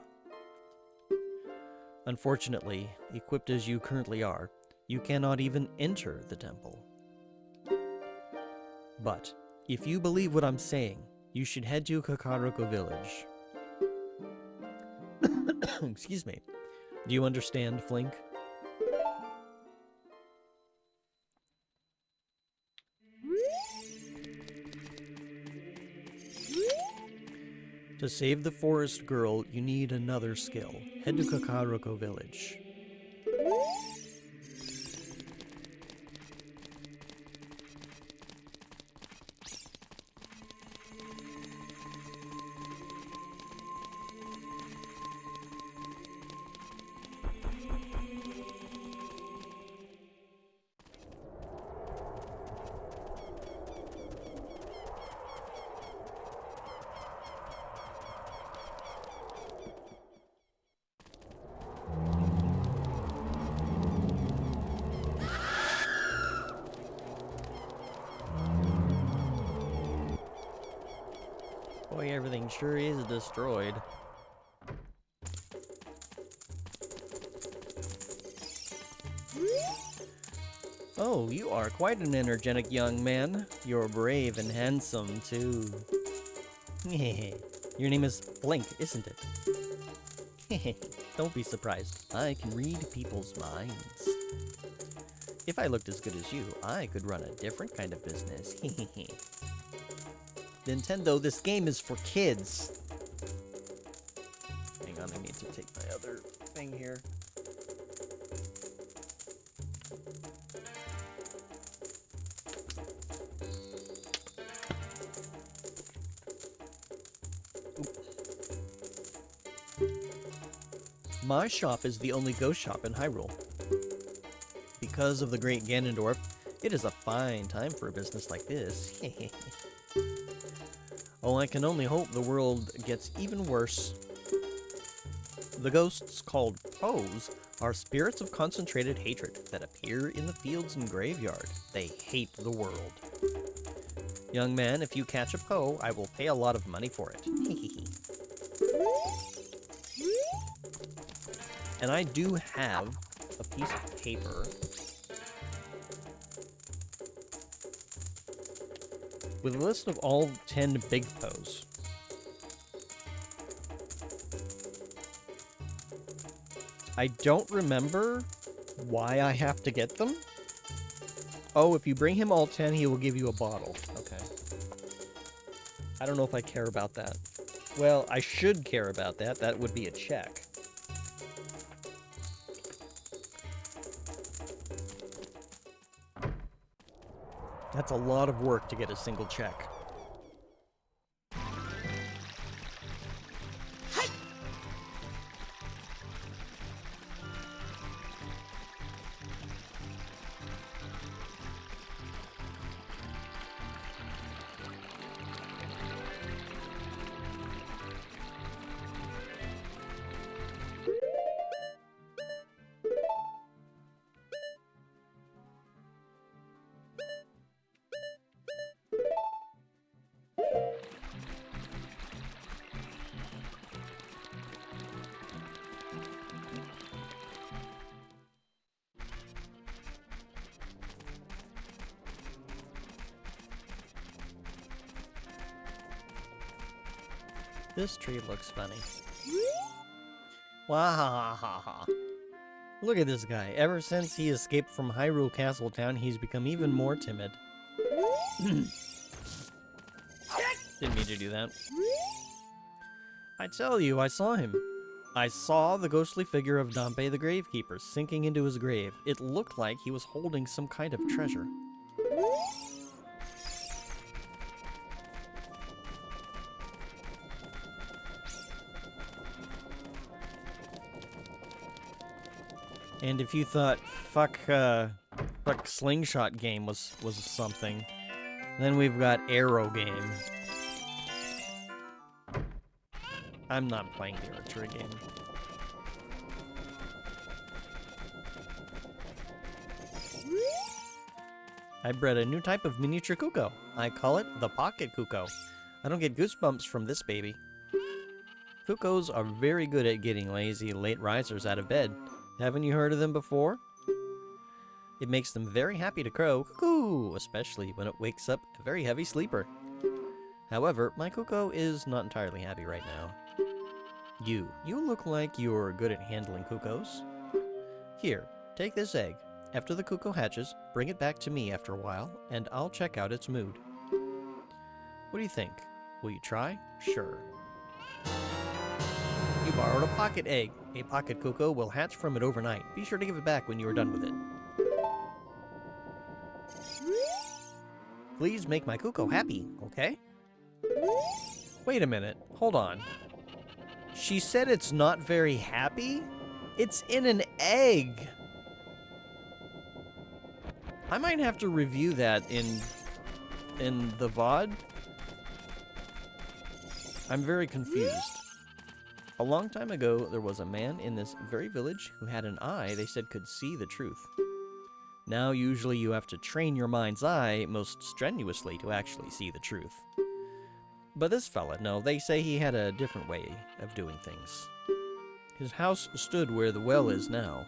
Unfortunately, equipped as you currently are, you cannot even enter the temple. But, if you believe what I'm saying, you should head to Kakariko Village. Excuse me. Do you understand, Flink? To save the forest girl, you need another skill. Head to Kakariko Village. Boy, everything sure is destroyed. Oh, you are quite an energetic young man. You're brave and handsome, too. Your name is Flink, isn't it? Don't be surprised. I can read people's minds. If I looked as good as you, I could run a different kind of business. Nintendo, this game is for kids. Hang on, I need to take my other thing here. My shop is the only ghost shop in Hyrule. Because of the great Ganondorf, it is a fine time for a business like this. Oh, I can only hope the world gets even worse. The ghosts called Poes are spirits of concentrated hatred that appear in the fields and graveyard. They hate the world. Young man, if you catch a Poe, I will pay a lot of money for it. And I do have a piece of paper with a list of all 10 Big Pos. I don't remember why I have to get them. Oh, if you bring him all 10, he will give you a bottle. Okay. I don't know if I care about that. Well, I should care about that. That would be a check. That's a lot of work to get a single check. This tree looks funny. Wahahaha. Look at this guy. Ever since he escaped from Hyrule Castletown, he's become even more timid. Didn't mean to do that. I tell you, I saw him. I saw the ghostly figure of Dampe the Gravekeeper sinking into his grave. It looked like he was holding some kind of treasure. And if you thought fuck Slingshot game was something, then we've got Arrow game. I'm not playing the archery game. I bred a new type of miniature Kuko. I call it the Pocket Kuko. I don't get goosebumps from this baby. Kukos are very good at getting lazy late risers out of bed. Haven't you heard of them before? It makes them very happy to crow, cuckoo, especially when it wakes up a very heavy sleeper. However, my Kuko is not entirely happy right now. You look like you're good at handling Kukos. Here, take this egg. After the Kuko hatches, bring it back to me after a while, and I'll check out its mood. What do you think? Will you try? Sure. You borrowed a pocket egg. A pocket Kuko will hatch from it overnight. Be sure to give it back when you are done with it. Please make my Kuko happy, okay? Wait a minute. Hold on. She said it's not very happy? It's in an egg! I might have to review that in the VOD. I'm very confused. A long time ago, there was a man in this very village who had an eye they said could see the truth. Now, usually you have to train your mind's eye most strenuously to actually see the truth. But this fella, no, they say he had a different way of doing things. His house stood where the well is now.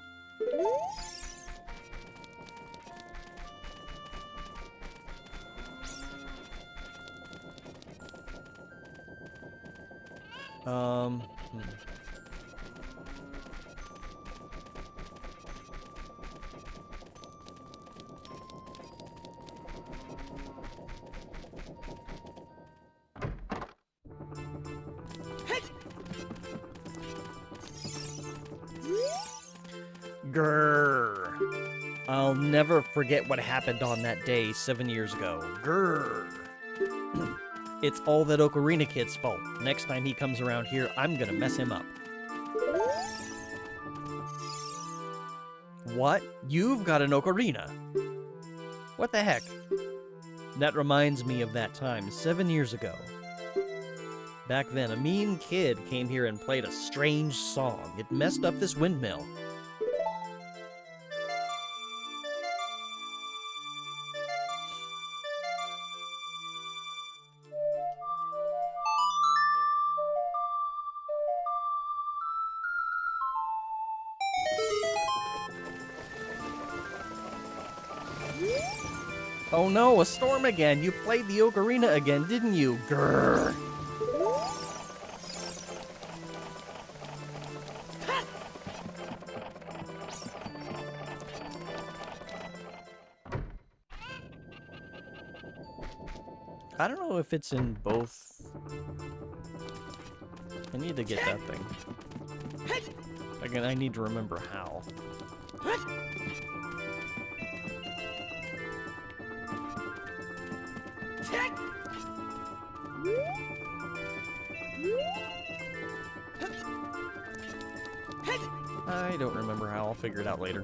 Grrr. I'll never forget what happened on that day 7 years ago. Grrr. It's all that Ocarina Kid's fault. Next time he comes around here, I'm gonna mess him up. What? You've got an ocarina? What the heck? That reminds me of that time 7 years ago. Back then, a mean kid came here and played a strange song. It messed up this windmill. Oh no, a storm again! You played the Ocarina again, didn't you? Grrr. I don't know if it's in both. I need to get that thing. Again, I need to remember how. I don't remember how. I'll figure it out later.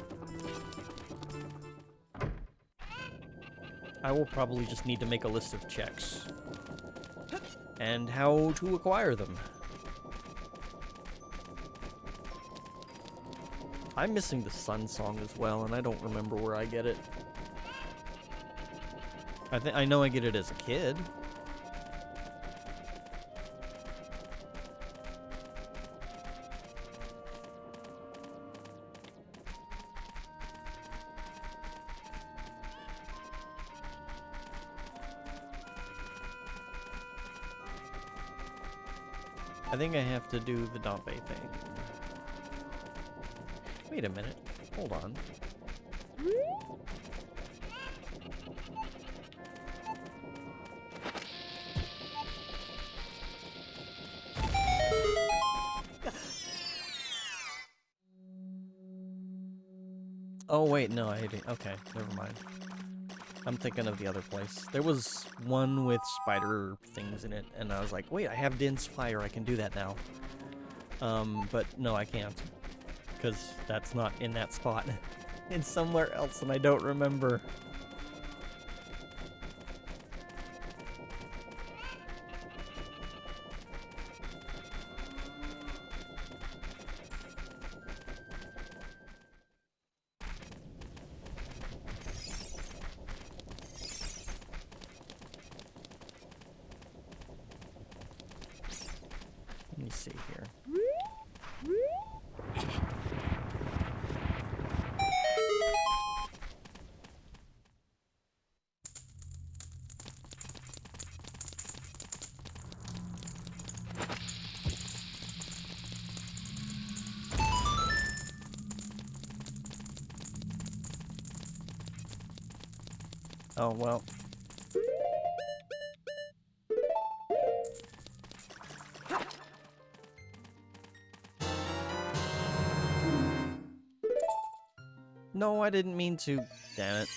I will probably just need to make a list of checks. And how to acquire them. I'm missing the Sun Song as well, and I don't remember where I get it. I know I get it as a kid. I think I have to do the Dompe thing. Wait a minute. Hold on. Oh wait, no, I didn't. Okay, never mind. I'm thinking of the other place. There was one with spider things in it, and I was like, wait, I have Din's Fire, I can do that now. But no, I can't. Because that's not in that spot. It's somewhere else, and I don't remember. Let me see here. Oh, well. No, I didn't mean to. Damn it.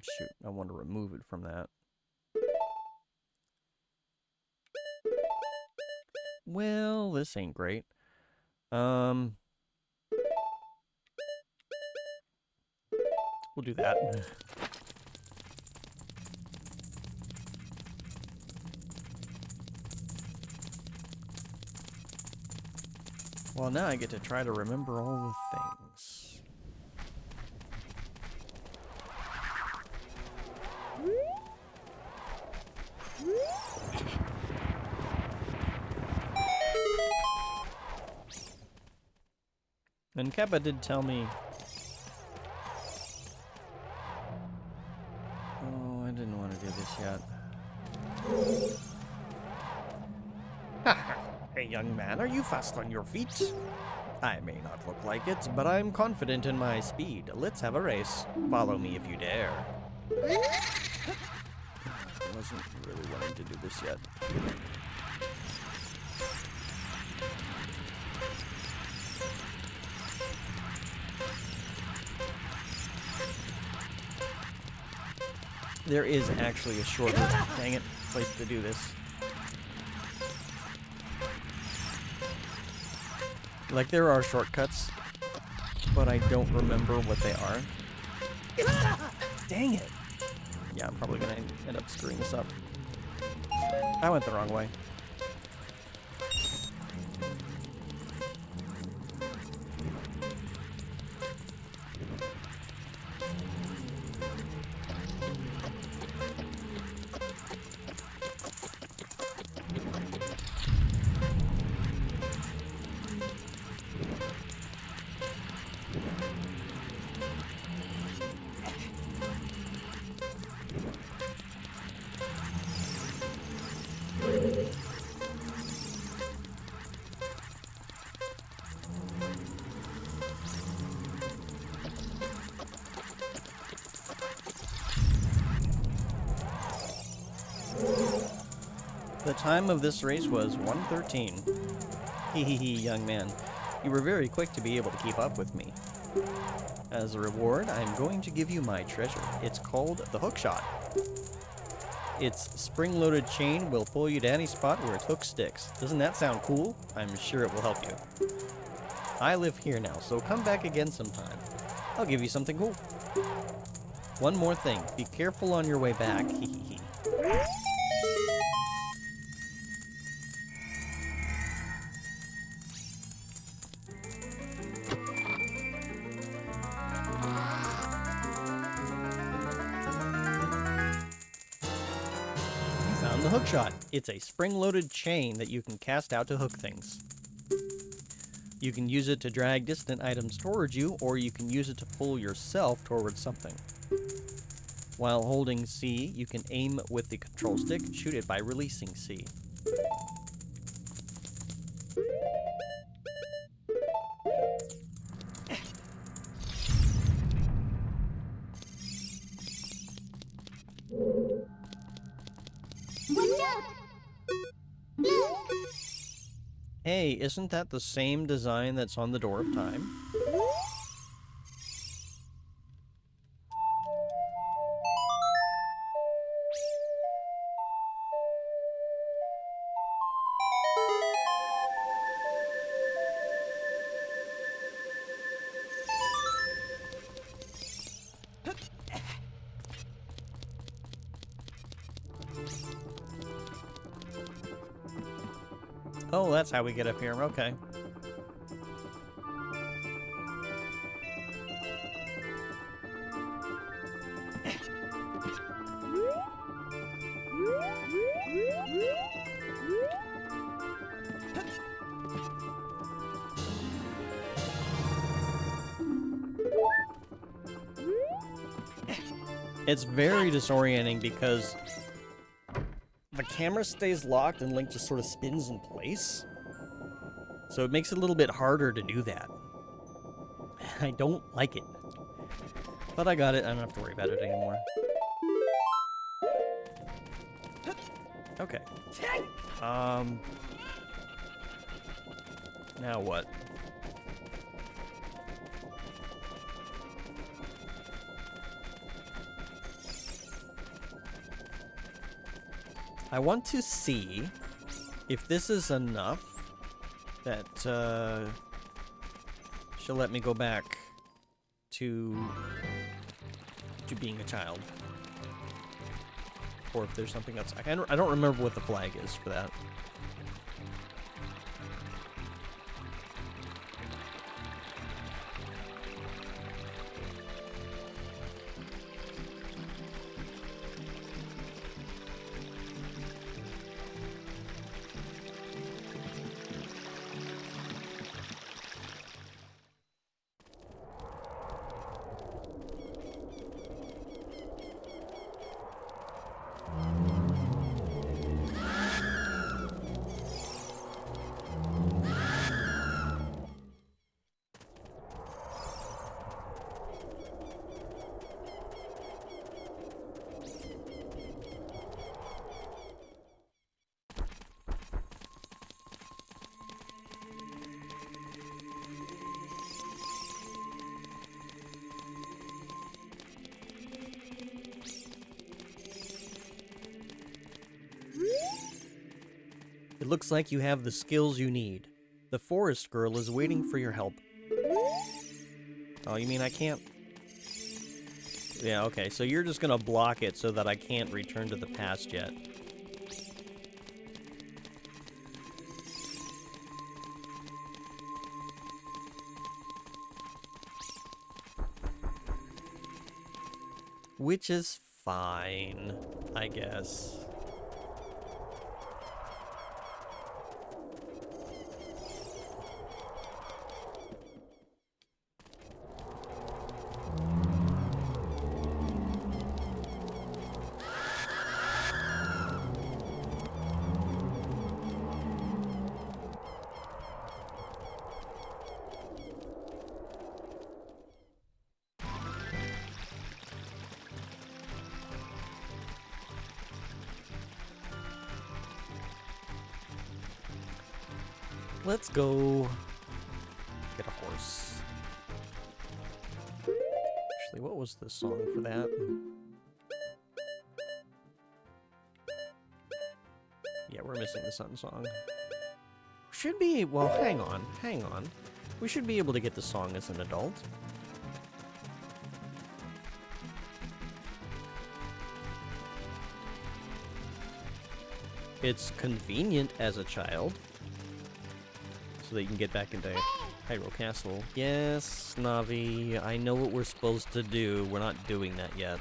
Shoot, I want to remove it from that. Well, this ain't great. We'll do that. Well, now I get to try to remember all the things. And Keppa did tell me... Oh, I didn't want to do this yet. Hey, young man, are you fast on your feet? I may not look like it, but I'm confident in my speed. Let's have a race. Follow me if you dare. I wasn't really wanting to do this yet. There is actually a shorter, dang it, place to do this. Like, there are shortcuts, but I don't remember what they are. Dang it! Yeah, I'm probably gonna end up screwing this up. I went the wrong way. The time of this race was 1:13. Hee hee hee, young man. You were very quick to be able to keep up with me. As a reward, I'm going to give you my treasure. It's called the hook shot. Its spring-loaded chain will pull you to any spot where its hook sticks. Doesn't that sound cool? I'm sure it will help you. I live here now, so come back again sometime. I'll give you something cool. One more thing. Be careful on your way back. Hee hee hee. The hook shot. It's a spring-loaded chain that you can cast out to hook things. You can use it to drag distant items towards you, or you can use it to pull yourself towards something. While holding C, you can aim with the control stick and shoot it by releasing C. Hey, isn't that the same design that's on the Door of Time? Oh, that's how we get up here. Okay. It's very disorienting because the camera stays locked and Link just sort of spins in place. So it makes it a little bit harder to do that. I don't like it. But I got it. I don't have to worry about it anymore. Okay. Now what? I want to see if this is enough that she'll let me go back to being a child, or if there's something else. I don't remember what the flag is for that. It looks like you have the skills you need. The forest girl is waiting for your help. Oh, you mean I can't? Yeah, okay, so you're just gonna block it so that I can't return to the past yet. Which is fine, I guess. Let's go get a horse. Actually, what was the song for that? Yeah, we're missing the sun song. Should be, well, hang on. We should be able to get the song as an adult. It's convenient as a child, so that you can get back into Hyrule Castle. Yes, Navi, I know what we're supposed to do. We're not doing that yet.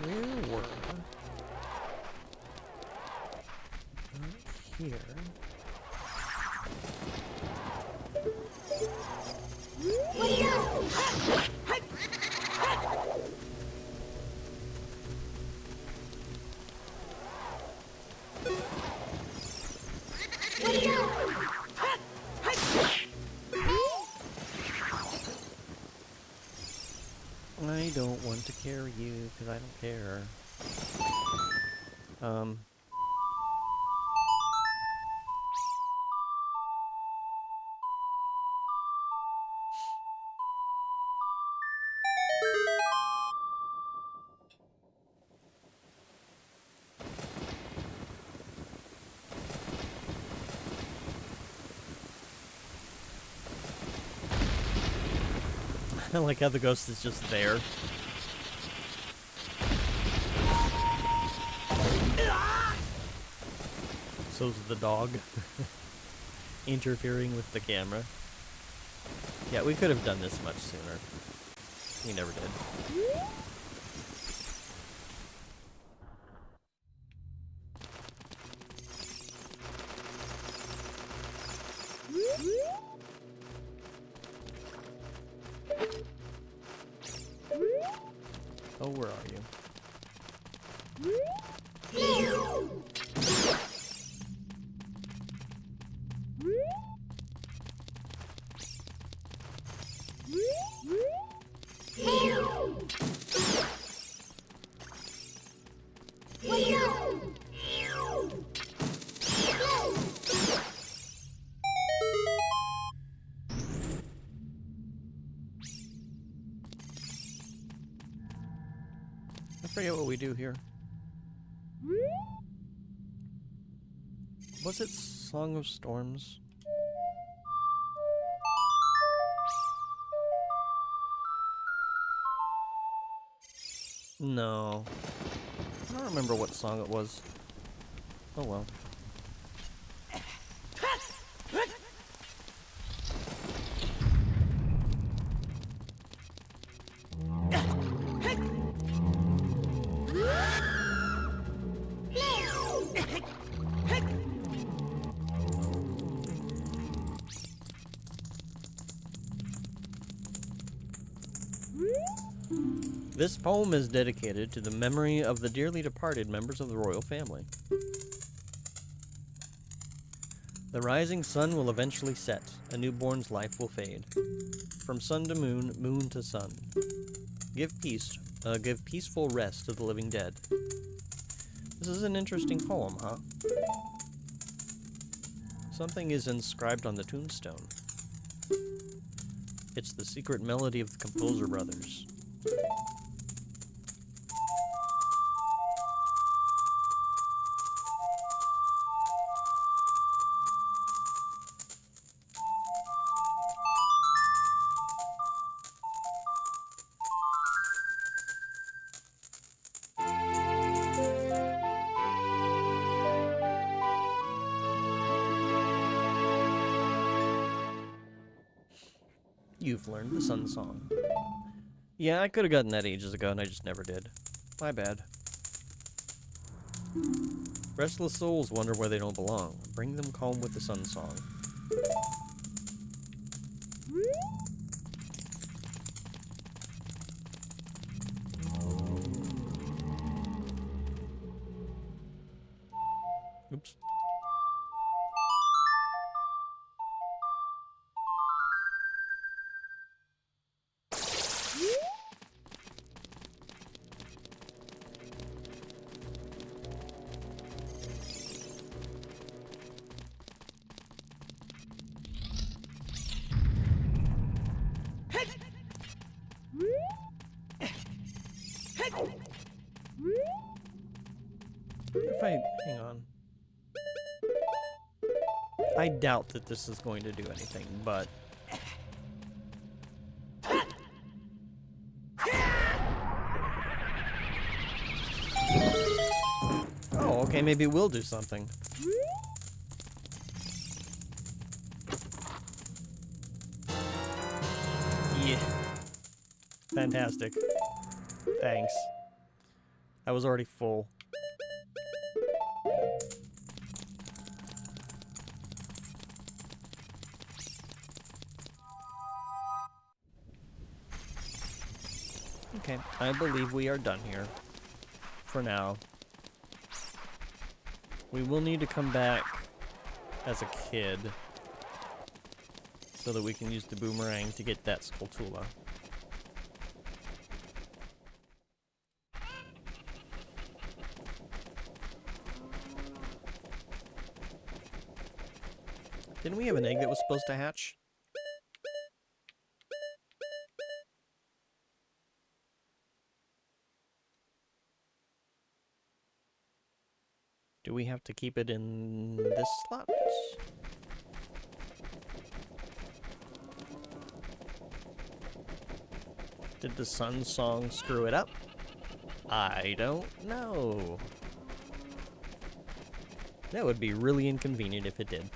Where were here? I don't want to carry you because I don't care. I like how the ghost is just there. So's the dog. Interfering with the camera. Yeah, we could have done this much sooner. We never did. Oh, where are you? I forget what we do here. Was it Song of Storms? No. I don't remember what song it was. Oh well. This poem is dedicated to the memory of the dearly departed members of the royal family. The rising sun will eventually set, a newborn's life will fade. From sun to moon, moon to sun. Give peaceful rest to the living dead. This is an interesting poem, huh? Something is inscribed on the tombstone. It's the secret melody of the composer brothers. You've learned the Sun Song. Yeah, I could have gotten that ages ago, and I just never did. My bad. Restless souls wonder where they don't belong. Bring them calm with the Sun Song. Oops. If I hang on. I doubt that this is going to do anything, but oh, okay, maybe it will do something. Yeah. Fantastic. Thanks. I was already full. Okay, I believe we are done here. For now. We will need to come back as a kid so that we can use the boomerang to get that Skulltula. Didn't we have an egg that was supposed to hatch? Do we have to keep it in this slot? Did the Sun Song screw it up? I don't know. That would be really inconvenient if it did.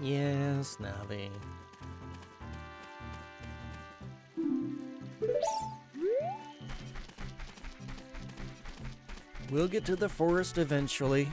Yes, Navi. We'll get to the forest eventually.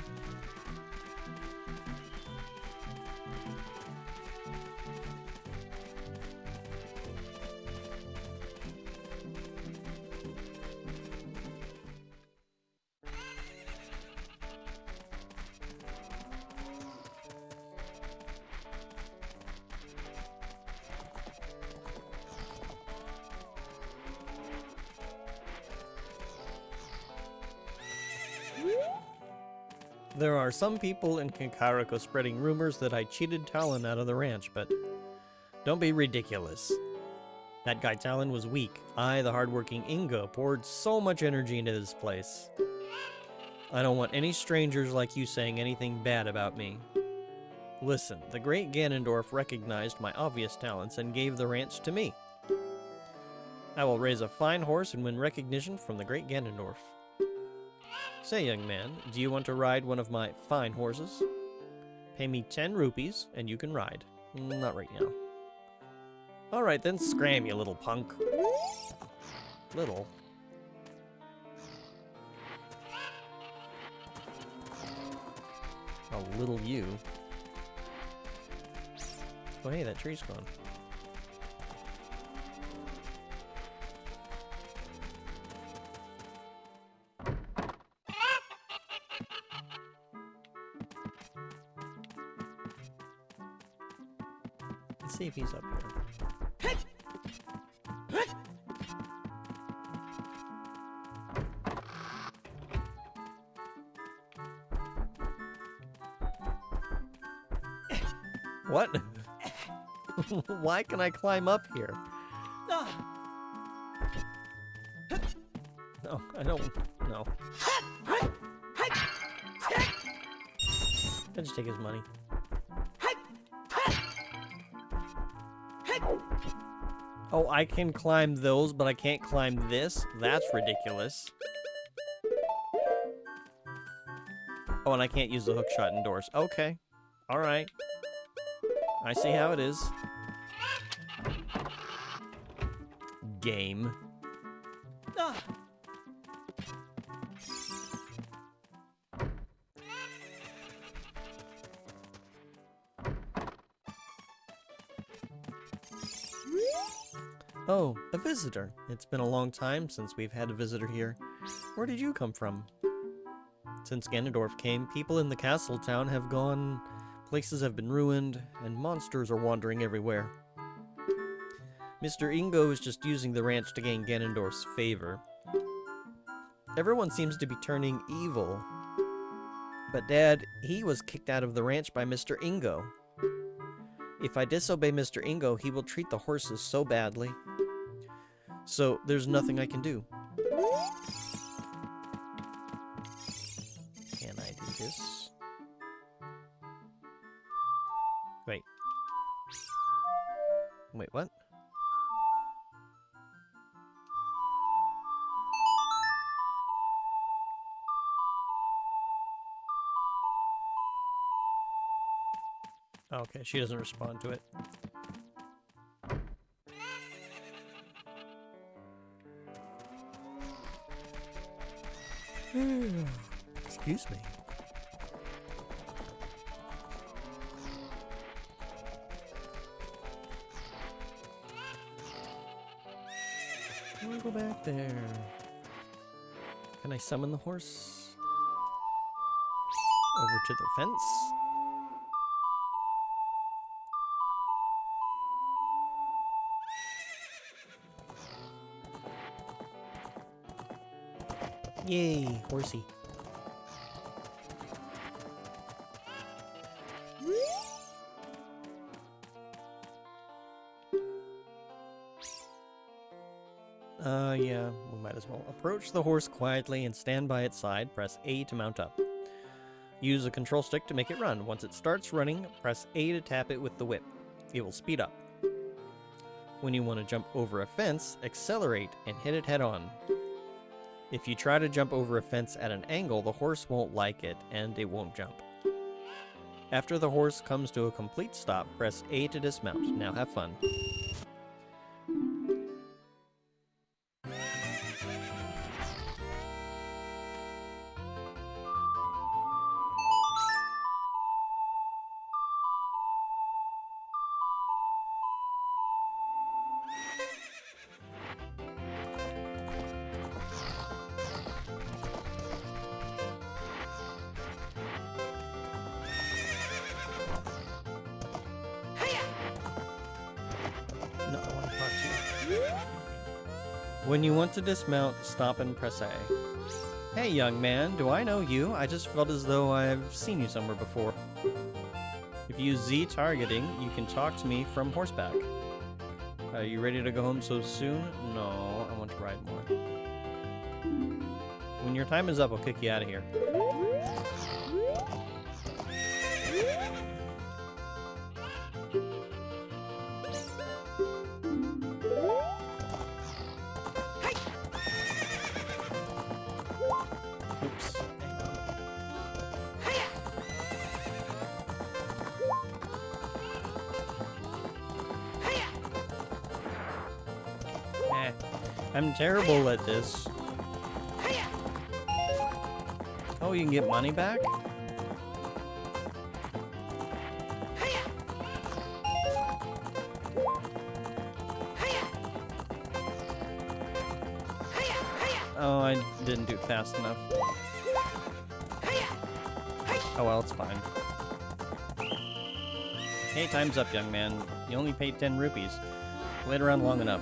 There are some people in Kakariko spreading rumors that I cheated Talon out of the ranch, but don't be ridiculous. That guy Talon was weak. I, the hardworking Inga, poured so much energy into this place. I don't want any strangers like you saying anything bad about me. Listen, the great Ganondorf recognized my obvious talents and gave the ranch to me. I will raise a fine horse and win recognition from the great Ganondorf. Say, young man, do you want to ride one of my fine horses? Pay me 10 rupees, and you can ride. Not right now. Alright then, scram, you little punk. Little? A little you. Oh hey, that tree's gone. Let's see if he's up here. What? Why can I climb up here? No, I don't. No. I'll just take his money. Oh, I can climb those, but I can't climb this? That's ridiculous. Oh, and I can't use the hook shot indoors. Okay. Alright. I see how it is. Game. Oh, a visitor. It's been a long time since we've had a visitor here. Where did you come from? Since Ganondorf came, people in the castle town have gone, places have been ruined, and monsters are wandering everywhere. Mr. Ingo is just using the ranch to gain Ganondorf's favor. Everyone seems to be turning evil. But Dad, he was kicked out of the ranch by Mr. Ingo. If I disobey Mr. Ingo, he will treat the horses so badly. So, there's nothing I can do. Can I do this? Wait. Wait, what? Okay, she doesn't respond to it. Excuse me. I want to go back there. Can I summon the horse? Over to the fence? Yay, horsey. Yeah, we might as well. Approach the horse quietly and stand by its side. Press A to mount up. Use a control stick to make it run. Once it starts running, press A to tap it with the whip. It will speed up. When you want to jump over a fence, accelerate and hit it head on. If you try to jump over a fence at an angle, the horse won't like it, and it won't jump. After the horse comes to a complete stop, press A to dismount. Now have fun. No, I want to talk to you. When you want to dismount, stop and press A. Hey, young man, do I know you? I just felt as though I've seen you somewhere before. If you use Z targeting, you can talk to me from horseback. Are you ready to go home so soon? No, I want to ride more. When your time is up, I'll kick you out of here. Oops. I'm terrible at this. Oh, you can get money back? Oh, I didn't do it fast enough. Oh well, it's fine. Hey, time's up, young man. You only paid 10 rupees. Played around long enough.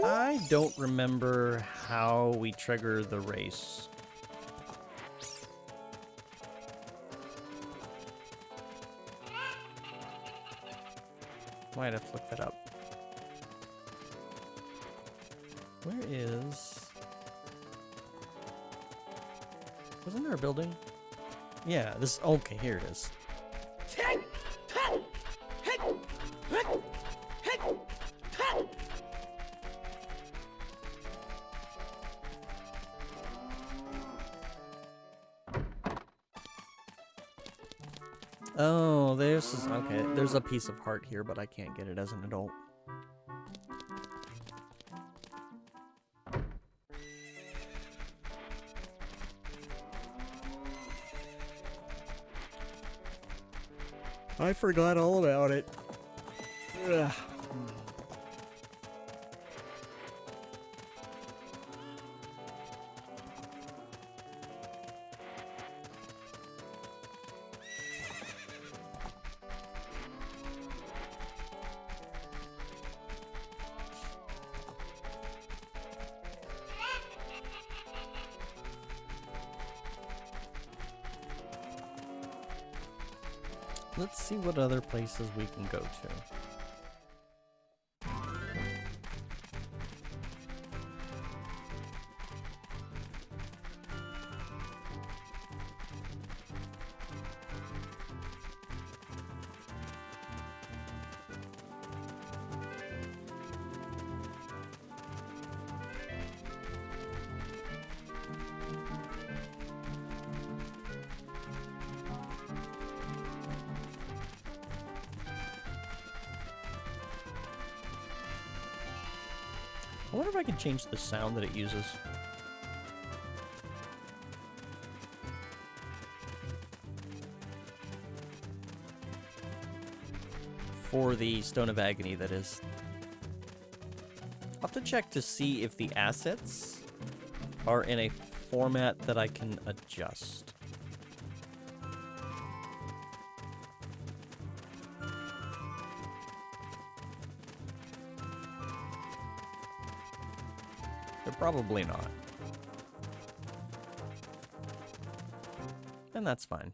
I I don't remember how we trigger the race. Might have to look that up. Where is... Wasn't there a building? Yeah, this... Okay, here it is. Oh, this is... Okay, there's a piece of heart here, but I can't get it as an adult. I forgot all about it. Ugh. Let's see what other places we can go to. I wonder if I can change the sound that it uses. For the Stone of Agony, that is. I'll have to check to see if the assets are in a format that I can adjust. They're probably not. And that's fine.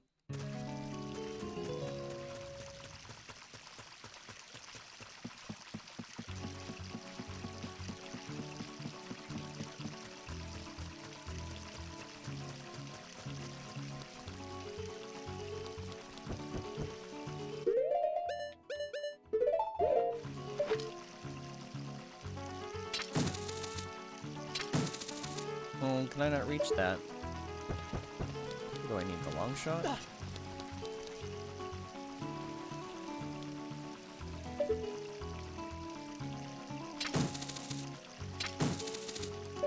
Oh, can I not reach that? Do I need the long shot?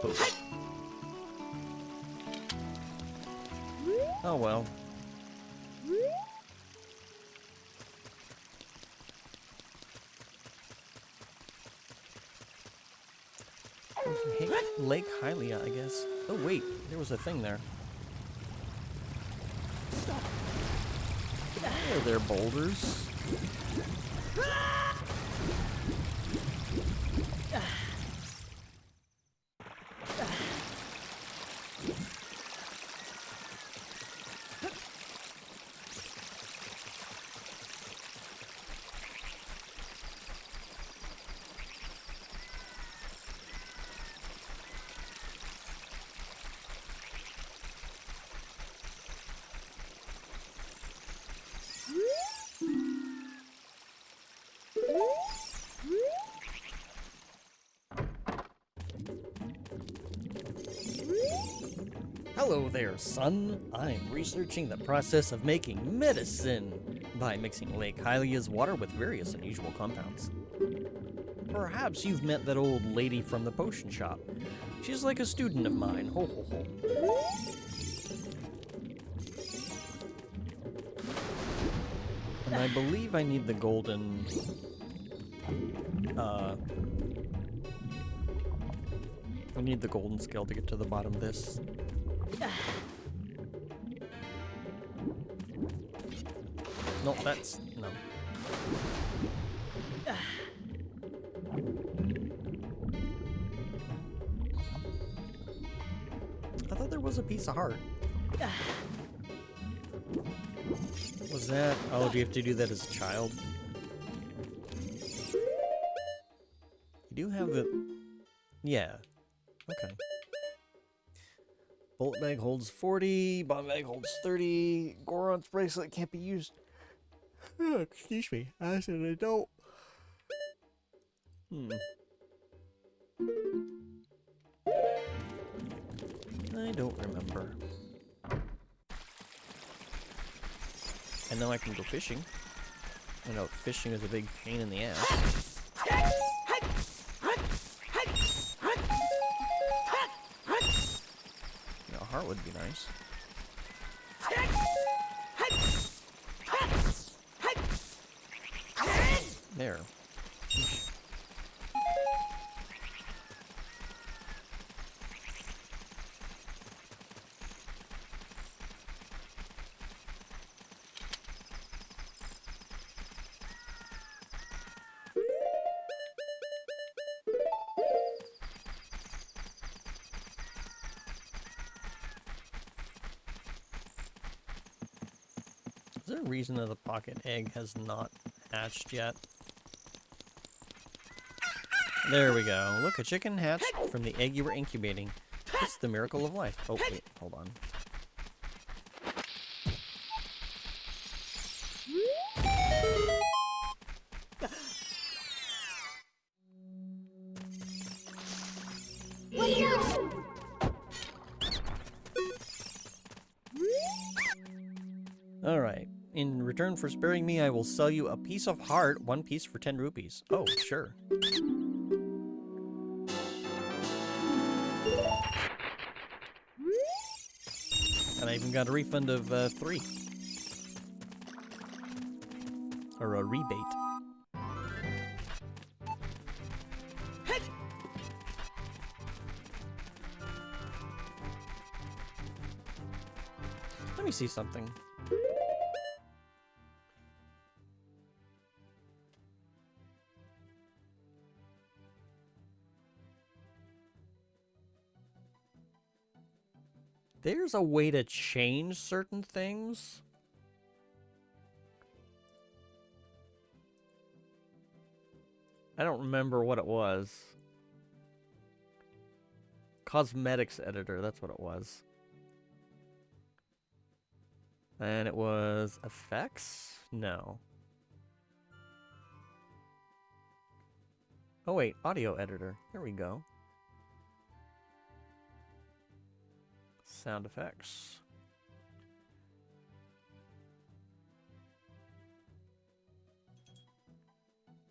Oof. Oh well. Lake Hylia, I guess. Oh wait, there was a thing there. Hello there, boulders. Hello there, son. I'm researching the process of making medicine by mixing Lake Hylia's water with various unusual compounds. Perhaps you've met that old lady from the potion shop. She's like a student of mine. Ho ho ho. And I believe I need the golden... I need the golden scale to get to the bottom of this. No, that's... no. was a piece of heart. Was that... Oh, do you have to do that as a child? You do have the... Yeah. Okay. Bullet bag holds 40, bomb bag holds 30, Goron's bracelet can't be used. Excuse me, as an adult. I don't remember. I know I can go fishing. I know fishing is a big pain in the ass. You know, a heart would be nice. There. Is there a reason that the pocket egg has not hatched yet? There we go. Look, a chicken hatched from the egg you were incubating. It's the miracle of life. Oh, wait, hold on. Alright. In return for sparing me, I will sell you a piece of heart, 1 piece for 10 rupees. Oh, sure. And I even got a refund of 3. Or a rebate. Let me see something. There's a way to change certain things. I don't remember what it was. Cosmetics editor, that's what it was. And it was effects? No. Oh wait, audio editor. There we go. Sound effects.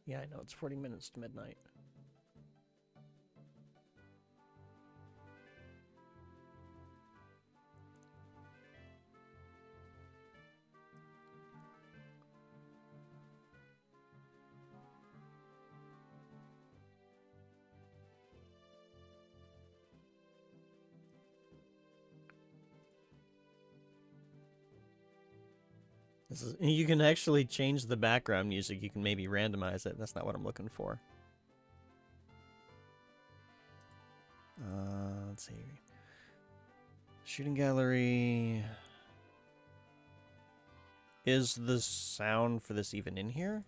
Yeah, I know, it's 40 minutes to midnight. This is, you can actually change the background music. You can maybe randomize it. That's not what I'm looking for. Let's see. Shooting gallery. Is the sound for this even in here?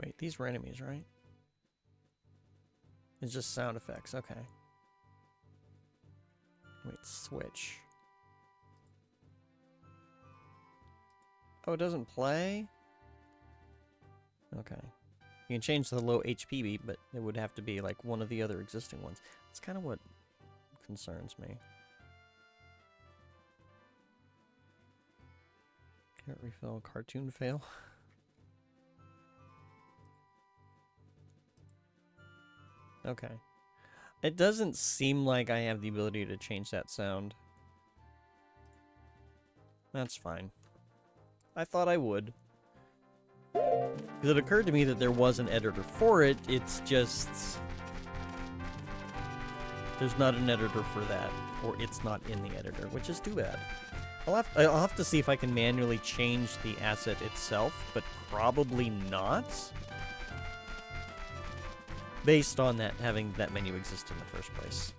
Wait, these were enemies, right? It's just sound effects, okay. Wait, switch. Oh, it doesn't play? Okay. You can change the low HP beat, but it would have to be like one of the other existing ones. That's kind of what concerns me. Can't refill, cartoon fail. Okay. It doesn't seem like I have the ability to change that sound. That's fine. I thought I would. Because it occurred to me that there was an editor for it, it's just... there's not an editor for that, or it's not in the editor, which is too bad. I'll have to see if I can manually change the asset itself, but probably not. Based on that, having that menu exist in the first place.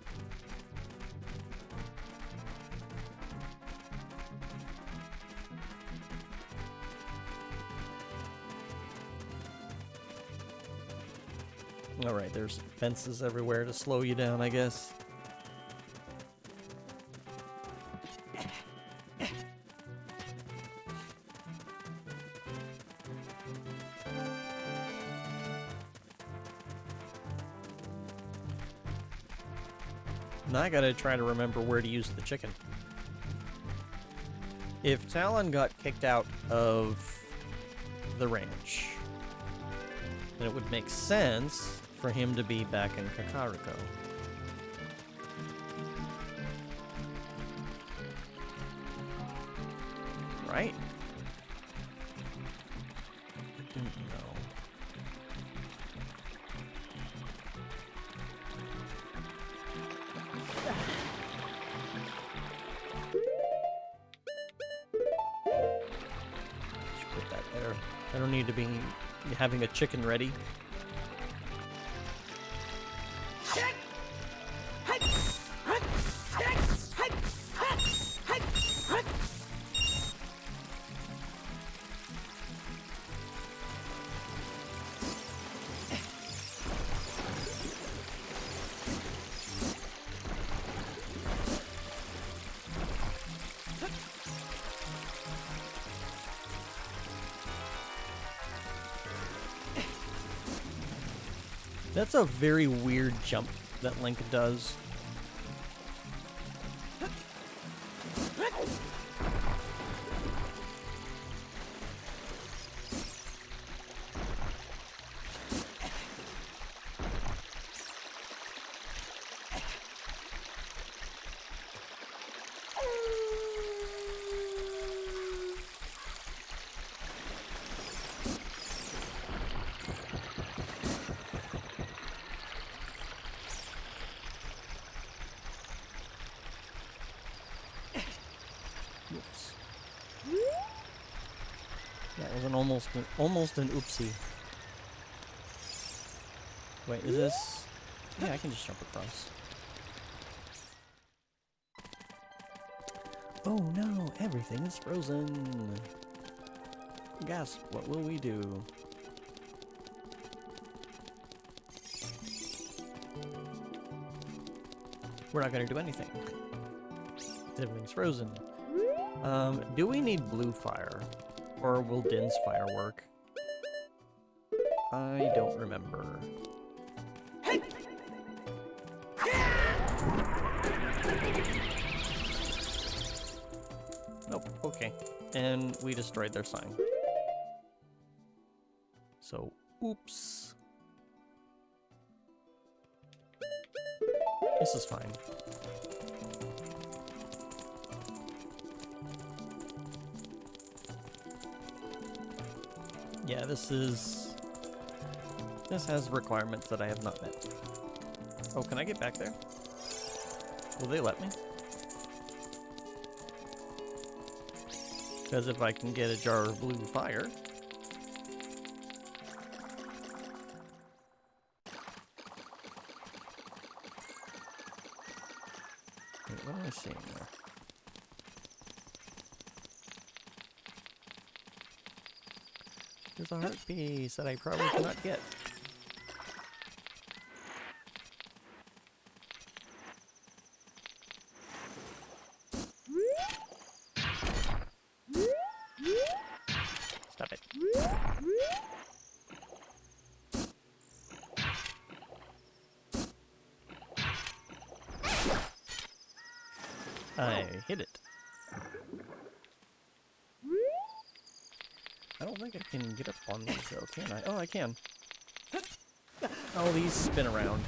Alright, there's fences everywhere to slow you down, I guess. Now I gotta try to remember where to use the chicken. If Talon got kicked out of the ranch, then it would make sense for him to be back in Kakariko. Right? I don't know. Should put that there. I don't need to be having a chicken ready. That's a very weird jump that Link does. That was almost an oopsie. Wait, is this? Yeah, I can just jump across. Oh no, everything is frozen. Gasp, what will we do? We're not gonna do anything. Everything's frozen. Do we need blue fire? Or will Din's fire work? I don't remember. Nope, okay. And we destroyed their sign. So, oops. This is fine. Yeah, this has requirements that I have not met. Oh, can I get back there? Will they let me? Because if I can get a jar of blue fire... Wait, what am I seeing there? There's a heart piece that I probably cannot get. Stop it. I hit it. I don't think I can get up on these though, can I? Oh, I can. Oh, these spin around.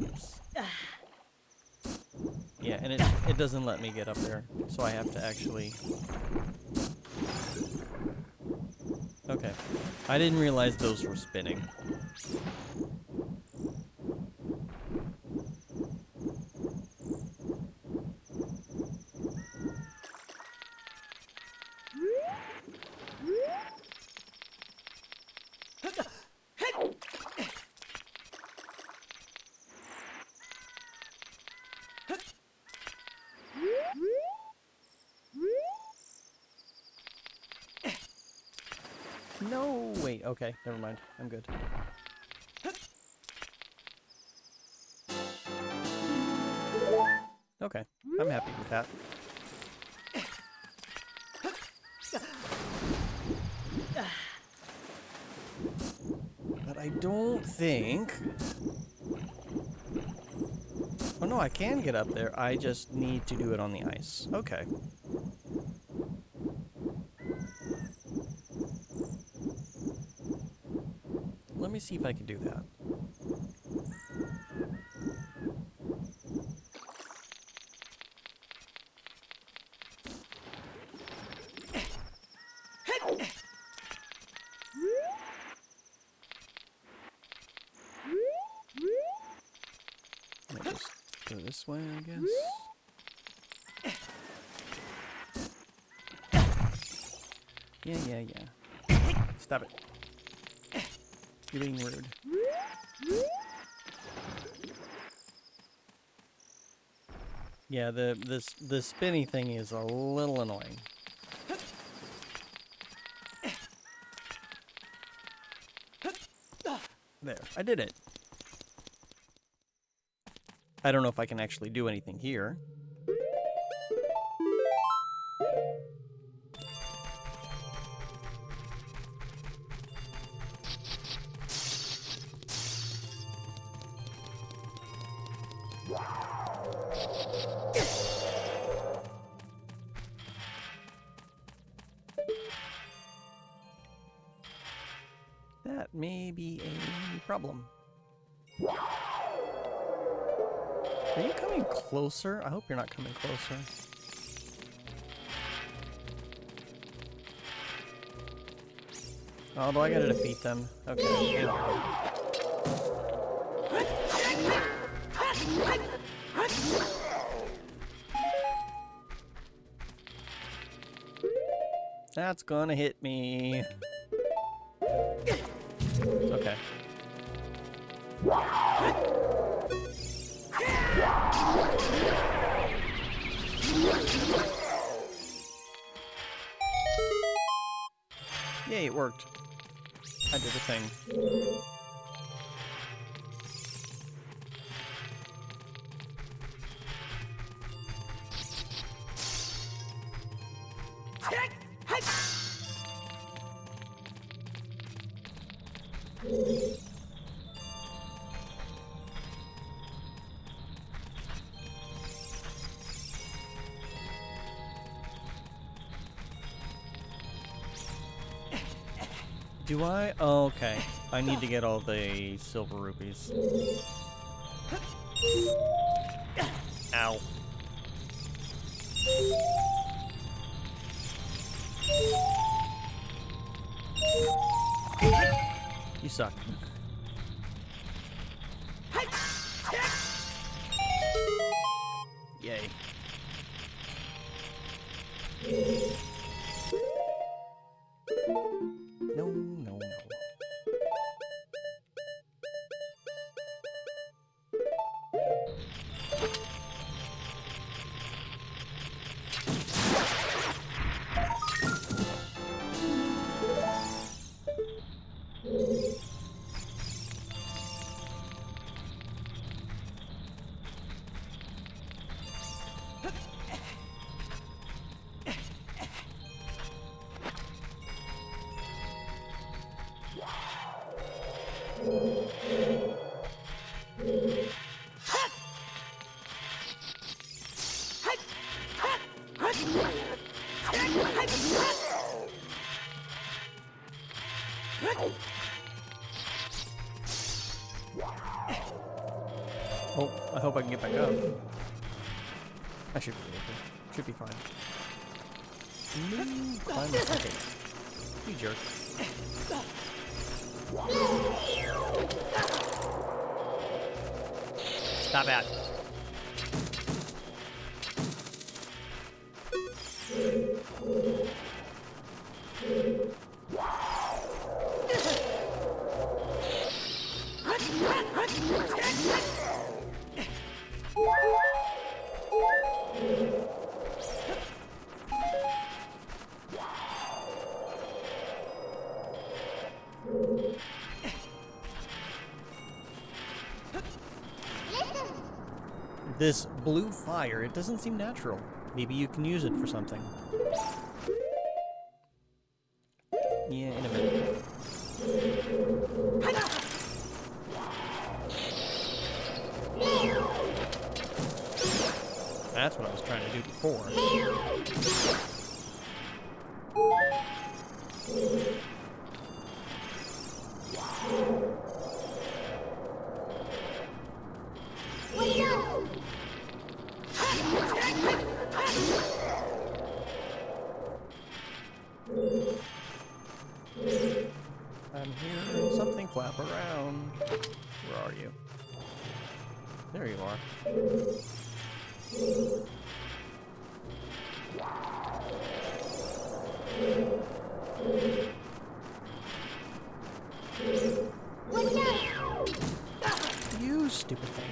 Oops. Yeah, and it doesn't let me get up there, so I have to actually... Okay. Okay. I didn't realize those were spinning. No, wait, okay, never mind. I'm good. Okay, I'm happy with that. But I don't think... Oh no, I can get up there. I just need to do it on the ice. Okay. Let me see if I can do that. Let me just go this way, I guess. Yeah. Stop it. You're being rude. Yeah, the spinny thing is a little annoying. There, I did it. I don't know if I can actually do anything here. That may be a problem. Are you coming closer? I hope you're not coming closer. Although I gotta defeat them. Okay. Here we go. That's gonna hit me. Okay. Yay, it worked. I did the thing. Do I? Oh, okay. I need to get all the silver rupees. Ow. You suck. Yay. No. Oh, I hope I can get back up. I should be able to. Should be fine. No, climb the pocket. You jerk. Stop it. This blue fire, it doesn't seem natural. Maybe you can use it for something. Yeah, in a minute. That's what I was trying to do before. I'm hearing something flap around. Where are you? There you are. You stupid thing.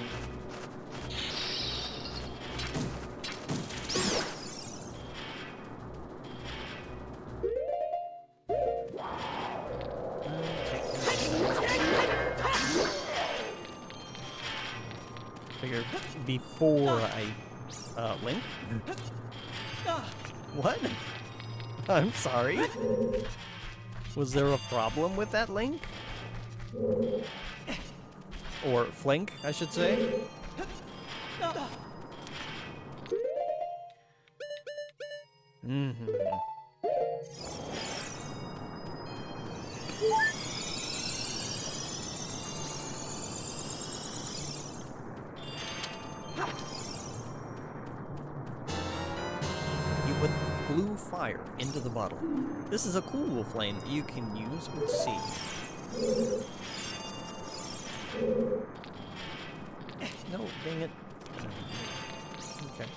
Figure before I Link? What? I'm sorry. Was there a problem with that Link? Or Flink, I should say. Mm-hmm. You put blue fire into the bottle. This is a cool flame that you can use with C. No, dang it. Okay.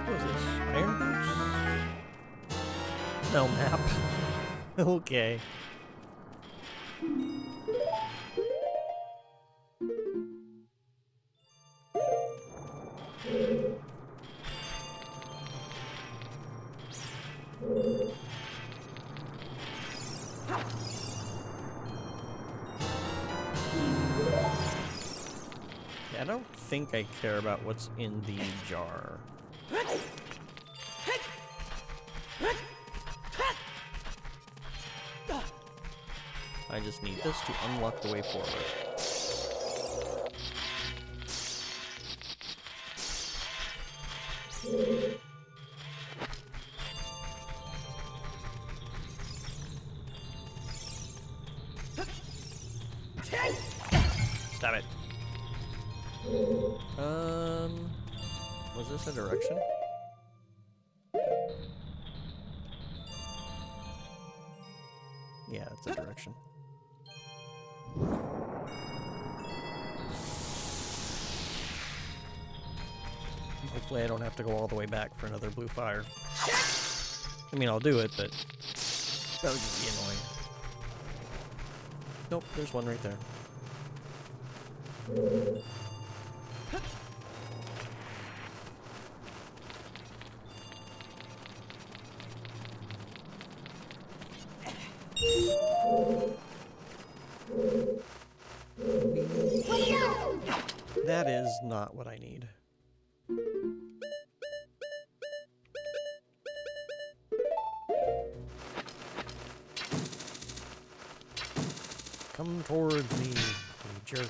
What is this? Iron boots? No map. Okay. Yeah, I don't think I care about what's in the jar. I just need this to unlock the way forward. Stop it. Was this a direction? Yeah, it's a direction. Hopefully I don't have to go all the way back for another blue fire. I mean, I'll do it, but that would just be annoying. Nope, there's one right there. That is not what I need. Come towards me, you jerk.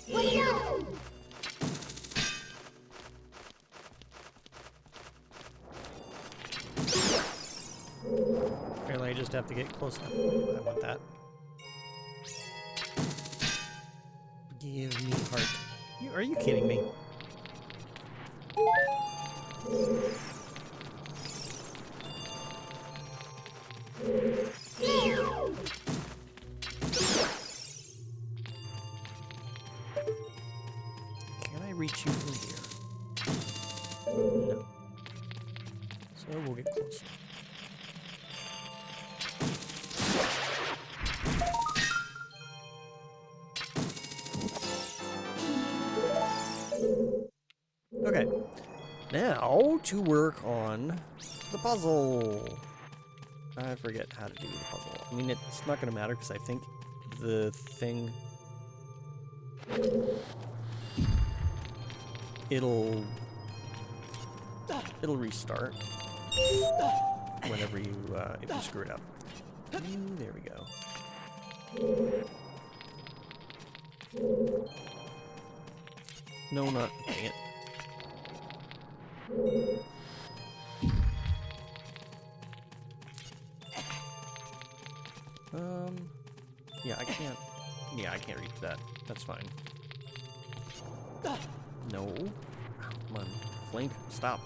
Watch out! Apparently I just have to get close enough. I want that. Give me heart. Are you kidding me? Can I reach you from here? No. So we'll get closer. Okay, now to work on the puzzle. I forget how to do the puzzle. I mean, it's not going to matter because I think the thing... It'll restart whenever you, if you screw it up. There we go. No, not, dang it. Yeah, I can't reach that. That's fine. No. Come on, Flink, stop.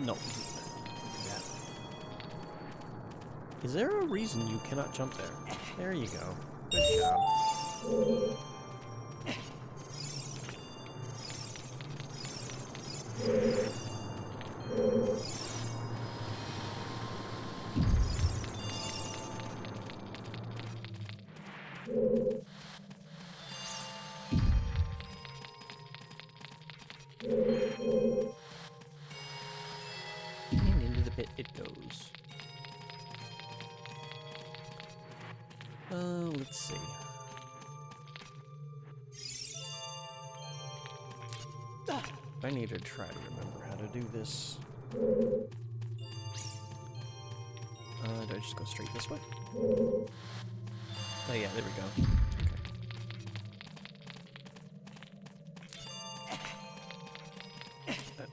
No. Is there a reason you cannot jump there? There you go. Good job. And into the pit it goes. Let's see. I need to try to remember how to do this. Do I just go straight this way? Oh yeah, there we go. Okay.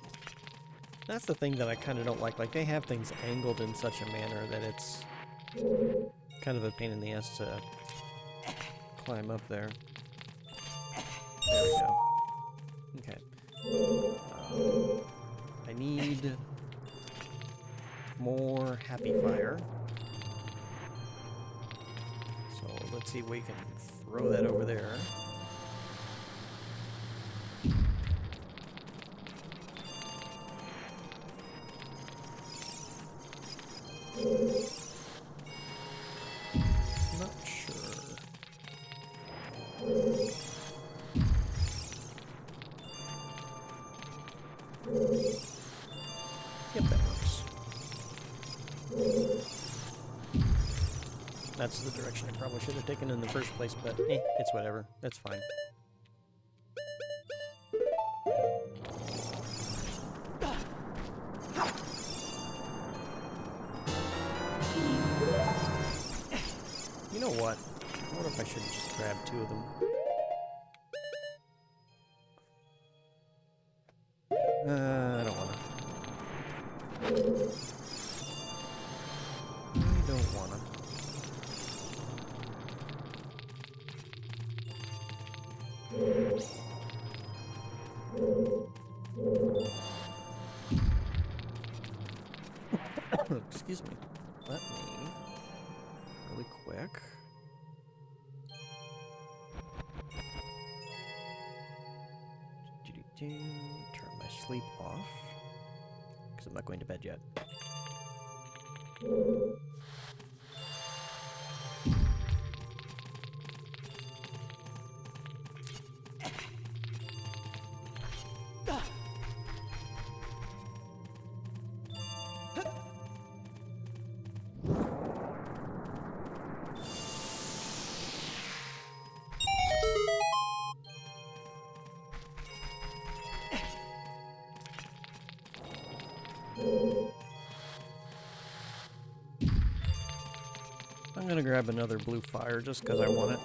That's the thing that I kind of don't like. Like, they have things angled in such a manner that it's kind of a pain in the ass to climb up there. There we go. Okay. I need more happy fire. So let's see if we can throw that over there. Not sure. Yep, that works. That's the direction I probably should have taken in the first place, but it's whatever. That's fine. You know what? I wonder if I should just grab two of them. I don't wanna. I don't wanna. Excuse me. Let me really quick. Turn my sleep off because I'm not going to bed yet. gonna grab another blue fire just because I want it.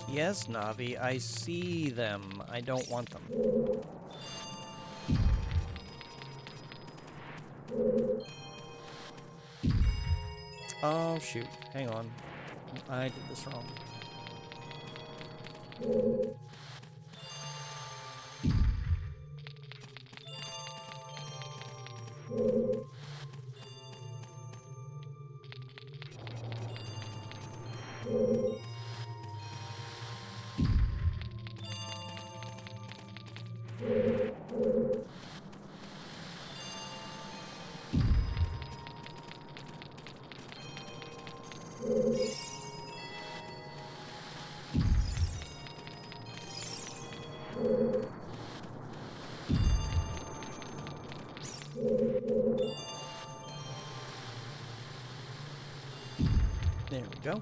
Yes, Navi, I see them. I don't want them. Oh, shoot. Hang on. I did this wrong. There we go.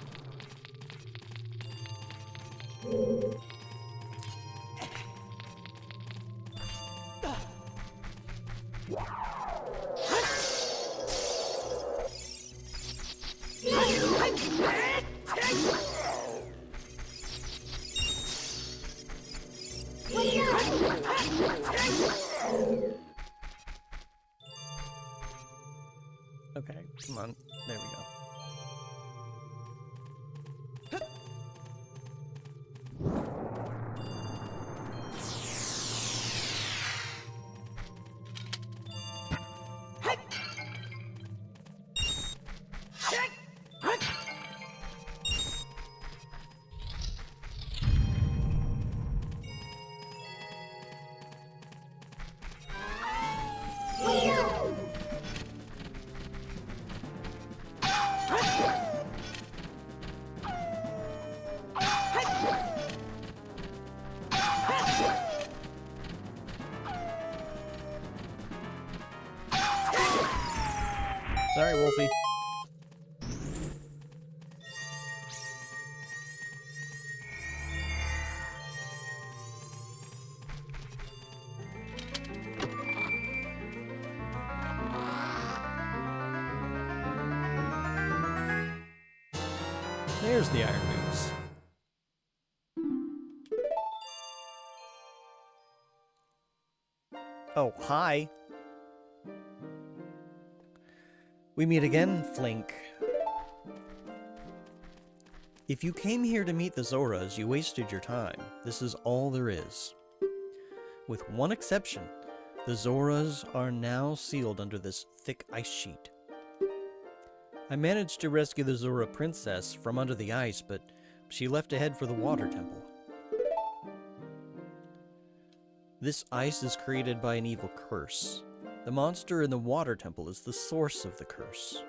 Okay, come on. There we go. Sorry, Wolfie. There's the iron boots. Oh, hi. We meet again, Flink. If you came here to meet the Zoras, you wasted your time. This is all there is. With one exception, the Zoras are now sealed under this thick ice sheet. I managed to rescue the Zora princess from under the ice, but she left to head for the water temple. This ice is created by an evil curse. The monster in the water temple is the source of the curse.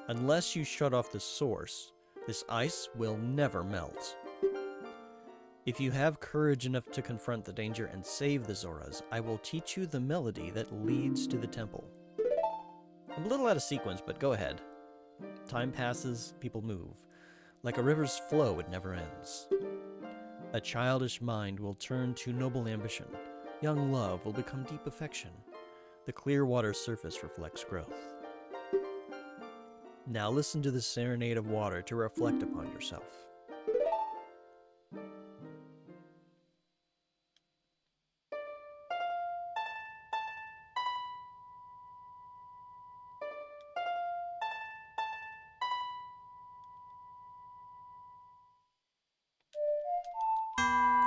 Unless you shut off the source, this ice will never melt. If you have courage enough to confront the danger and save the Zoras, I will teach you the melody that leads to the temple. I'm a little out of sequence, but go ahead. Time passes, people move. Like a river's flow, it never ends. A childish mind will turn to noble ambition. Young love will become deep affection. The clear water's surface reflects growth. Now listen to the serenade of water to reflect upon yourself.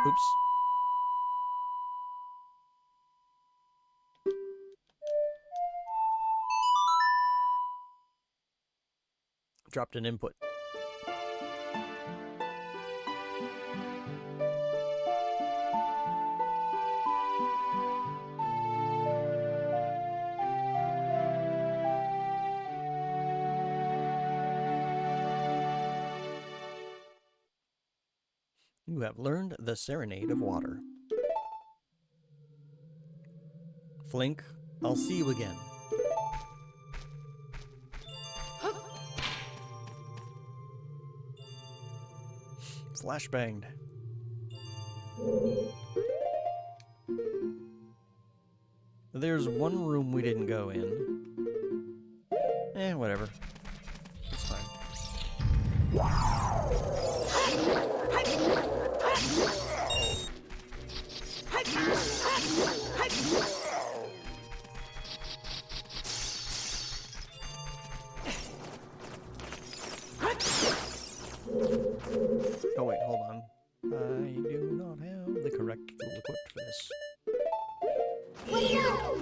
Oops. Dropped an input. You have learned the Serenade of Water. Flink, I'll see you again. Flashbanged. There's one room we didn't go in. Whatever. It's fine. Oh wait, hold on. I do not have the correct tool equipped for this. Wait up!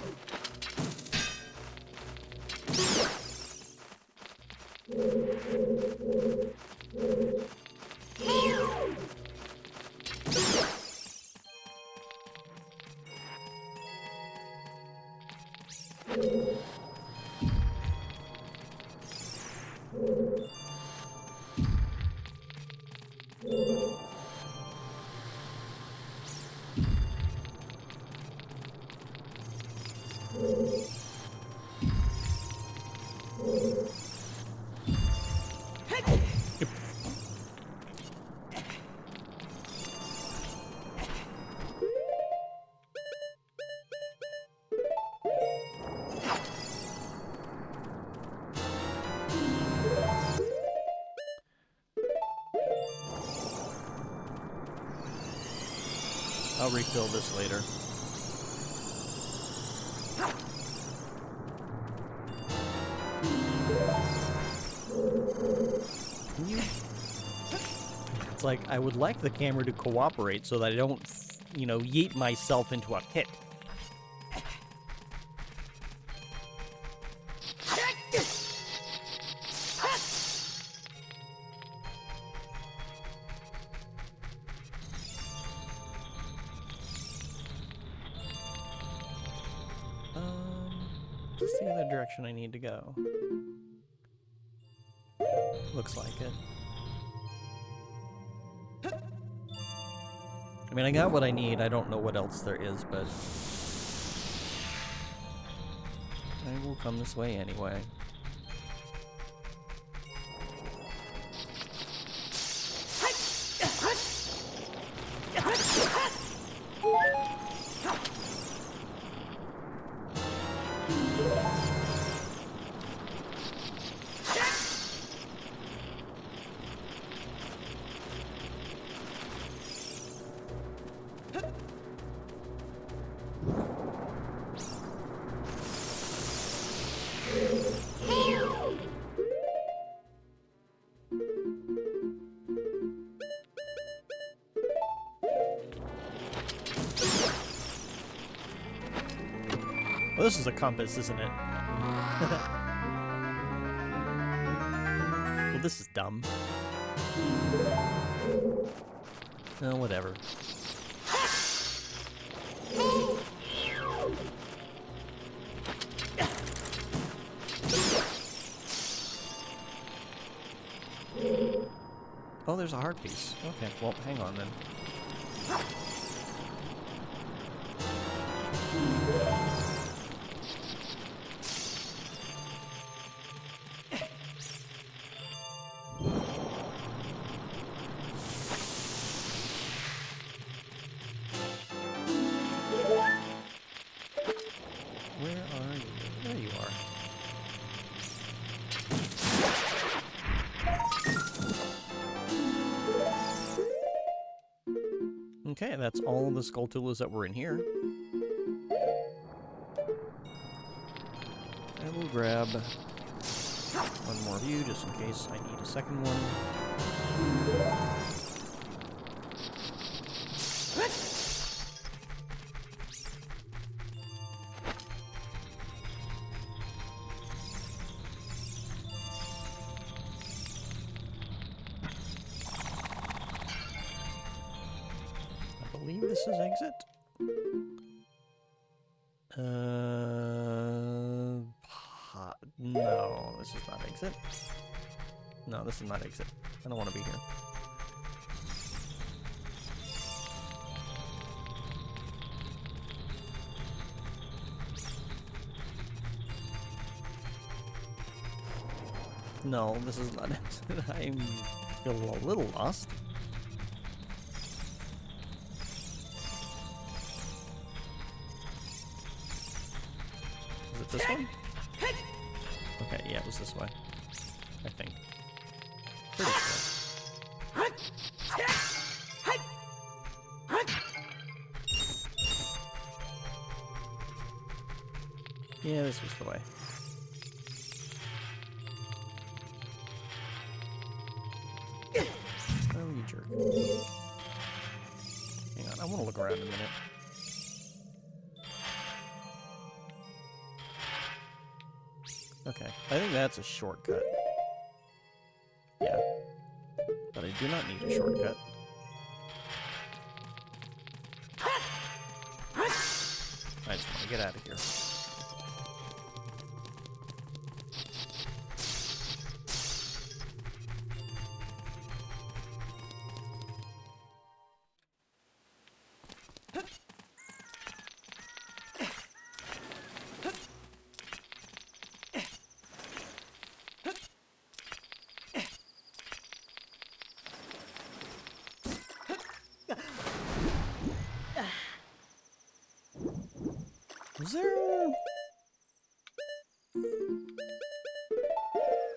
I'll refill this later. Can you... It's like, I would like the camera to cooperate so that I don't, you know, yeet myself into a pit. Is this the other direction I need to go? Looks like it. I mean, I got what I need. I don't know what else there is, but I will come this way anyway. Well, this is a compass, isn't it? Well, this is dumb. Oh, whatever. Oh, there's a heart piece. Okay, well, hang on then. Where are you? There you are. Okay, that's all the Skulltulas that were in here. I will grab one more view just in case I need a second one. I believe this is exit. No, this is not exit. No, this is not exit. I don't want to be here. No, this is not it. I feel a little lost. Is it this one? Okay, yeah, it was this way. I think. Pretty sure. Yeah, this was the way. Oh, you jerk. Hang on, I want to look around a minute. Okay, I think that's a shortcut. Yeah. But I do not need a shortcut. I just want to get out of here.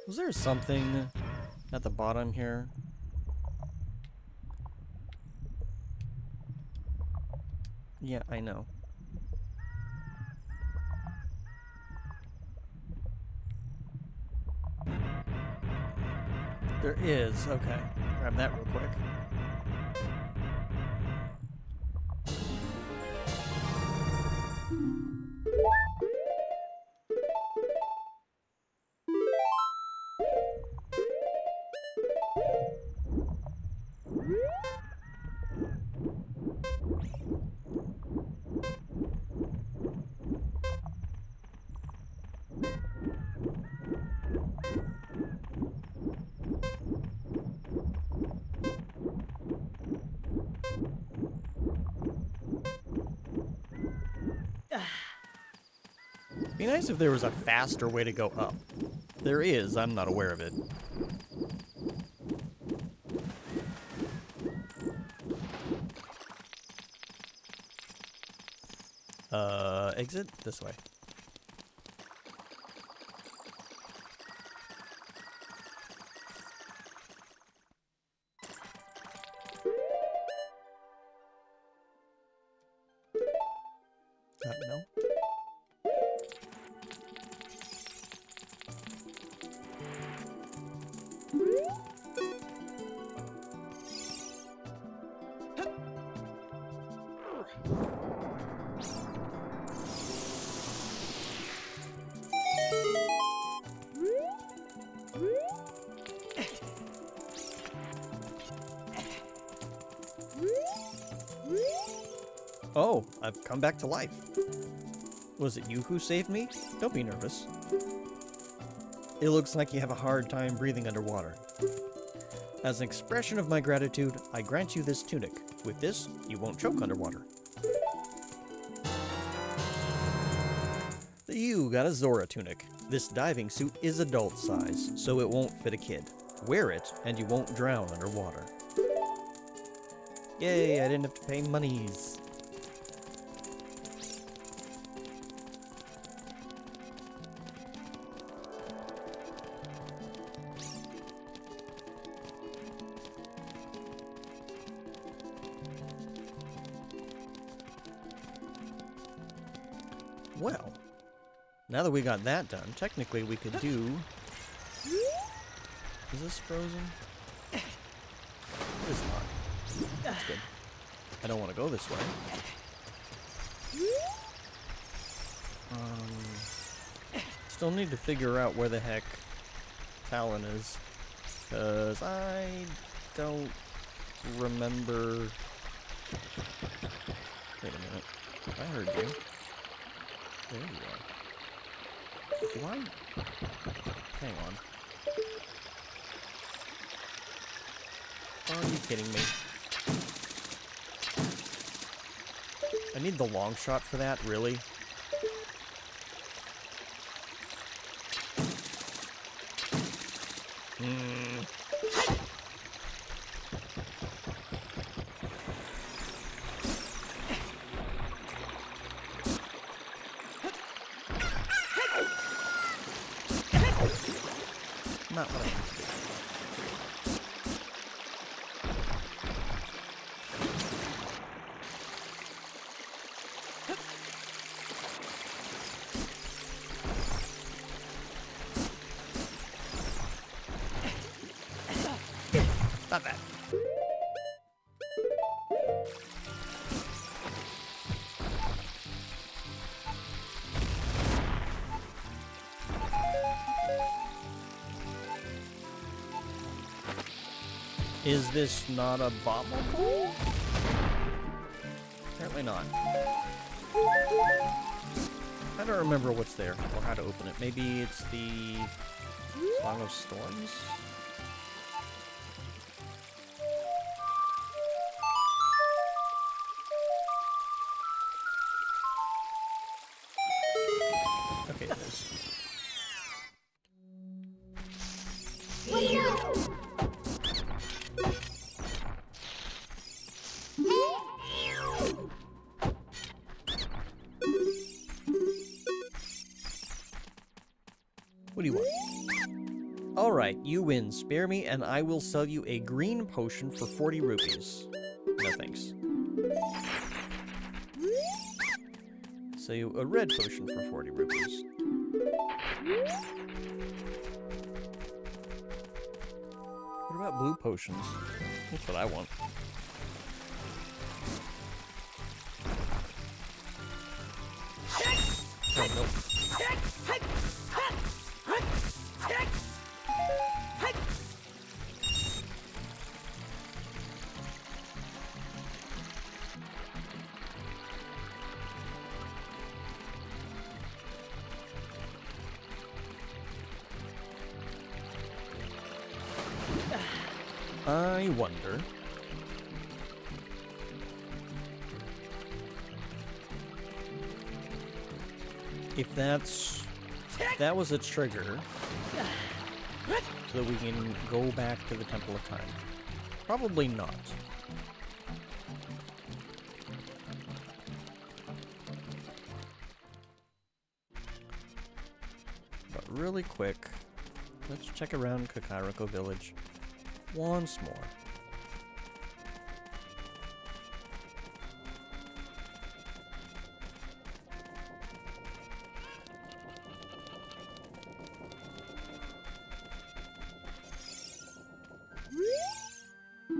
Was there something at the bottom here? Yeah, I know. There is, okay. Grab that real quick. Be nice if there was a faster way to go up. There is, I'm not aware of it. Exit this way. No. Oh, I've come back to life. Was it you who saved me? Don't be nervous. It looks like you have a hard time breathing underwater. As an expression of my gratitude, I grant you this tunic. With this, you won't choke underwater. You got a Zora tunic. This diving suit is adult size, so it won't fit a kid. Wear it, and you won't drown underwater. Yay, I didn't have to pay monies. Well, now that we got that done, technically we could do... Is this frozen? It is not. That's good. I don't want to go this way. Still need to figure out where the heck Talon is. Because I don't remember... Wait a minute. I heard you. There you are. Do I? Hang on. Are you kidding me? I need the long shot for that, really? Not what I meant. Stop that. Is this not a bobble bowl? Apparently not. I don't remember what's there or how to open it. Maybe it's the Song of Storms? Okay, it is. What do you want? What do you want? Alright, you win. Spare me and I will sell you a green potion for 40 rupees. No thanks. Sell you a red potion for 40 rupees. What about blue potions? That's what I want. Oh, nope. I wonder if that was a trigger so that we can go back to the Temple of Time. Probably not. But really quick, let's check around Kakariko Village once more.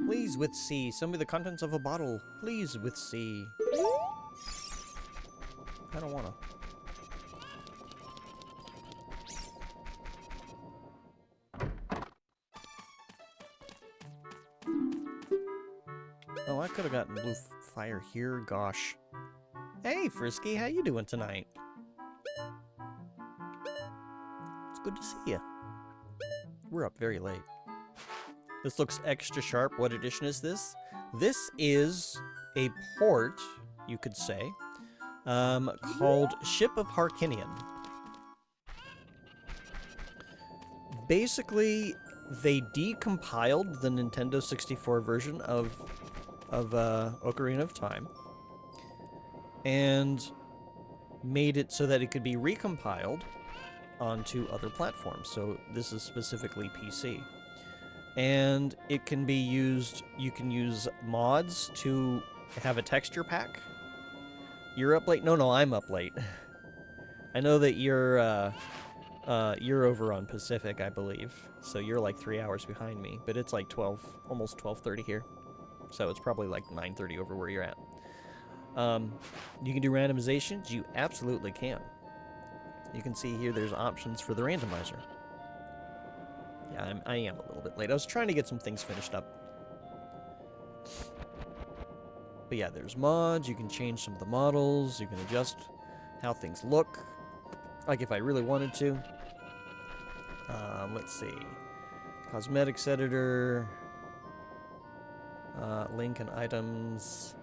Please with C. Send me the contents of a bottle. Please with C. I don't wanna. Oh, I could have gotten blue fire here. Gosh. Hey, Frisky, how you doing tonight? It's good to see you. We're up very late. This looks extra sharp. What edition is this? This is a port, you could say, called Ship of Harkinian. Basically, they decompiled the Nintendo 64 version of Ocarina of Time and made it so that it could be recompiled onto other platforms. So this is specifically PC. And it can be used, you can use mods to have a texture pack. You're up late? No, I'm up late. I know that you're over on Pacific, I believe. So you're like 3 hours behind me, but it's like 12, almost 12:30 here. So it's probably like 9:30 over where you're at. You can do randomizations? You absolutely can. You can see here there's options for the randomizer. Yeah, I am a little bit late. I was trying to get some things finished up. But yeah, there's mods. You can change some of the models. You can adjust how things look. Like if I really wanted to. Let's see. Cosmetics editor. Link and items.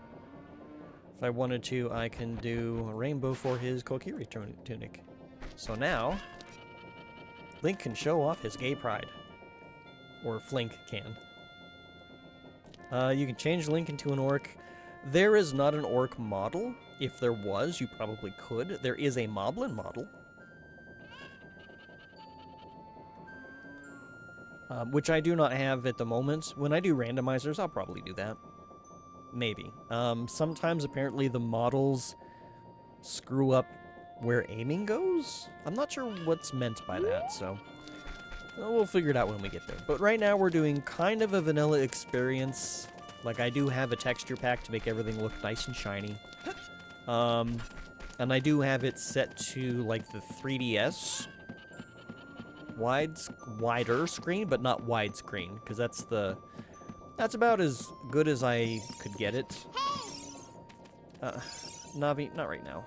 If I wanted to, I can do a rainbow for his Kokiri tunic. So now, Link can show off his gay pride. Or Flink can. You can change Link into an orc. There is not an orc model. If there was, you probably could. There is a Moblin model. Which I do not have at the moment. When I do randomizers, I'll probably do that. Maybe. Sometimes, apparently, the models screw up where aiming goes? I'm not sure what's meant by that, so... we'll figure it out when we get there. But right now, we're doing kind of a vanilla experience. Like, I do have a texture pack to make everything look nice and shiny. And I do have it set to, like, the 3DS wider screen, but not widescreen, because that's about as good as I could get it. Navi, not right now.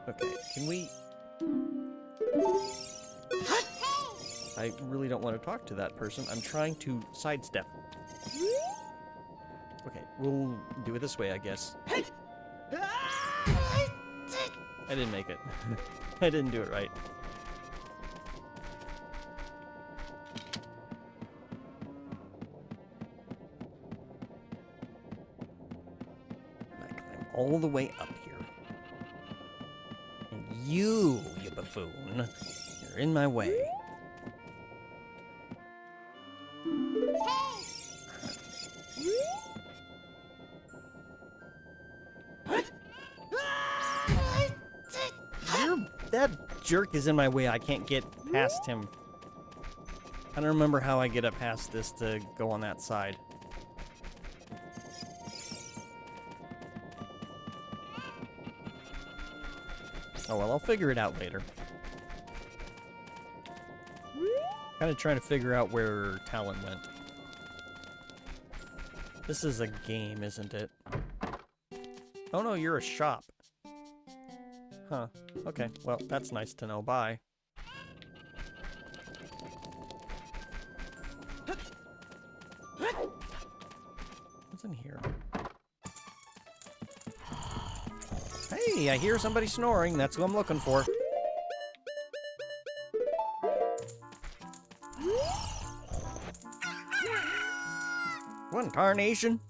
Okay, can we... I really don't want to talk to that person. I'm trying to sidestep. Okay, we'll do it this way, I guess. I didn't make it. I didn't do it right. I climb all the way up here. And you buffoon, you're in my way. That jerk is in my way. I can't get past him. I don't remember how I get up past this to go on that side. Oh well, I'll figure it out later. Kind of trying to figure out where Talon went. This is a game, isn't it? Oh no, you're a shop. Huh. Okay, well, that's nice to know. Bye. What's in here? Hey, I hear somebody snoring. That's who I'm looking for. What in tarnation?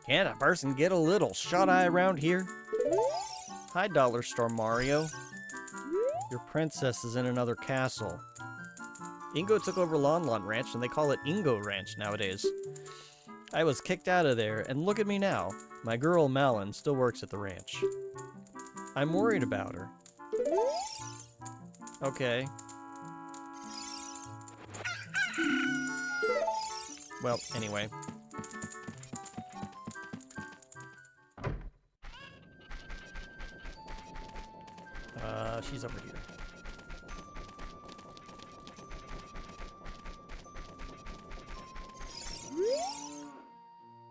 Can't a person get a little shut-eye around here? Hi, Dollar Store Mario. Your princess is in another castle. Ingo took over Lon Lon Ranch, and they call it Ingo Ranch nowadays. I was kicked out of there, and look at me now. My girl, Malin, still works at the ranch. I'm worried about her. Okay. Well, anyway. She's over here.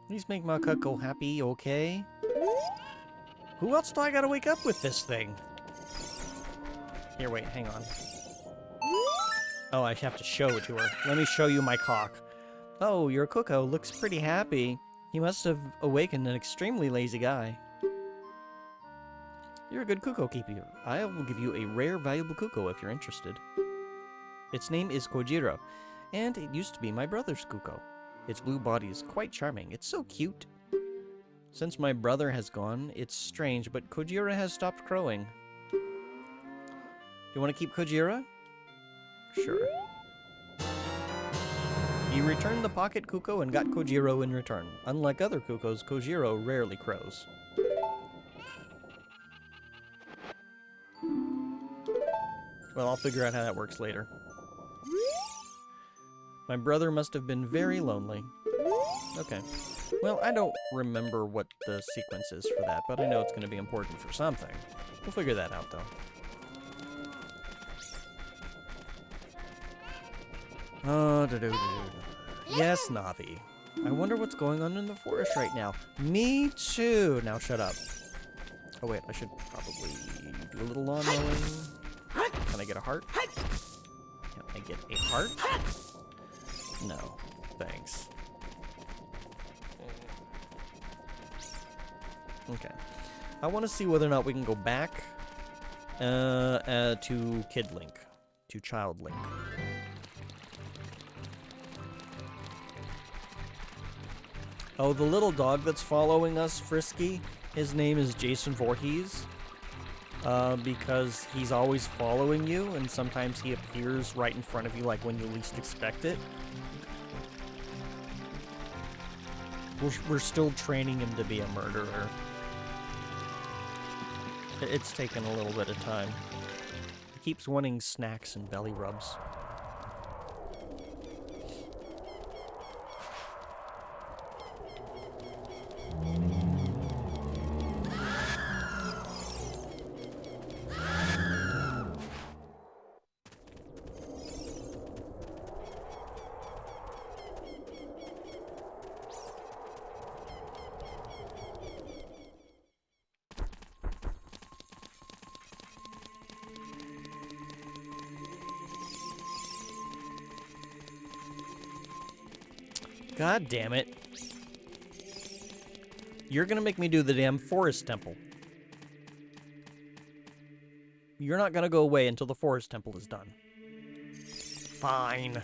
Please make my cuckoo happy, okay? Who else do I gotta wake up with this thing? Here, wait, hang on. Oh, I have to show it to her. Let me show you my cock. Oh, your cuckoo looks pretty happy. He must have awakened an extremely lazy guy. You're a good cuckoo keeper. I will give you a rare, valuable cuckoo if you're interested. Its name is Kojiro, and it used to be my brother's cuckoo. Its blue body is quite charming. It's so cute. Since my brother has gone, it's strange, but Kojiro has stopped crowing. You want to keep Kojiro? Sure. You returned the pocket cuckoo and got Kojiro in return. Unlike other cuckoos, Kojiro rarely crows. Well, I'll figure out how that works later. My brother must have been very lonely. Okay. Well, I don't remember what the sequence is for that, but I know it's going to be important for something. We'll figure that out, though. Oh, yes, Navi. I wonder what's going on in the forest right now. Me too. Now shut up. Oh, wait, I should probably do a little lawn mowing. Can I get a heart? Can I get a heart? No, thanks. Okay. I want to see whether or not we can go back To Kid Link. To Child Link. Oh, the little dog that's following us, Frisky, his name is Jason Voorhees. Because he's always following you, and sometimes he appears right in front of you, like when you least expect it. We're still training him to be a murderer. It's taken a little bit of time. He keeps wanting snacks and belly rubs. God damn it. You're gonna make me do the damn forest temple. You're not gonna go away until the forest temple is done. Fine.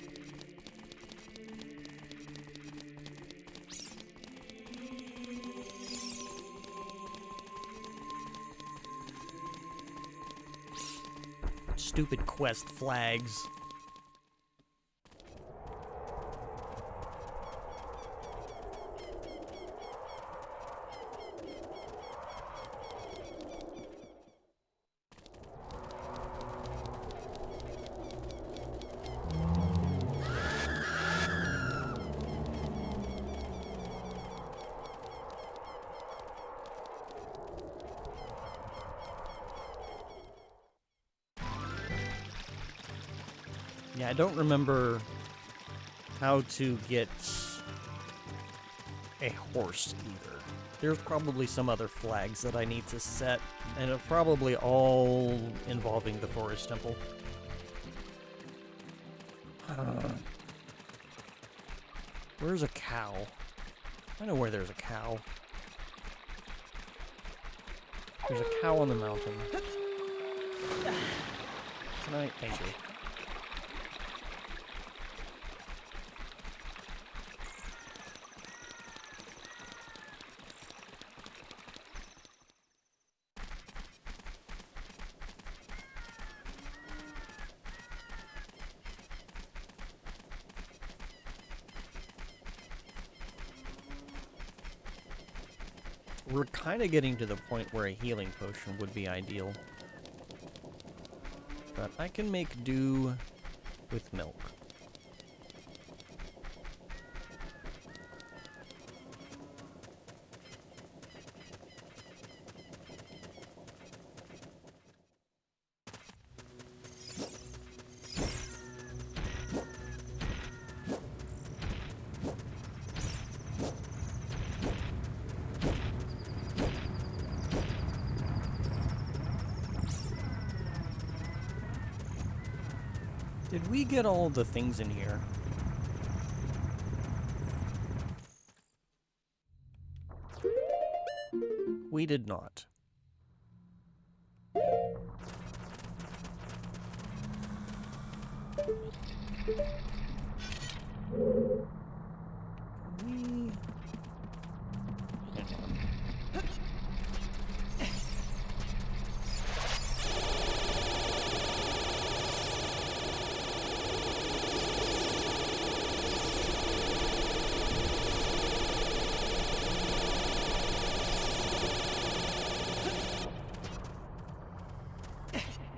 Stupid quest flags. Yeah, I don't remember how to get a horse either. There's probably some other flags that I need to set, and it's probably all involving the forest temple. Where's a cow? I know where there's a cow. There's a cow on the mountain. Can I? Thank you. We're kind of getting to the point where a healing potion would be ideal. But I can make do with milk. Did we get all the things in here? We did not.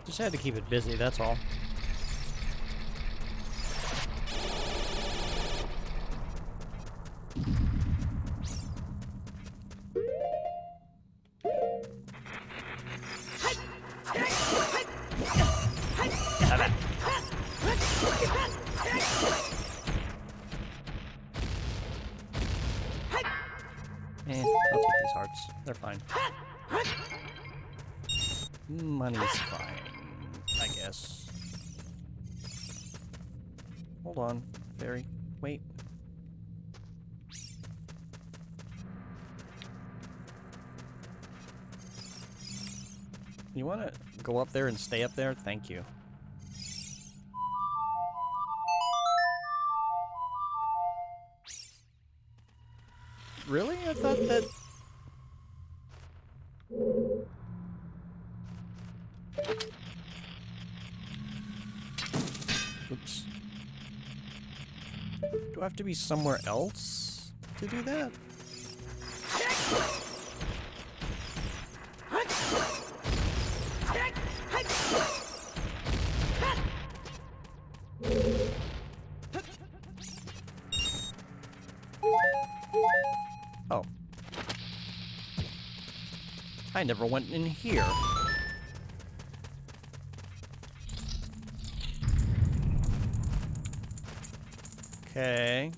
Just had to keep it busy, that's all. I'll take these hearts. They're fine. Money's fine, I guess. Hold on, fairy. Wait. You want to go up there and stay up there? Thank you. Really? I thought that... Oops. Do I have to be somewhere else to do that? Oh. I never went in here. Okay.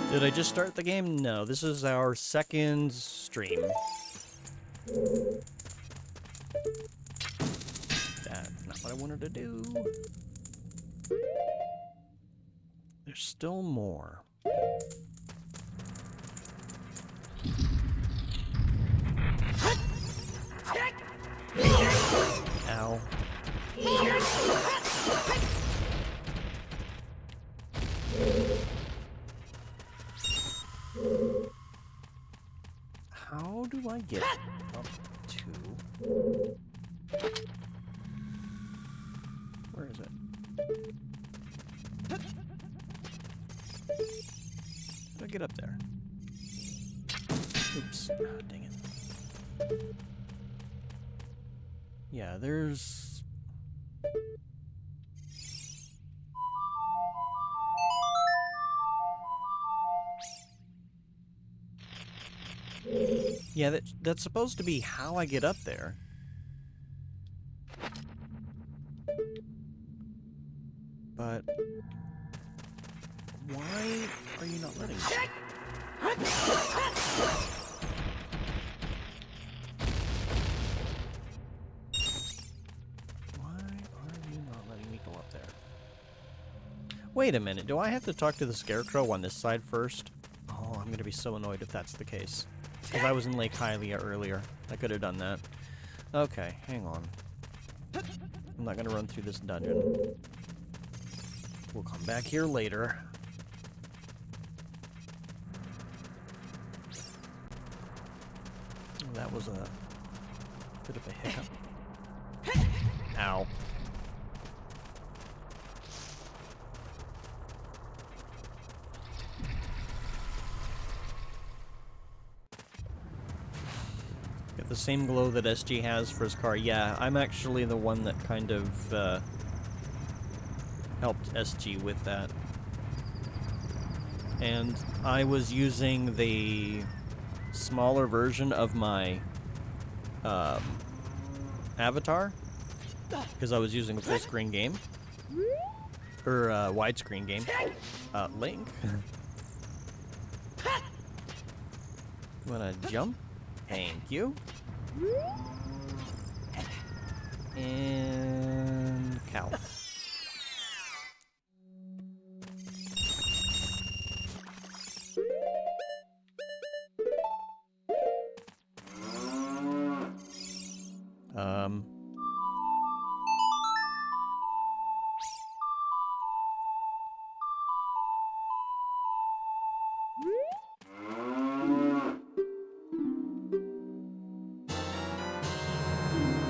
Did I just start the game? No, this is our second stream. That's not what I wanted to do. There's still more. Ow. How do I get up to... Where is it? How do I get up there? Oops. Oh, dang it. Yeah, there's... Yeah, that's supposed to be how I get up there. But... why are you not letting me? Why are you not letting me go up there? Wait a minute, do I have to talk to the Scarecrow on this side first? Oh, I'm gonna be so annoyed if that's the case. Because I was in Lake Hylia earlier. I could have done that. Okay, hang on. I'm not gonna run through this dungeon. We'll come back here later. That was a bit of a hiccup. Ow. Got the same glow that SG has for his car. Yeah, I'm actually the one that kind of helped SG with that. And I was using the smaller version of my avatar because I was using a full screen game or widescreen game. Link. You wanna jump? Thank you. And cow.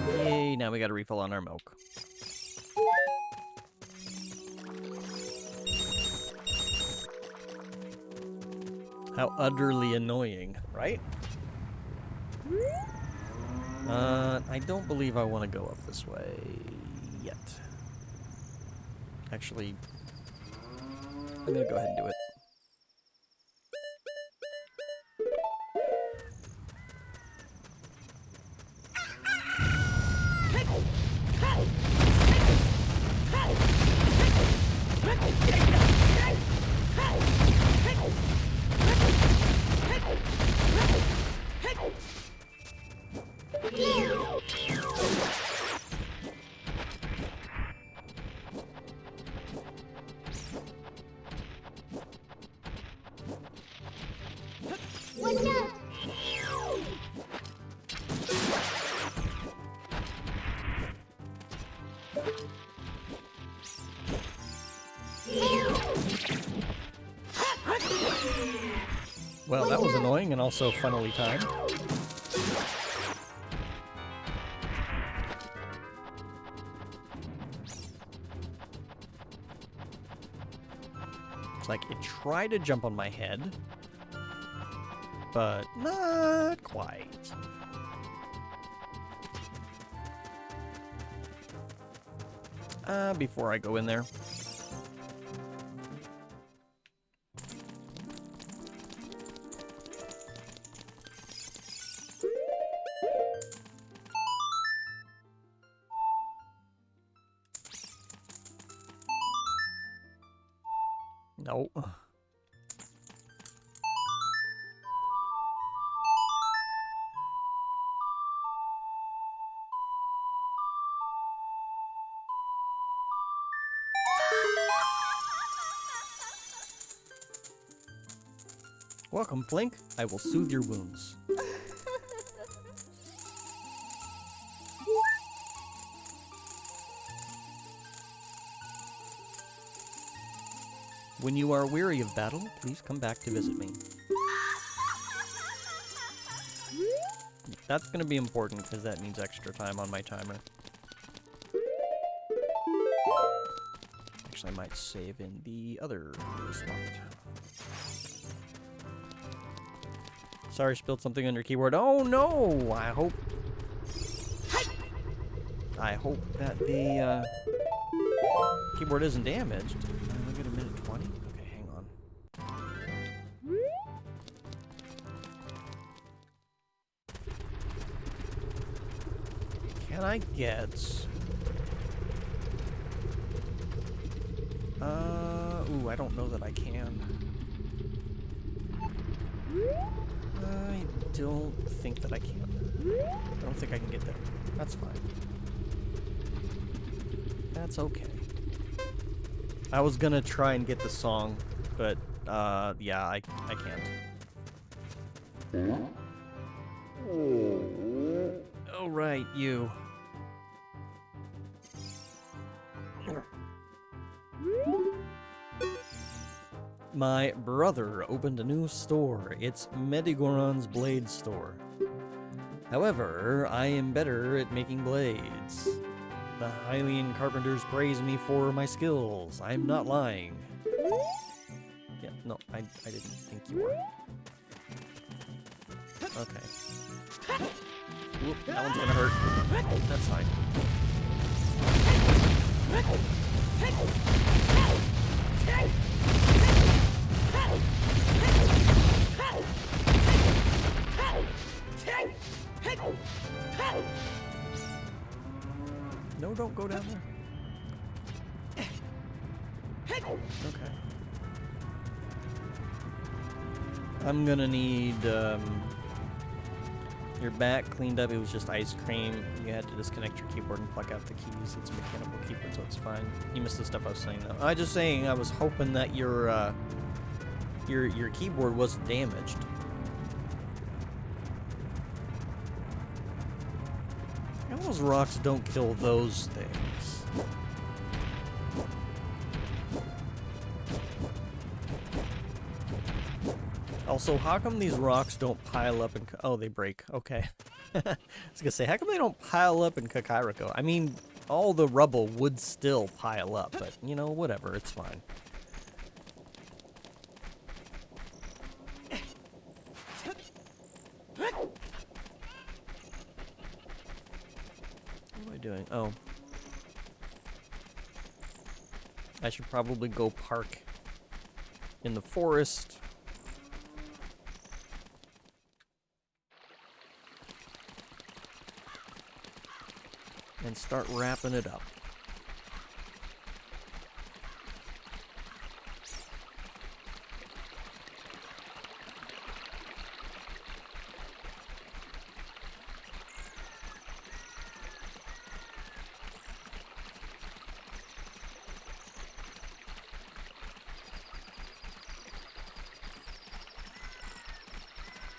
Yay, now we gotta refill on our milk. How utterly annoying, right? I don't believe I want to go up this way yet. Actually, I'm gonna go ahead and do it. Well, that was annoying and also funnily timed. It's like it tried to jump on my head, but not quite. Before I go in there. No. Welcome, Flink. I will soothe your wounds. When you are weary of battle, please come back to visit me. That's going to be important because that means extra time on my timer. Actually, I might save in the other spot. Sorry, spilled something on your keyboard. Oh no! I hope that the keyboard isn't damaged. Look at a minute 20. Okay, hang on. Can I get? Ooh, I don't know that I can. I don't think that I can. I don't think I can get there. That's fine. That's okay. I was gonna try and get the song, but, yeah, I can't. Oh, right, you. My brother opened a new store. It's Medigoron's Blade Store. However, I am better at making blades. The Hylian carpenters praise me for my skills. I'm not lying. Yeah, no, I didn't think you were. Okay. Whoop, that one's gonna hurt. That's fine. No, don't go down there. Okay. I'm gonna need your back cleaned up. It was just ice cream. You had to disconnect your keyboard and plug out the keys. It's a mechanical keyboard, so it's fine. You missed the stuff I was saying though. I was just saying I was hoping that your keyboard wasn't damaged. And those rocks don't kill those things. Also, how come these rocks don't pile up and... Oh, they break. Okay. I was gonna say, how come they don't pile up in Kakariko? I mean, all the rubble would still pile up, but, you know, whatever. It's fine. What am I doing? Oh. I should probably go park in the forest. And start wrapping it up.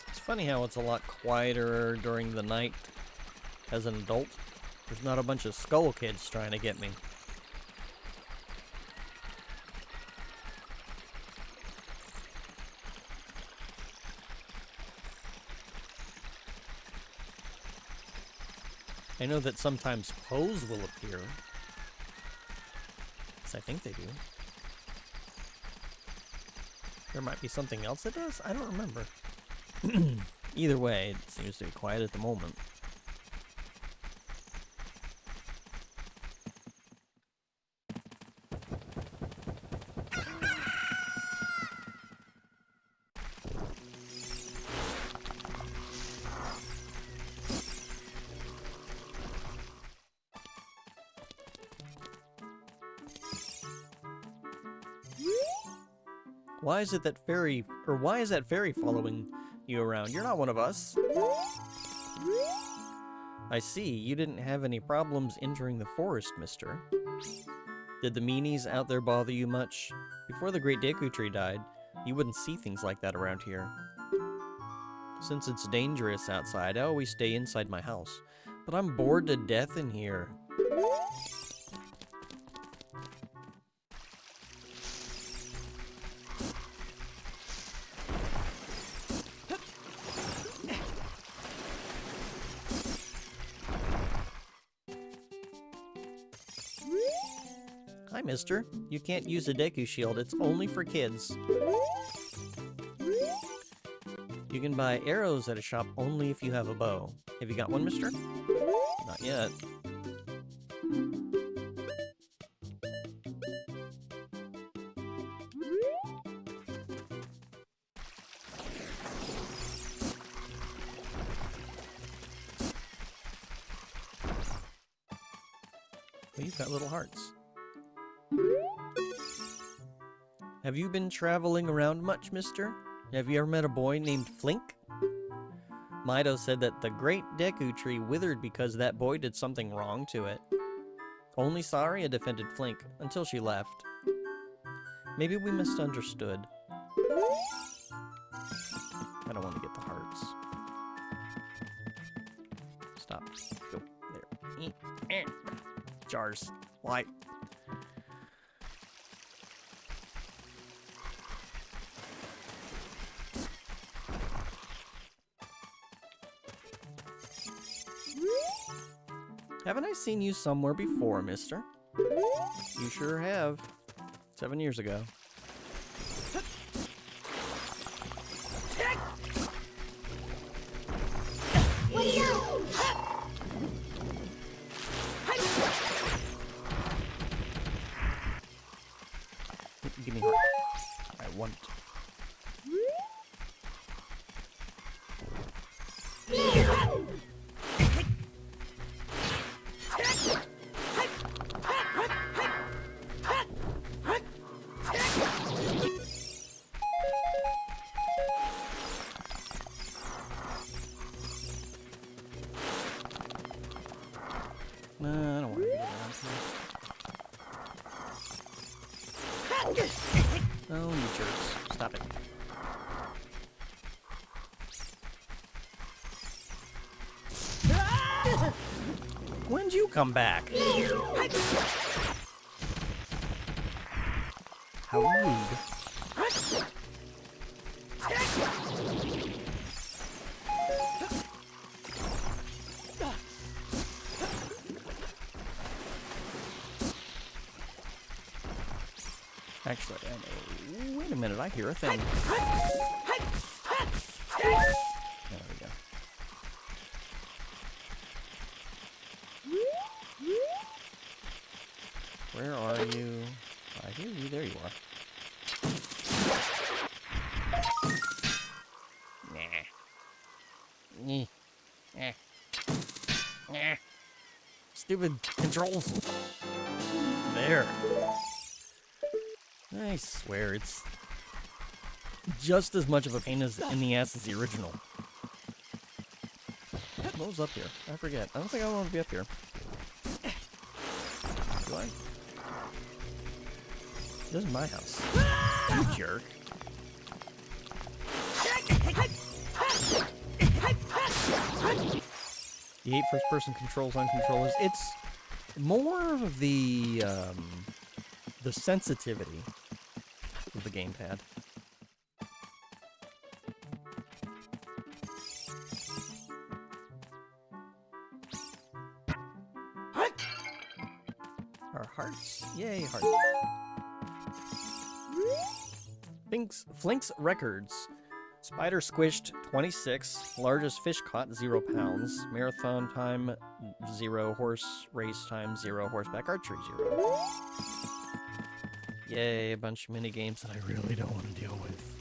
It's funny how it's a lot quieter during the night as an adult. There's not a bunch of skull kids trying to get me. I know that sometimes Poes will appear. Yes, I think they do. There might be something else it does? I don't remember. Either way, it seems to be quiet at the moment. Why is that fairy following you around? You're not one of us. I see, you didn't have any problems entering the forest, mister. Did the meanies out there bother you much? Before the great Deku Tree died, you wouldn't see things like that around here. Since it's dangerous outside, I always stay inside my house. But I'm bored to death in here. Hi, mister. You can't use a Deku Shield. It's only for kids. You can buy arrows at a shop only if you have a bow. Have you got one, mister? Not yet. Well, you've got little hearts. Have you been traveling around much, mister? Have you ever met a boy named Flink? Mido said that the great Deku Tree withered because that boy did something wrong to it. Only Saria defended Flink until she left. Maybe we misunderstood. I don't want to get the hearts. Stop. Go. There. Jars. Why? Haven't I seen you somewhere before, mister? You sure have. 7 years ago. Give me heart. I want. I don't want to get around here. Oh, you jerks. Stop it. When'd you come back? How rude. Actually, wait a minute, I hear a thing. There we go. Where are you? I hear you. There you are. Nah. Nah. Stupid controls. There. I swear, it's just as much of a pain in the ass as the original. What was up here? I forget. I don't think I want to be up here. Do I? This is my house. You jerk. You hate first-person controls on controllers. It's more of the sensitivity of the gamepad. Hearts. Yay, hearts. Flinks Records. Spider squished 26. Largest fish caught 0 pounds. Marathon time 0. Horse race time 0. Horseback archery 0. Yay, a bunch of mini games that I really don't want to deal with.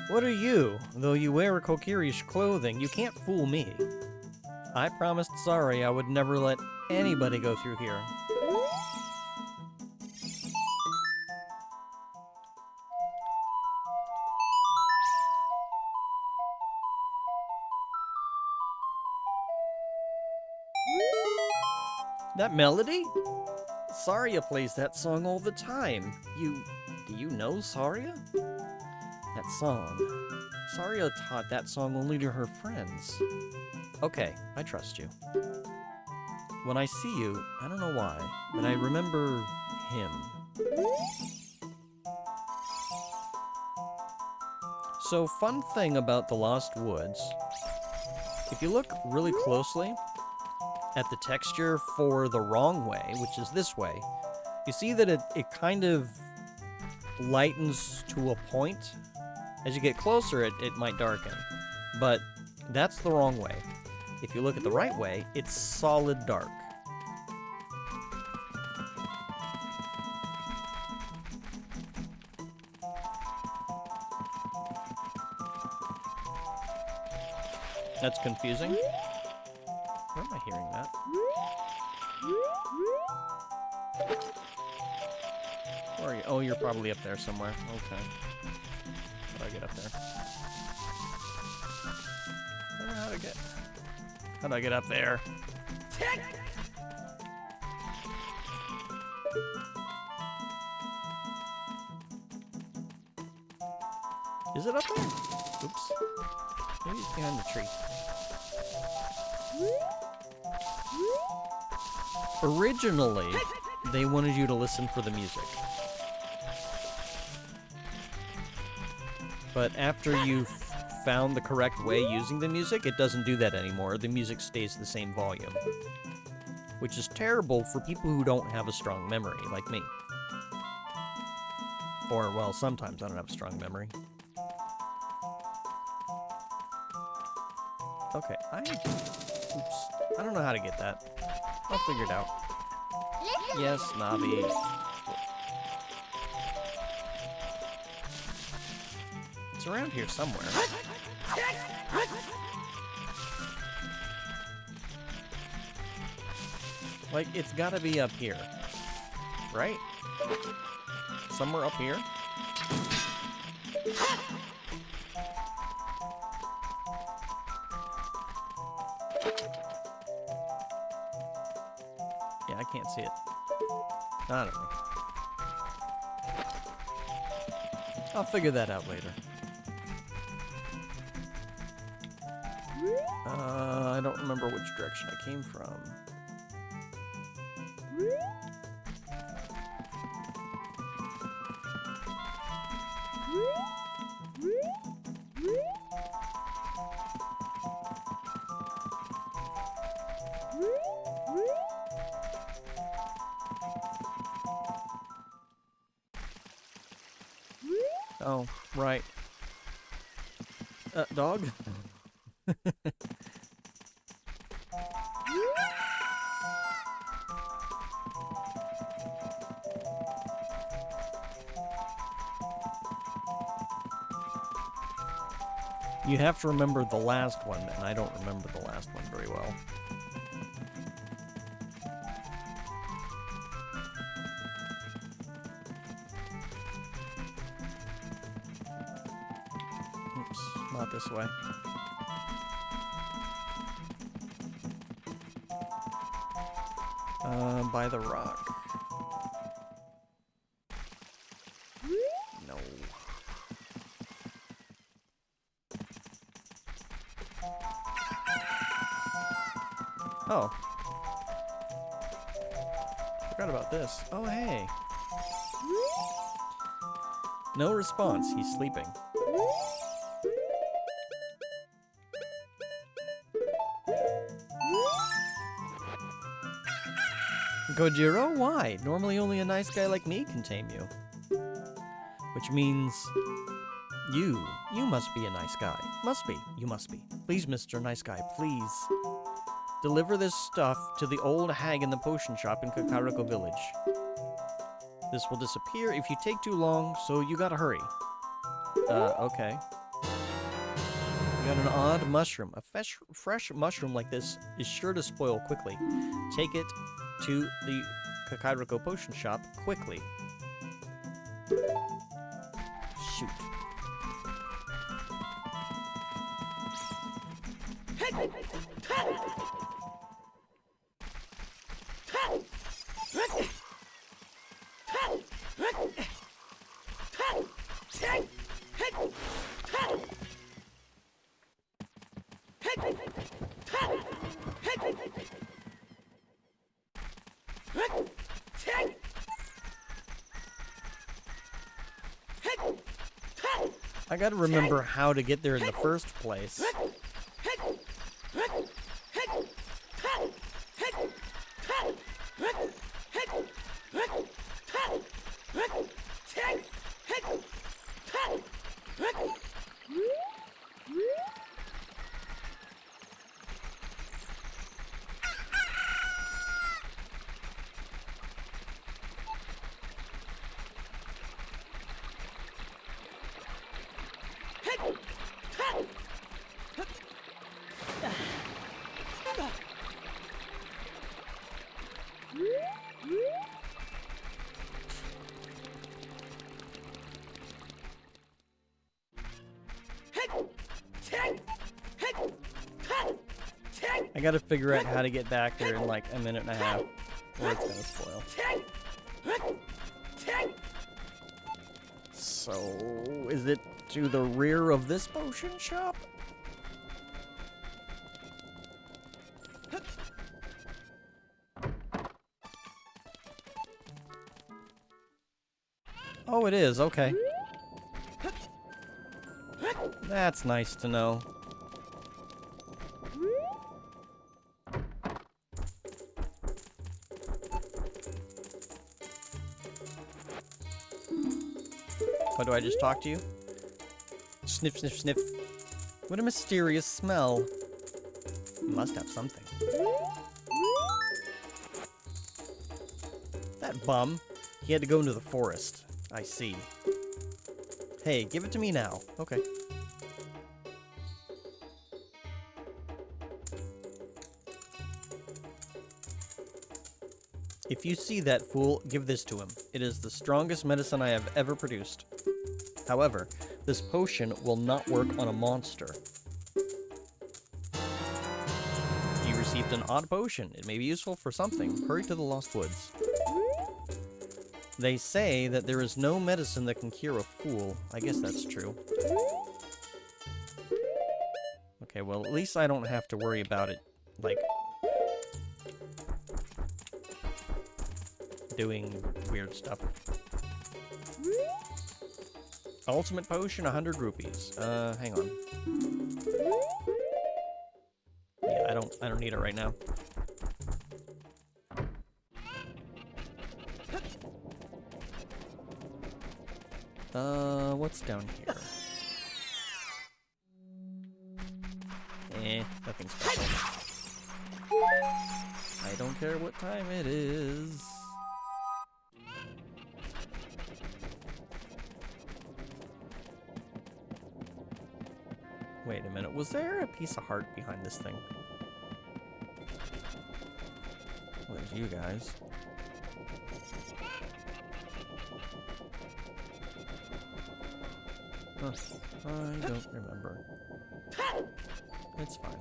What are you? Though you wear Kokiri's clothing, you can't fool me. I promised Sorry I would never let anybody go through here. That melody? Saria plays that song all the time. Do you know Saria? That song. Saria taught that song only to her friends. Okay, I trust you. When I see you, I don't know why, but I remember him. So, fun thing about the Lost Woods, if you look really closely at the texture for the wrong way, which is this way, you see that it kind of lightens to a point. As you get closer, it might darken, but that's the wrong way. If you look at the right way, it's solid dark. That's confusing. Where am I hearing that? Where are you? Oh, you're probably up there somewhere. Okay. How do I get up there? I don't know how to get... How do I get up there? Is it up there? Oops. Maybe it's behind the tree. Originally, they wanted you to listen for the music. But after you've found the correct way using the music, it doesn't do that anymore. The music stays the same volume. Which is terrible for people who don't have a strong memory, like me. Or, well, sometimes I don't have a strong memory. Okay, oops. I don't know how to get that. I'll figure it out. Yes, Navi. It's around here somewhere. Like, it's gotta be up here. Right? Somewhere up here? Yeah, I can't see it. I don't know. I'll figure that out later. I don't remember which direction I came from. Oh, right. Dog? You have to remember the last one, and I don't remember the last one very well. Oops, not this way. By the rock. No. Oh. Forgot about this. Oh, hey. No response. He's sleeping. Gojiro, why? Normally only a nice guy like me can tame you. Which means you must be a nice guy. Must be. You must be. Please, Mr. Nice Guy, please. Deliver this stuff to the old hag in the potion shop in Kakariko Village. This will disappear if you take too long, so you gotta hurry. Okay. You got an odd mushroom. A fresh mushroom like this is sure to spoil quickly. Take it to the Kakariko potion shop quickly. Shoot. I gotta remember how to get there in the first place. I gotta figure out how to get back there in like a minute and a half, or it's gonna spoil. So, is it to the rear of this potion shop? Oh, it is, okay. That's nice to know. What, do I just talk to you? Sniff, sniff, sniff. What a mysterious smell. You must have something. That bum. He had to go into the forest. I see. Hey, give it to me now. Okay. If you see that fool, give this to him. It is the strongest medicine I have ever produced. However, this potion will not work on a monster. You received an odd potion. It may be useful for something. Hurry to the Lost Woods. They say that there is no medicine that can cure a fool. I guess that's true. Okay, well, at least I don't have to worry about it, like, doing weird stuff. Ultimate potion, 100 rupees. Hang on. Yeah, I don't need it right now. What's down here? Nothing special. I don't care what time it is. Wait a minute, was there a piece of heart behind this thing? Where's you guys? Huh. I don't remember. It's fine.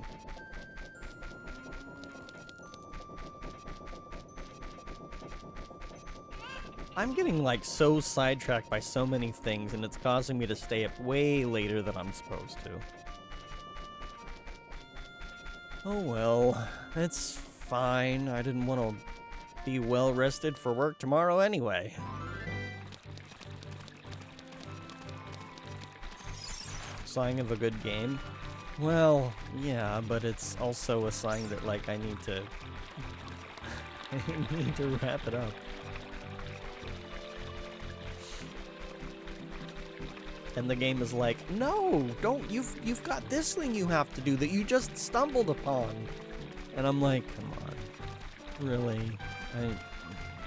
I'm getting like so sidetracked by so many things, and it's causing me to stay up way later than I'm supposed to. Oh well, it's fine. I didn't want to be well rested for work tomorrow anyway. Sign of a good game? Well, yeah, but it's also a sign that like I need to I need to wrap it up. And the game is like, no, don't, you've got this thing you have to do that you just stumbled upon. And I'm like, come on, really?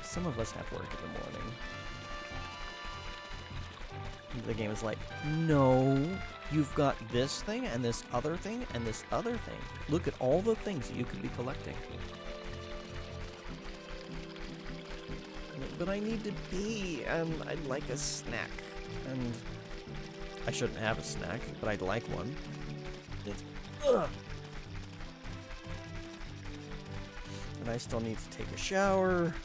Some of us have work in the morning. The game is like, no, you've got this thing and this other thing and this other thing. Look at all the things that you could be collecting. But I need to pee, and I'd like a snack. And I shouldn't have a snack, but I'd like one. Ugh. And I still need to take a shower.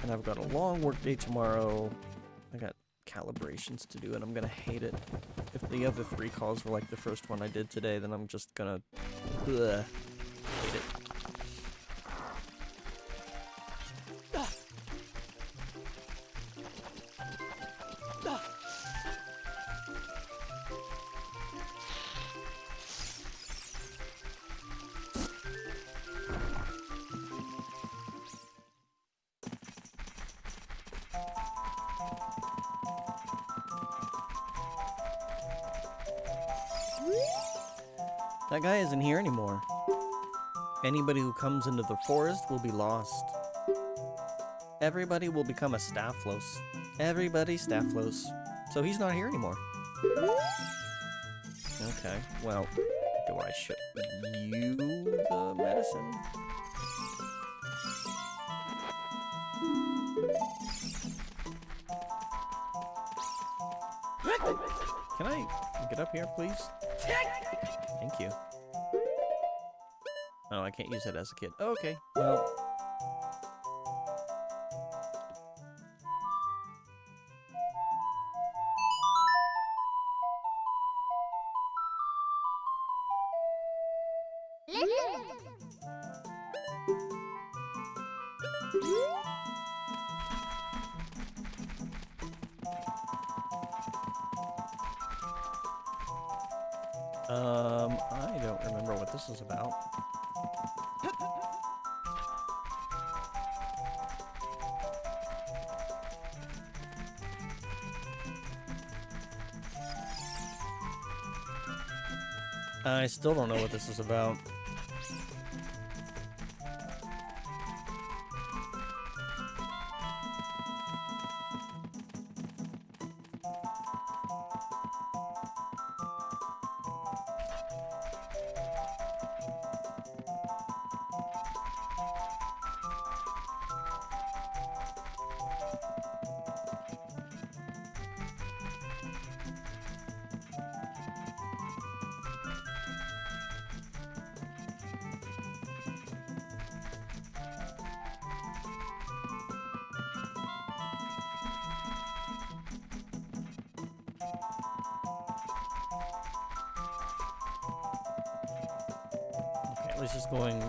And I've got a long work day tomorrow. I got calibrations to do, and I'm gonna hate it. If the other 3 calls were like the first one I did today, then I'm just gonna hate it. That guy isn't here anymore. Anybody who comes into the forest will be lost. Everybody will become a Staphlos. Everybody Staphlos. So he's not here anymore. Okay, well, do I ship you the medicine? Can I get up here, please? Thank you. Oh, I can't use it as a kid. Oh, okay, well. I don't remember what this is about. I still don't know what this is about.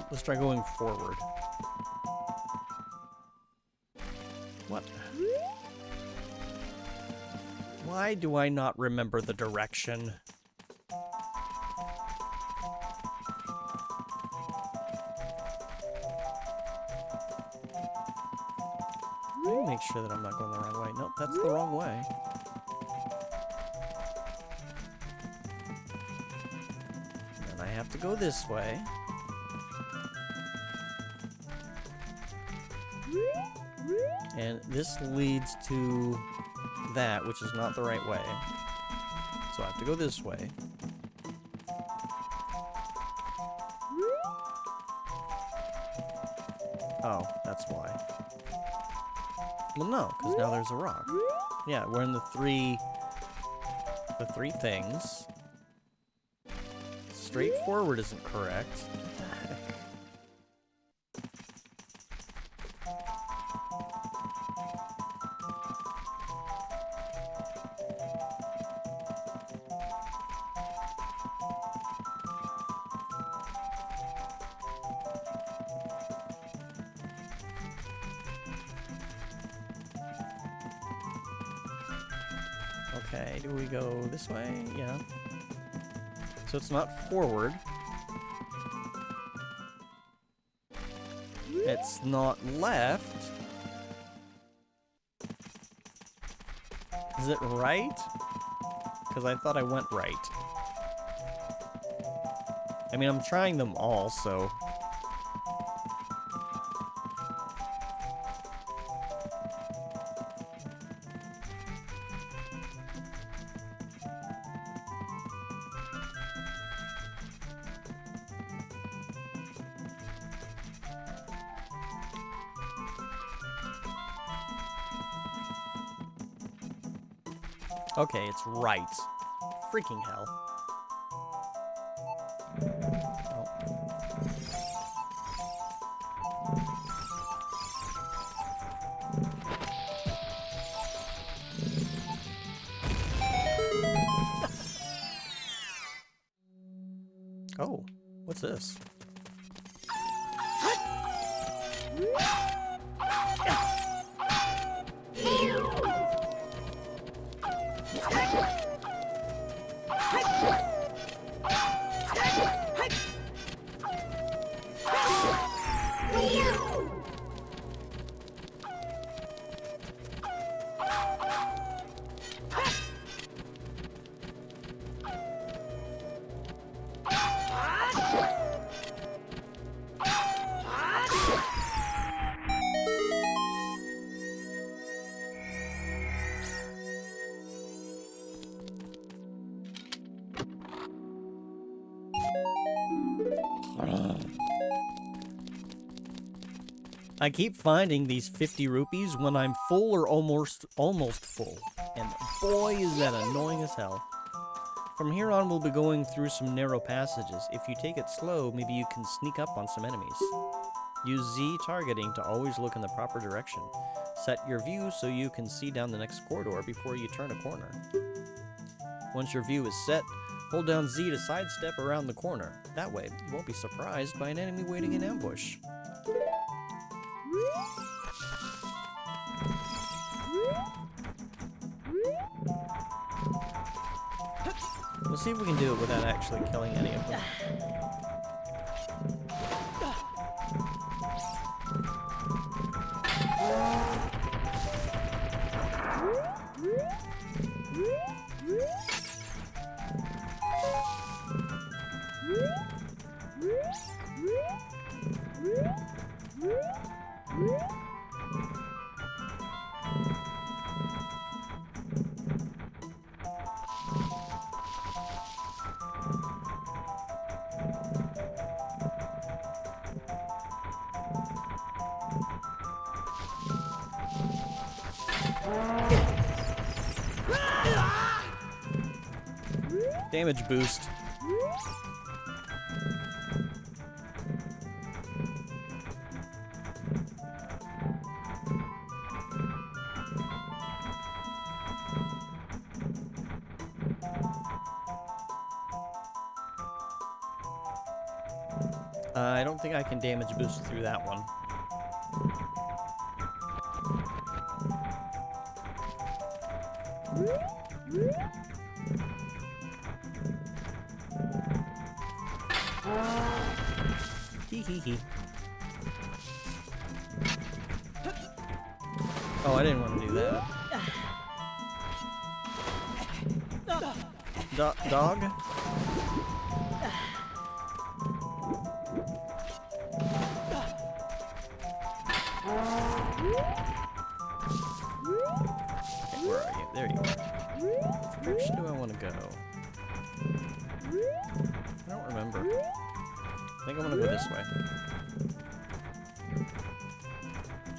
Let's try going forward. What? Why do I not remember the direction? Let me make sure that I'm not going the wrong way. Nope, that's the wrong way. And I have to go this way. And this leads to that, which is not the right way. So I have to go this way. Oh, that's why. Well, no, because now there's a rock. Yeah, we're in the three things. Straightforward isn't correct. Okay, do we go this way? Yeah. So it's not forward. It's not left. Is it right? Because I thought I went right. I mean, I'm trying them all, so... Okay, it's right. Freaking hell. Oh, what's this? I keep finding these 50 rupees when I'm full or almost full. And boy, is that annoying as hell. From here on, we'll be going through some narrow passages. If you take it slow, maybe you can sneak up on some enemies. Use Z targeting to always look in the proper direction. Set your view so you can see down the next corridor before you turn a corner. Once your view is set, hold down Z to sidestep around the corner. That way, you won't be surprised by an enemy waiting in ambush. We'll see if we can do it without actually killing any of them. Damage boost. I don't think I can damage boost through that one. Hee. Oh, I didn't want to do that. Dog? Okay, where are you? There I think I'm gonna go this way.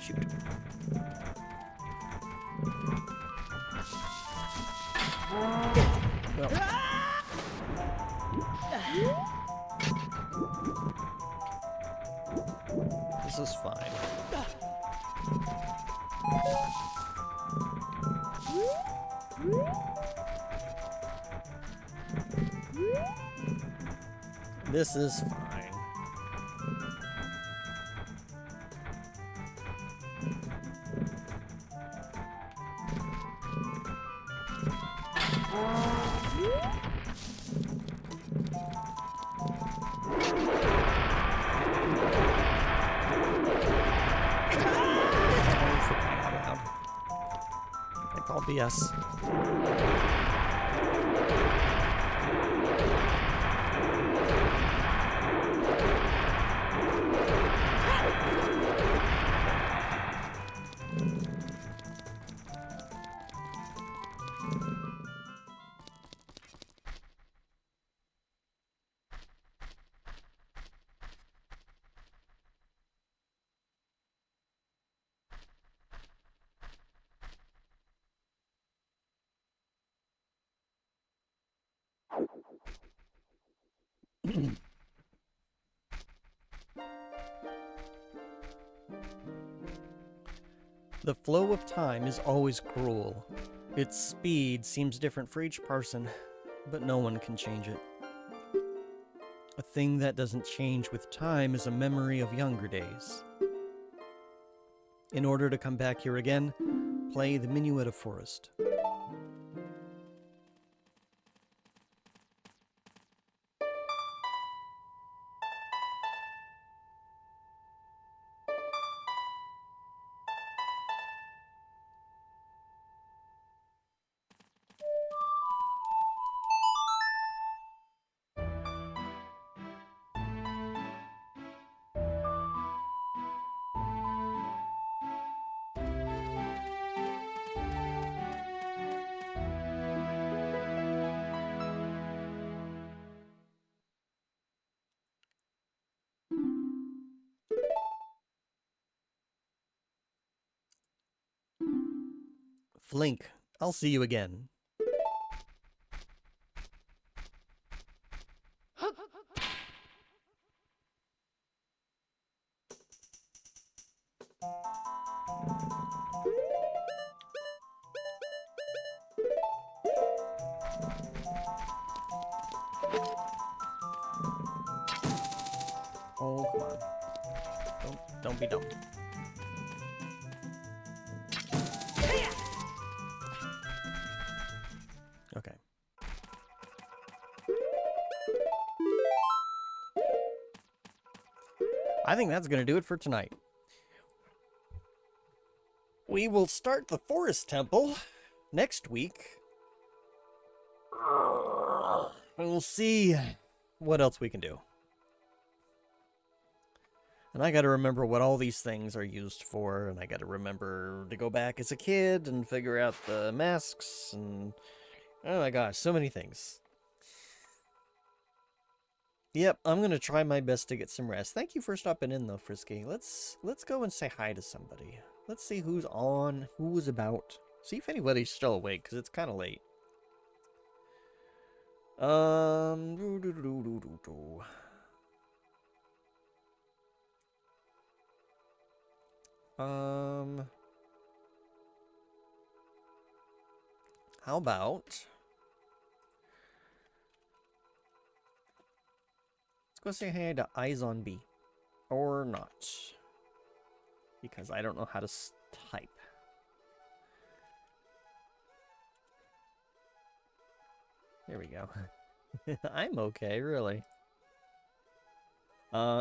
Shoot. Well. This is fine. This is fine. I call BS. The flow of time is always cruel. Its speed seems different for each person, but no one can change it. A thing that doesn't change with time is a memory of younger days. In order to come back here again, play the Minuet of Forest. Flink, I'll see you again. Oh, come on. Don't be dumb. Okay. I think that's going to do it for tonight. We will start the Forest Temple next week. And we'll see what else we can do. And I gotta remember what all these things are used for, and I gotta remember to go back as a kid and figure out the masks, and oh my gosh, so many things. Yep, I'm gonna try my best to get some rest. Thank you for stopping in though, Frisky. Let's go and say hi to somebody. Let's see who's on, who's about. See if anybody's still awake, because it's kind of late. How about... Let's go say hi to Eyes on B. Or not. Because I don't know how to type. There we go. I'm okay, really.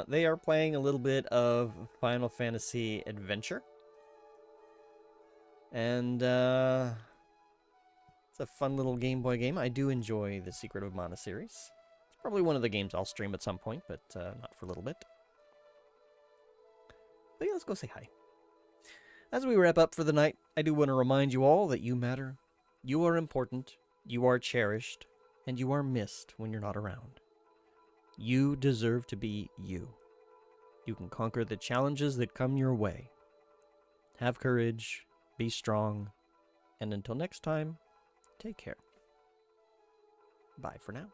They are playing a little bit of Final Fantasy Adventure. And, it's a fun little Game Boy game. I do enjoy the Secret of Mana series. It's probably one of the games I'll stream at some point, but not for a little bit. But yeah, let's go say hi. As we wrap up for the night, I do want to remind you all that you matter. You are important. You are cherished. And you are missed when you're not around. You deserve to be you. You can conquer the challenges that come your way. Have courage, be strong, and until next time, take care. Bye for now.